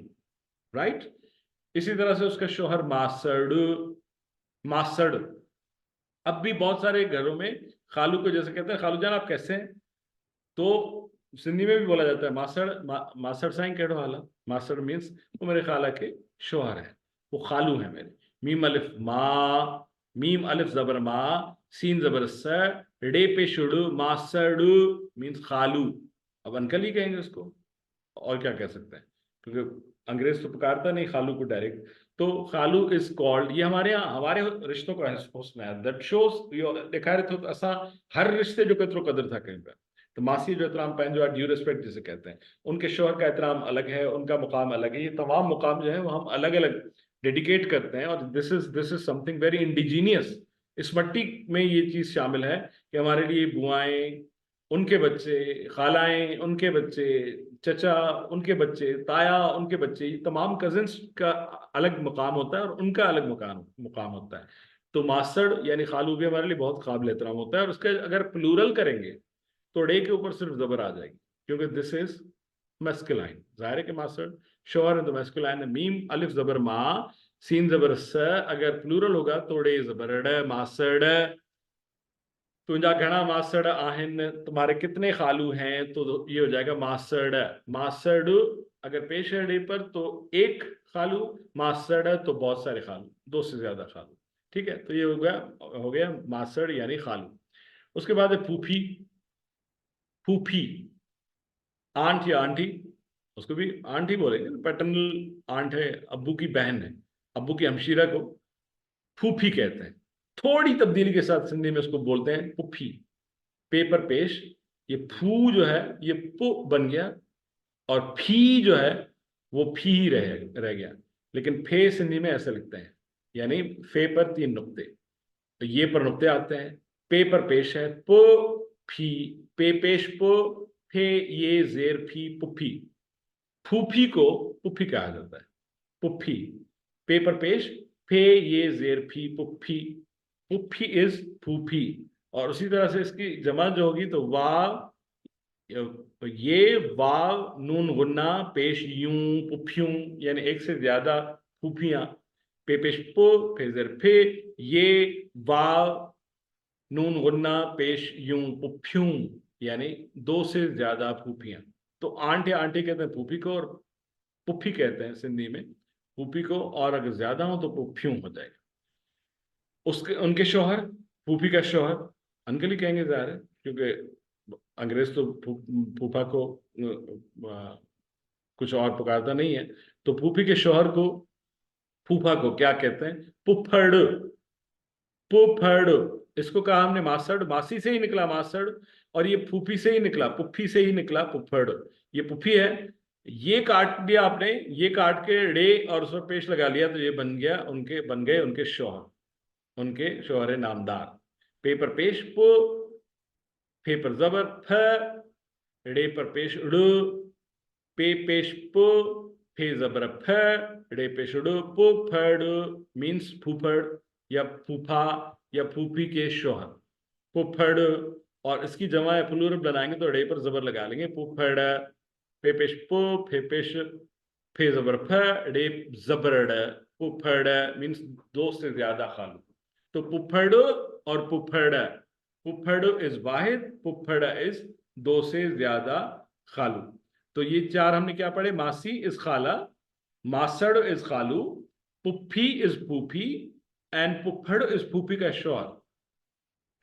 राइट। इसी तरह से उसका शोहर मासड़, मासड़। अब भी बहुत सारे घरों में खालू को जैसे कहते हैं, खालू जान आप कैसे हैं, तो सिंधी में भी बोला जाता है मासड़, मासड़ साईं केड़ो हाल। मासड़ मीन्स वो मेरे खाला के शोहर है, वो खालू है मेरे। मीम अलिफ मा, मीम अलिफ जबर मा, सीन जबर स, डे पे शुड़, मासड़ मीन्स खालू। अब अंकल ही कहेंगे उसको, और क्या कह सकते हैं, क्योंकि अंग्रेज तो पुकारता नहीं खालू को डायरेक्ट। तो खालू इज कॉल्ड, ये हमारे यहाँ हमारे रिश्तों का हुस्न है, दैट शोज देखा रहे तो असा हर रिश्ते जो केतिरो कदर था कहीं पर। तो मासी जो एहतराम पंहिंजो ड्यू रिस्पेक्ट जिसे कहते हैं, उनके शोहर का एहतराम अलग है, उनका मुकाम अलग है। ये तमाम मुकाम जो है वो हम अलग अलग डेडिकेट करते हैं, और this is something very indigenous. इस मट्टी में ये चीज शामिल है कि हमारे लिए बुआएं, उनके बच्चे, खालाएं, उनके बच्चे, चचा, उनके बच्चे, ताया, उनके बच्चे, ये तमाम कजिन्स का अलग मुकाम होता है और उनका अलग मुकाम होता है। तो मासड़ यानी खालू भी हमारे लिए बहुत काबिल एहतराम होता है। और उसका अगर प्लूरल करेंगे तो डे के ऊपर सिर्फ जबर आ जाएगी, क्योंकि दिस इज मैस्कुलाइन। जाहिर है कि मासड़ शोहर है तो मैस्कुलाइन है। मीम अलिफ जबर मा, सीन जबर स, अगर प्लूरल होगा तो डे जबर ड, मासड़। तुझा घना मासड़ आहिन, तुम्हारे कितने खालू हैं, तो ये हो जाएगा मासड़। मासड़ अगर पेश है डे पर तो एक खालू, मासड़ तो बहुत सारे खालू, 2 से ज्यादा खालू। ठीक है, तो ये हो गया मासड़ यानी खालू। उसके बाद है फूफी। फूफी आंट या आंटी, उसको भी आंटी बोलेंगे, पैटर्नल आंट है, अब्बू की बहन है, अब्बू की हमशीरा को फूफी कहते हैं। थोड़ी तब्दीली के साथ सिंधी में उसको बोलते हैं पुफी। पेपर पेश, ये फू जो है ये पु बन गया, और फी जो है वो फी ही रह गया। लेकिन फे सिंधी में ऐसे लिखते हैं, यानी फे पर 3 नुक्ते, तो ये पर नुक्ते आते हैं। पे पर पेश है पु फी, पे पेश पु, फे ये जेर फी, पुफी। फूफी को पुफी कहा जाता है, पुफी। पे पर पेश, फे ये जेर फी, पुफी। पुफी इज फूफी। और उसी तरह से इसकी जमा जो होगी तो वाव, ये वाव नून गुन्ना पेश यूं, पुफियूं, यानी एक से ज्यादा फूफियां। पे पेश पु, फे जेर फे, ये वाव नून गुन्ना पेश यूं, पुफियूं, यानी 2 से ज्यादा फूफियां। तो आंट या आंटी कहते हैं फूफी को, और पुफी कहते हैं सिंधी में फूफी को, और अगर ज्यादा हो तो पुफियूं हो जाएगा। उसके उनके शौहर, फूफी का शौहर अंकल ही कहेंगे ज़ाहिर है, क्योंकि अंग्रेज तो फूफा को कुछ और पुकारता नहीं है। तो फूफी के शौहर को, फूफा को क्या कहते हैं? पुफड़। पुफड़, इसको कहा हमने मासड़, मासी से ही निकला मासड़, और ये फूफी से ही निकला, पुफी से ही निकला पुफड़। ये पुफी है, ये काट दिया आपने, ये काट के डे और उस पर पेश लगा लिया, तो ये बन गए उनके शौहर, उनके शौहर नामदार। पेपर पेश पु, फे पर जबर फ, डे पर पेश ड़, पे पेश पु, फे जबर फ, डे पेश ड़, पुफड़ मीन्स फूफड़ या फूफा या फूफी के शौहर, पुफड़। और इसकी जमा या प्लूरल बनाएंगे तो डे पर जबर लगा लेंगे, पुफड़। पे पेश पु, फे पेश, फे जबर फ, डे जबरड़, पुफड़ मीन्स दो से ज्यादा खालू। तो पुफड़ और पुफड़, पुफड़ इज वाहिद, पुफड़ इज दो से ज्यादा खालू। तो ये चार हमने क्या पढ़े? मासी इज खाला, मासड़ इज खालू, पुप्फी इज फूफी एंड पुफड़ इज फूफी का शौहर।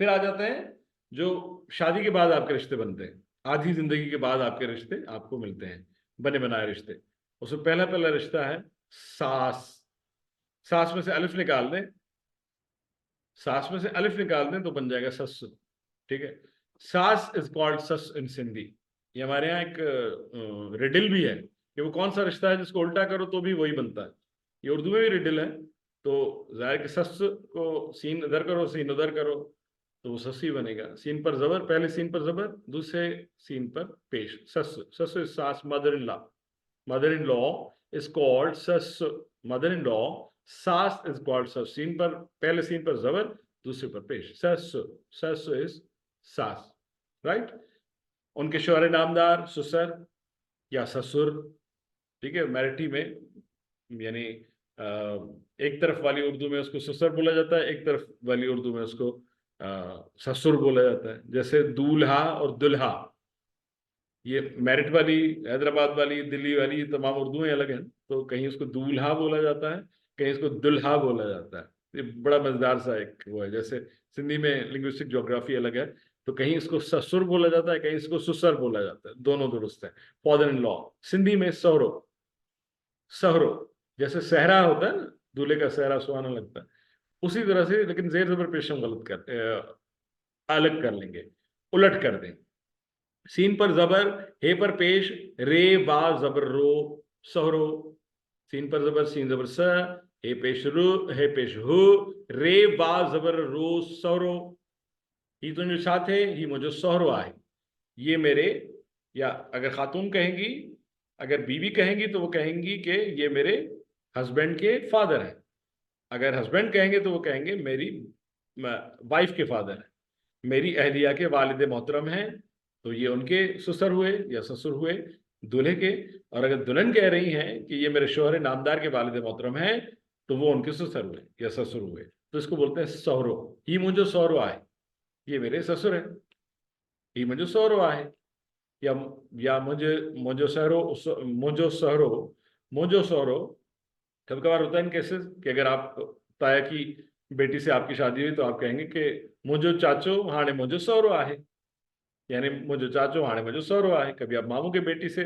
फिर आ जाते हैं जो शादी के बाद आपके रिश्ते बनते हैं, आधी जिंदगी के बाद आपके रिश्ते आपको मिलते हैं, बने बनाए रिश्ते। उसमें पहला रिश्ता है सास। सास में से अलिफ निकाल दें, सास में से अलिफ निकाल दें तो बन जाएगा सस। ठीक है, सास इज कॉल्ड सस इन सिंधी। ये हमारे यहाँ एक रिडल भी है कि वो कौन सा रिश्ता है जिसको उल्टा करो तो भी वही बनता है। ये उर्दू में भी रिडल है। तो जाहिर कि सस को सीन इधर करो सीन उधर करो तो वो सस ही बनेगा। सीन पर जबर, पहले सीन पर जबर, दूसरे सीन पर पेश, सस। सस इज सास, mother in law. Mother in law is called sauce, mother in law. सास इज कॉल्ड सस, सीन पर, पहले सीन पर जबर, दूसरे पर पेश, सस। सस इज सास, राइट। उनके शौहर नामदार ससुर या ससुर। ठीक है, मराठी में यानी एक तरफ वाली उर्दू में उसको ससुर बोला जाता है, एक तरफ वाली उर्दू में उसको ससुर बोला जाता है। जैसे दूल्हा और दुल्हा, ये मेरिट वाली, हैदराबाद वाली, दिल्ली वाली, तमाम उर्दूएं अलग हैं। तो कहीं उसको दूल्हा बोला जाता है, कहीं इसको दुल्हा बोला जाता है। ये बड़ा मजेदार सा एक वो है। जैसे सिंधी में लिंग्विस्टिक ज्योग्राफी अलग है, तो कहीं इसको ससुर बोला जाता है, कहीं इसको सुसर बोला जाता है, दोनों दुरुस्त है। फादर इन लॉ, सिंधी में सहरो, सहरो। जैसे सहरा होता है ना, दूल्हे का सहरा सुहाना लगता है, उसी तरह से, लेकिन जेर जबर पेश हम गलत कर अलग कर लेंगे, उलट कर दें। सीन पर जबर, हे पर पेश, रे बा जबर रो, सहरो। सीन पर जबर, सीन जबर स, हे पेश रू, हे पेश हु, रे बा जबर रो, सहरो। ही तुझे साथ है, ही मुझे सहरो आए। ये मेरे, या अगर खातून कहेंगी, अगर बीवी कहेंगी तो वो कहेंगी कि ये मेरे हस्बैंड के फादर हैं। अगर हस्बैंड कहेंगे तो वो कहेंगे मेरी वाइफ के फादर हैं। मेरी अहलिया के वालिद मोहतरम हैं, तो ये उनके ससुर हुए या ससुर हुए दूल्हे के। और अगर दुल्हन कह रही हैं कि ये मेरे शौहर नामदार के वालिद मोहतरम हैं, तो वो उनके ससुर हुए या ससुर हुए। तो इसको बोलते हैं सहरो। ही मुझे सहरो आए, ये मेरे ससुर हैं। ही मुझे सहरो आए, या मुझे सहरो, मुझो सहरो, मुझो सहरो। कभी कभार होता है इन केसेस कि अगर आप ताया की बेटी से आपकी शादी हुई तो आप कहेंगे कि मुझो चाचो हाणे मुझो सहरो आहे, यानी मुझो चाचो हाणे मुझो सहरो आहे। कभी आप मामू की बेटी से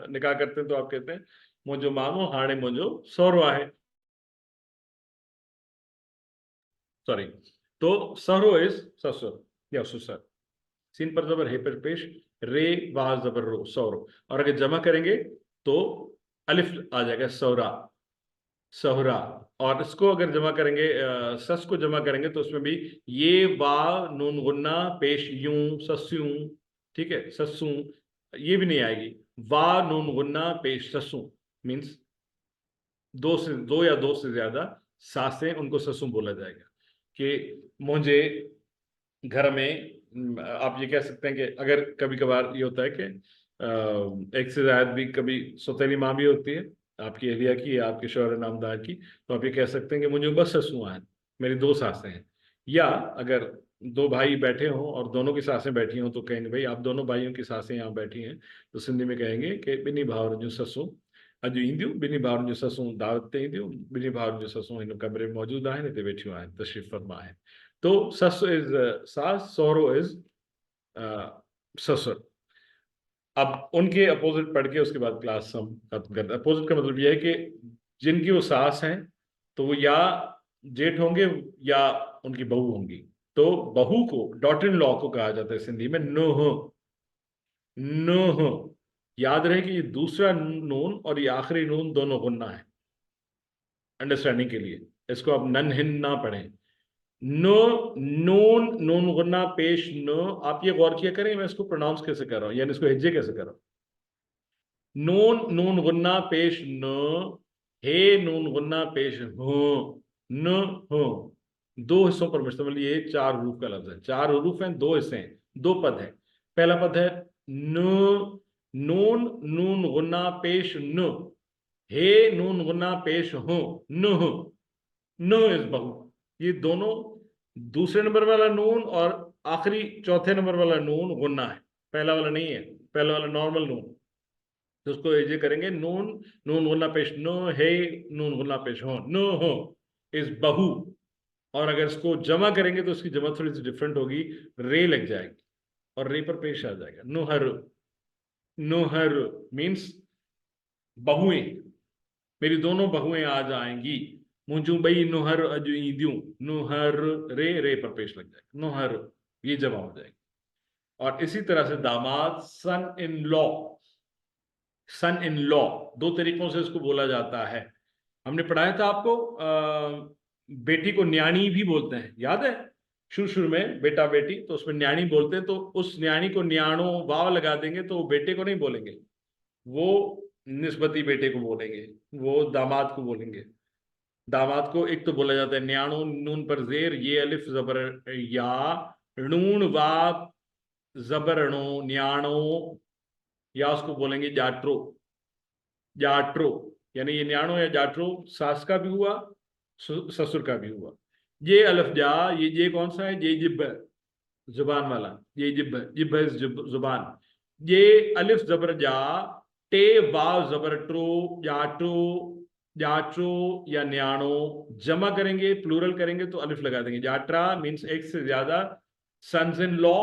निकाह करते हैं तो आप कहते हैं मुझो मामू हाणे मुझो सहरो आहे, सॉरी। तो सहरो इज ससुर या ससुर। सीन पर जबर, हे पर पेश, रे बा जबर रो, सहरो। और अगर जमा करेंगे तो अलिफ आ जाएगा, सहरा, सहरा। और इसको अगर जमा करेंगे, सस को जमा करेंगे तो उसमें भी ये बा नून गुन्ना पेश यूं, सस्यूं। ठीक है, सस्सू ये भी नहीं आएगी। वा नून गुन्ना पेश सस्सू, मीन्स दो या दो से ज्यादा सासें, उनको सस्सू बोला जाएगा। कि मुझे घर में, आप ये कह सकते हैं कि अगर कभी कभार ये होता है कि एक से ज्यादा भी, कभी सौतेली माँ भी होती है आपकी अहलिया की या आपके शौहर नामदार की, तो आप ये कह सकते हैं कि मुझे बस ससुआ हैं, मेरी दो सासें हैं। या अगर दो भाई बैठे हों और दोनों की सासें बैठी हों तो कहेंगे भाई आप दोनों भाइयों की सासें यहाँ बैठी हैं, तो सिंधी में कहेंगे कि बिनी भावर जो ससुं अॼु ईंदियूं, बिनी भाउरनि जो ससूं दावत ते ईंदियूं, बिनी भाउरनि जो ससूं हिन कमरे में मौजूद आहिनि, हिते वेठियूं आहिनि, तशरीफ़ फरमा आहिनि। तो सस इज सास, सहुरो इज ससुर। अब उनके अपोजिट पढ़ के उसके बाद क्लास हम खत्म करते हैं। अपोजिट का मतलब यह है कि जिनकी वो सास हैं तो वो या जेठ होंगे या उनकी बहू होंगी। तो बहू को, डॉटर इन लॉ को कहा जाता है सिंधी में नूह। नूह, याद रहे कि ये दूसरा नून और ये आखिरी नून दोनों गुन्ना है अंडरस्टैंडिंग के लिए। इसको आप नन हिन ना पढ़ें। नो, नून, नून गुन्ना पेश नो। आप ये गौर किया करें मैं इसको प्रोनाउंस कैसे कर रहा हूं, यानी इसको हिज्जे कैसे कर रहा हूं। नून, नून गुन्ना पेश नो, हे नून गुन्ना पेश हो, न हो। दो हिस्सों पर मुश्तमिल ये चार हरूफ का लफ्ज है। चार हरूफ हैं, दो हिस्से हैं, दो पद हैं। पहला पद है न, नून, नून गुन्ना पेश नु, हे नून गुन्ना पेश हो, नुह, नुह इज बहु। ये दोनों दूसरे नंबर वाला नून और आखिरी चौथे नंबर वाला नून गुन्ना है, पहला वाला नहीं है, पहला वाला नॉर्मल नून। तो उसको ये करेंगे नून, नून गुन्ना पेश नो, हे नून गुन्ना पेश हो, नो हो इज बहु। और अगर इसको जमा करेंगे तो उसकी जमा थोड़ी सी डिफरेंट होगी, रे लग जाएगी और रे पर पेश आ जाएगा, नुहर। नुहर मीन्स बहुएं, मेरी दोनों बहुएं आज आएंगी। मुझू बई नुहर अजू, नुहर रे, रे पर पेश लग जाएगा, नुहर, ये जमा हो जाएगी। और इसी तरह से दामाद, सन in law, sun in law, दो तरीकों से इसको बोला जाता है। हमने पढ़ाया था आपको, बेटी को न्याणी भी बोलते हैं, याद है शुरू में, बेटा बेटी, तो उसमें न्याणी बोलते हैं। तो उस न्याणी को न्याणो वाव लगा देंगे तो वो बेटे को नहीं बोलेंगे, वो निस्बती बेटे को बोलेंगे, वो दामाद को बोलेंगे। दामाद को एक तो बोला जाता है न्याणो, नून पर जेर, ये अलिफ जबर या, नून वाव जबरणो, न्याणो, या उसको बोलेंगे जाट्रो, जाट्रो, यानी ये न्याणो या जाट्रो सास का भी हुआ, ससुर का भी हुआ। ये अलिफ जा, ये कौन सा है, ये जिब, जुबान वाला, ये जिब, जिब है जुबान। ये अलिफ जबर जा, टे वाव जबर ट्रो, जाट्रो, जाट्रो या न्याणो। जमा करेंगे, प्लूरल करेंगे तो अलिफ लगा देंगे, जाट्रा मीन्स एक से ज्यादा सन्स इन लॉ।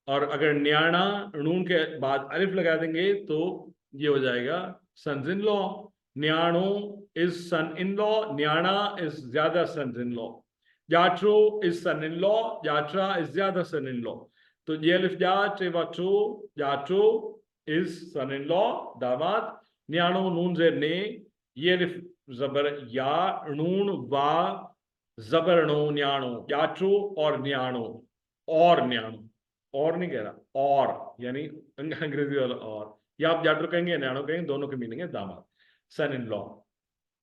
और अगर न्याणा नून के बाद अलिफ लगा देंगे तो ये हो जाएगा सन्स इन लॉ। न्याणो इज सन इन लॉ, न्याणा इज ज्यादा सन्स इन लॉ। जाट्रो इज सन इन लॉ, जाट्रा इज ज्यादा सन इन लॉ। तो ये अलिफ जा ट्रेवाट्रो, जाट्रो इज सन इन लॉ, दामाद। न्याणो नून जेर ने, ये अलिफ जबर या, नून वा जबर नो, न्याणो, जाट्रो और न्याणो, और न्याणो, और नहीं कह रहा, और यानी अंग्रेजी वाला और, या आप जाट्रो कहेंगे या न्याणो कहेंगे, दोनों के मीनिंग है दामाद, सन इन लॉ।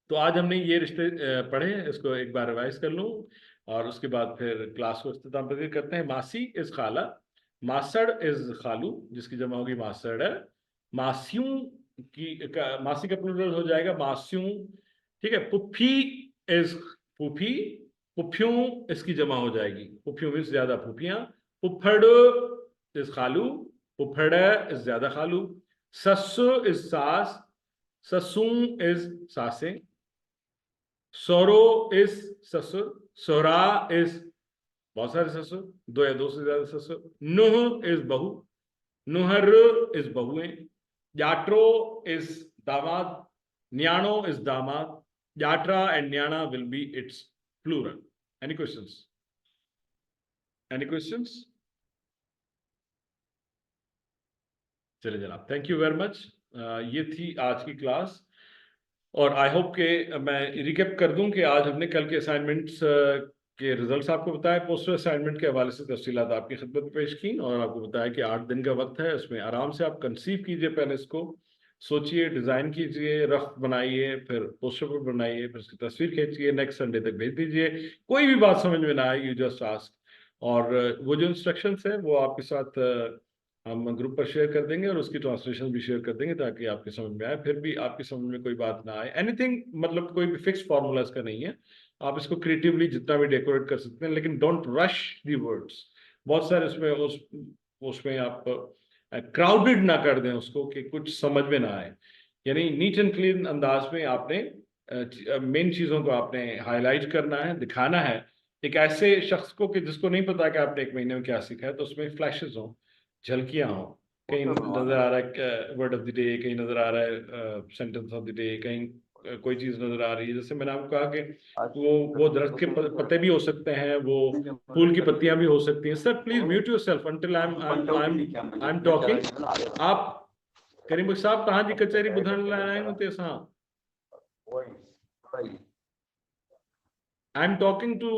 तो आज हमने ये रिश्ते पढ़े, इसको एक बार रिवाइज कर लूं और उसके बाद फिर क्लास को इख्तिताम पजीर करते हैं। मासी इज खाला, मासड़ इज खालू, जिसकी जमा होगी मासड़ है। मासियों की मासी का प्लूरल हो जाएगा मासियों, ठीक है। पुप्फी इज पुफी, पुफ्यूं इसकी जमा हो जाएगी, पुफ्यूं मीन्स ज्यादा पुफियां। पुफड़ इज खालू, पुफड़ इज ज्यादा खालू। सस्सु इज सास, ससुं इज सासें। सोरो इज ससुर, सोरा इज बहुत सारे ससुर, दो या दो से ज्यादा ससुर। नुह इज बहू, नुहर इज बहुएं। जाट्रो इज दामाद, न्याणो इज दामाद। जाट्रा एंड न्याणा will be its plural. Any questions? Any questions? चलिए जनाब, थैंक यू वेरी मच। ये थी आज की क्लास और आई होप के मैं रिकैप कर दूं कि आज हमने कल के असाइनमेंट्स के रिजल्ट्स आपको बताया, पोस्टर असाइनमेंट के हवाले से तफसीलात आपकी खिदमत में पेश की और आपको बताया कि 8 दिन का वक्त है, उसमें आराम से आप कंसीव कीजिए, पहले इसको सोचिए, डिज़ाइन कीजिए, रफ बनाइए, फिर पोस्टर पर बनाइए, फिर उसकी तस्वीर खींचिए, नेक्स्ट संडे तक भेज दीजिए। कोई भी बात समझ में ना आए, यू जस्ट आस्क, और वो जो इंस्ट्रक्शंस है वो आपके साथ हम ग्रुप पर शेयर कर देंगे और उसकी ट्रांसलेशन भी शेयर कर देंगे ताकि आपके समझ में आए। फिर भी आपकी समझ में कोई बात ना आए, एनीथिंग, मतलब कोई भी फिक्स फार्मूला इसका नहीं है, आप इसको क्रिएटिवली जितना भी डेकोरेट कर सकते हैं, लेकिन डोंट रश दी वर्ड्स। बहुत सारे उसमें आप क्राउडेड ना कर दें उसको कि कुछ समझ में ना आए, यानी नीट एंड क्लीन अंदाज में आपने मेन चीज़ों को आपने हाईलाइट करना है, दिखाना है एक ऐसे शख्स को कि जिसको नहीं पता कि आपने 1 महीने में क्या सीखा है। तो उसमें फ्लैशेस हों, झलकियां हों, कहीं नजर आ रहा है वर्ड ऑफ द डे, कहीं नजर आ रहा है सेंटेंस ऑफ द डे, कहीं कोई चीज नजर आ रही है। जैसे मैंने आपको कहा कि वो दरख्त के पत्ते भी हो सकते हैं, वो फूल की पत्तियां भी हो सकती हैं। Sir please mute yourself until I am talking. आप करीम साहब कहाँ जी कचहरी बुधान लाए होते हैं? I am talking to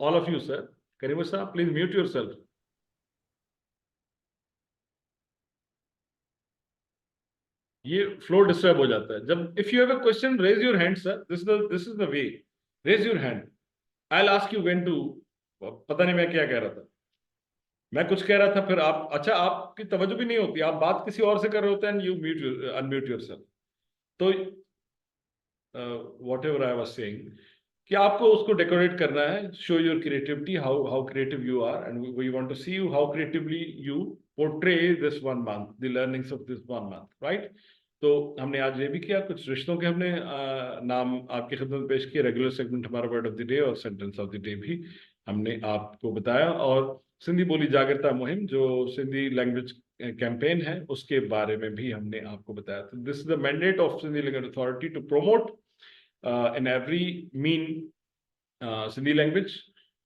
all of you sir. Karim साहब प्लीज म्यूट योरसेल्फ। ये फ्लो डिस्टर्ब हो जाता है जब if you have a question raise your hand sir, this is the way, raise your hand, I will ask you when to. पता नहीं मैं क्या कह रहा था, मैं कुछ कह रहा था फिर आप, अच्छा आपकी तवज्जो भी नहीं होती, आप बात किसी और से कर रहे होते हैं, यू म्यूट अनम्यूट योरसेल्फ। तो whatever I was saying कि आपको उसको डेकोरेट करना है, show your creativity, how creative you are, and we want to see you how creatively you portray this 1 month, the learnings of this 1 month, right. तो हमने आज ये भी किया, कुछ रिश्तों के हमने नाम आपकी खिदमत में पेश किए, रेगुलर सेगमेंट हमारा वर्ड ऑफ द डे और सेंटेंस ऑफ द डे भी हमने आपको बताया, और सिंधी बोली जागरूकता मुहिम जो सिंधी लैंग्वेज कैंपेन है उसके बारे में भी हमने आपको बताया। तो this is the mandate of Sindhi language authority to promote in every mean Sindhi language,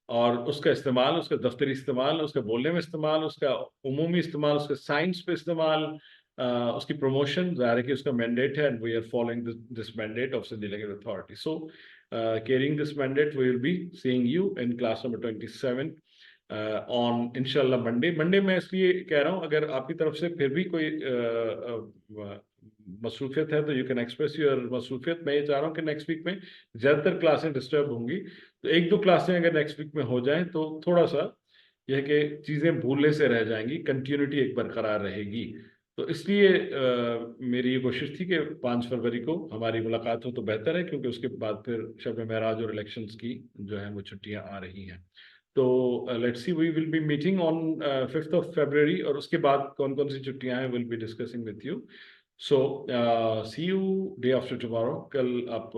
और उसका इस्तेमाल, उसका दफ्तरी इस्तेमाल, उसका बोलने में इस्तेमाल, उसका उमूमी इस्तेमाल, उसका साइंस पे इस्तेमाल, उसकी प्रमोशन, ज़ाहिर है कि उसका मैंडेट है, and we are following this mandate of Sindhi language authority. So caring this mandate we will be seeing you in class number 27 on इंशाल्लाह मंडे में इसलिए कह रहा हूँ, अगर आपकी तरफ से फिर भी कोई मसरूफियत है तो यू कैन एक्सप्रेस योर मसरूफियत। मैं ये चाह रहा हूँ कि नेक्स्ट वीक में ज़्यादातर क्लासें डिस्टर्ब होंगी, तो 1-2 क्लासें अगर नेक्स्ट वीक में हो जाएं तो थोड़ा सा यह है कि चीज़ें भूलने से रह जाएंगी, कंटिन्यूटी एक बरकरार रहेगी। तो इसलिए मेरी ये कोशिश थी कि 5 फरवरी को हमारी मुलाकात हो तो बेहतर है, क्योंकि उसके बाद फिर शब महराज और इलेक्शंस की जो है वो छुट्टियाँ आ रही हैं। तो let's see, we will be meeting on 5th of February, और उसके बाद कौन कौन सी छुट्टियाँ हैं will be discussing with you. So see you day after tomorrow. कल आप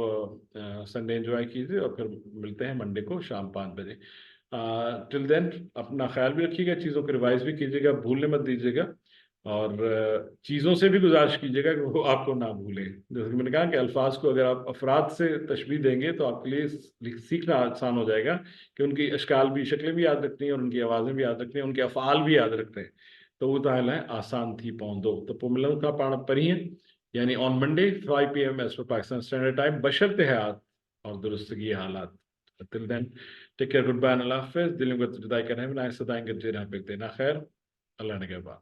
संडे एंजॉय कीजिए और फिर मिलते हैं मंडे को शाम 5 बजे। टिल देन अपना ख्याल भी रखिएगा, चीज़ों को रिवाइज भी कीजिएगा, भूलने मत दीजिएगा, और चीज़ों से भी गुजारिश कीजिएगा कि वो आपको ना भूलें। जैसे कि मैंने कहा कि अल्फाज को अगर आप अफराद से तशबीह देंगे तो आपके लिए सीखना आसान हो जाएगा कि उनकी अशकाल भी, शक्लें भी याद रखनी है, और उनकी आवाज़ें भी याद रखनी है, उनके अफ़आल भी याद रखते हैं। तो वो ताल है आसान थी पौंदो। तो पुमलन का पाण पढ़िए, यानी on Monday 5 PM as per Pakistan standard time, बशर्ते हयात और दुरुस्तगी हालात। Till then take care, goodbye, Allah हाफिज़। दिल में जुदाई करने में ना सदाएं गजे ना पे देना खैर, अल्लाह ने के बाद।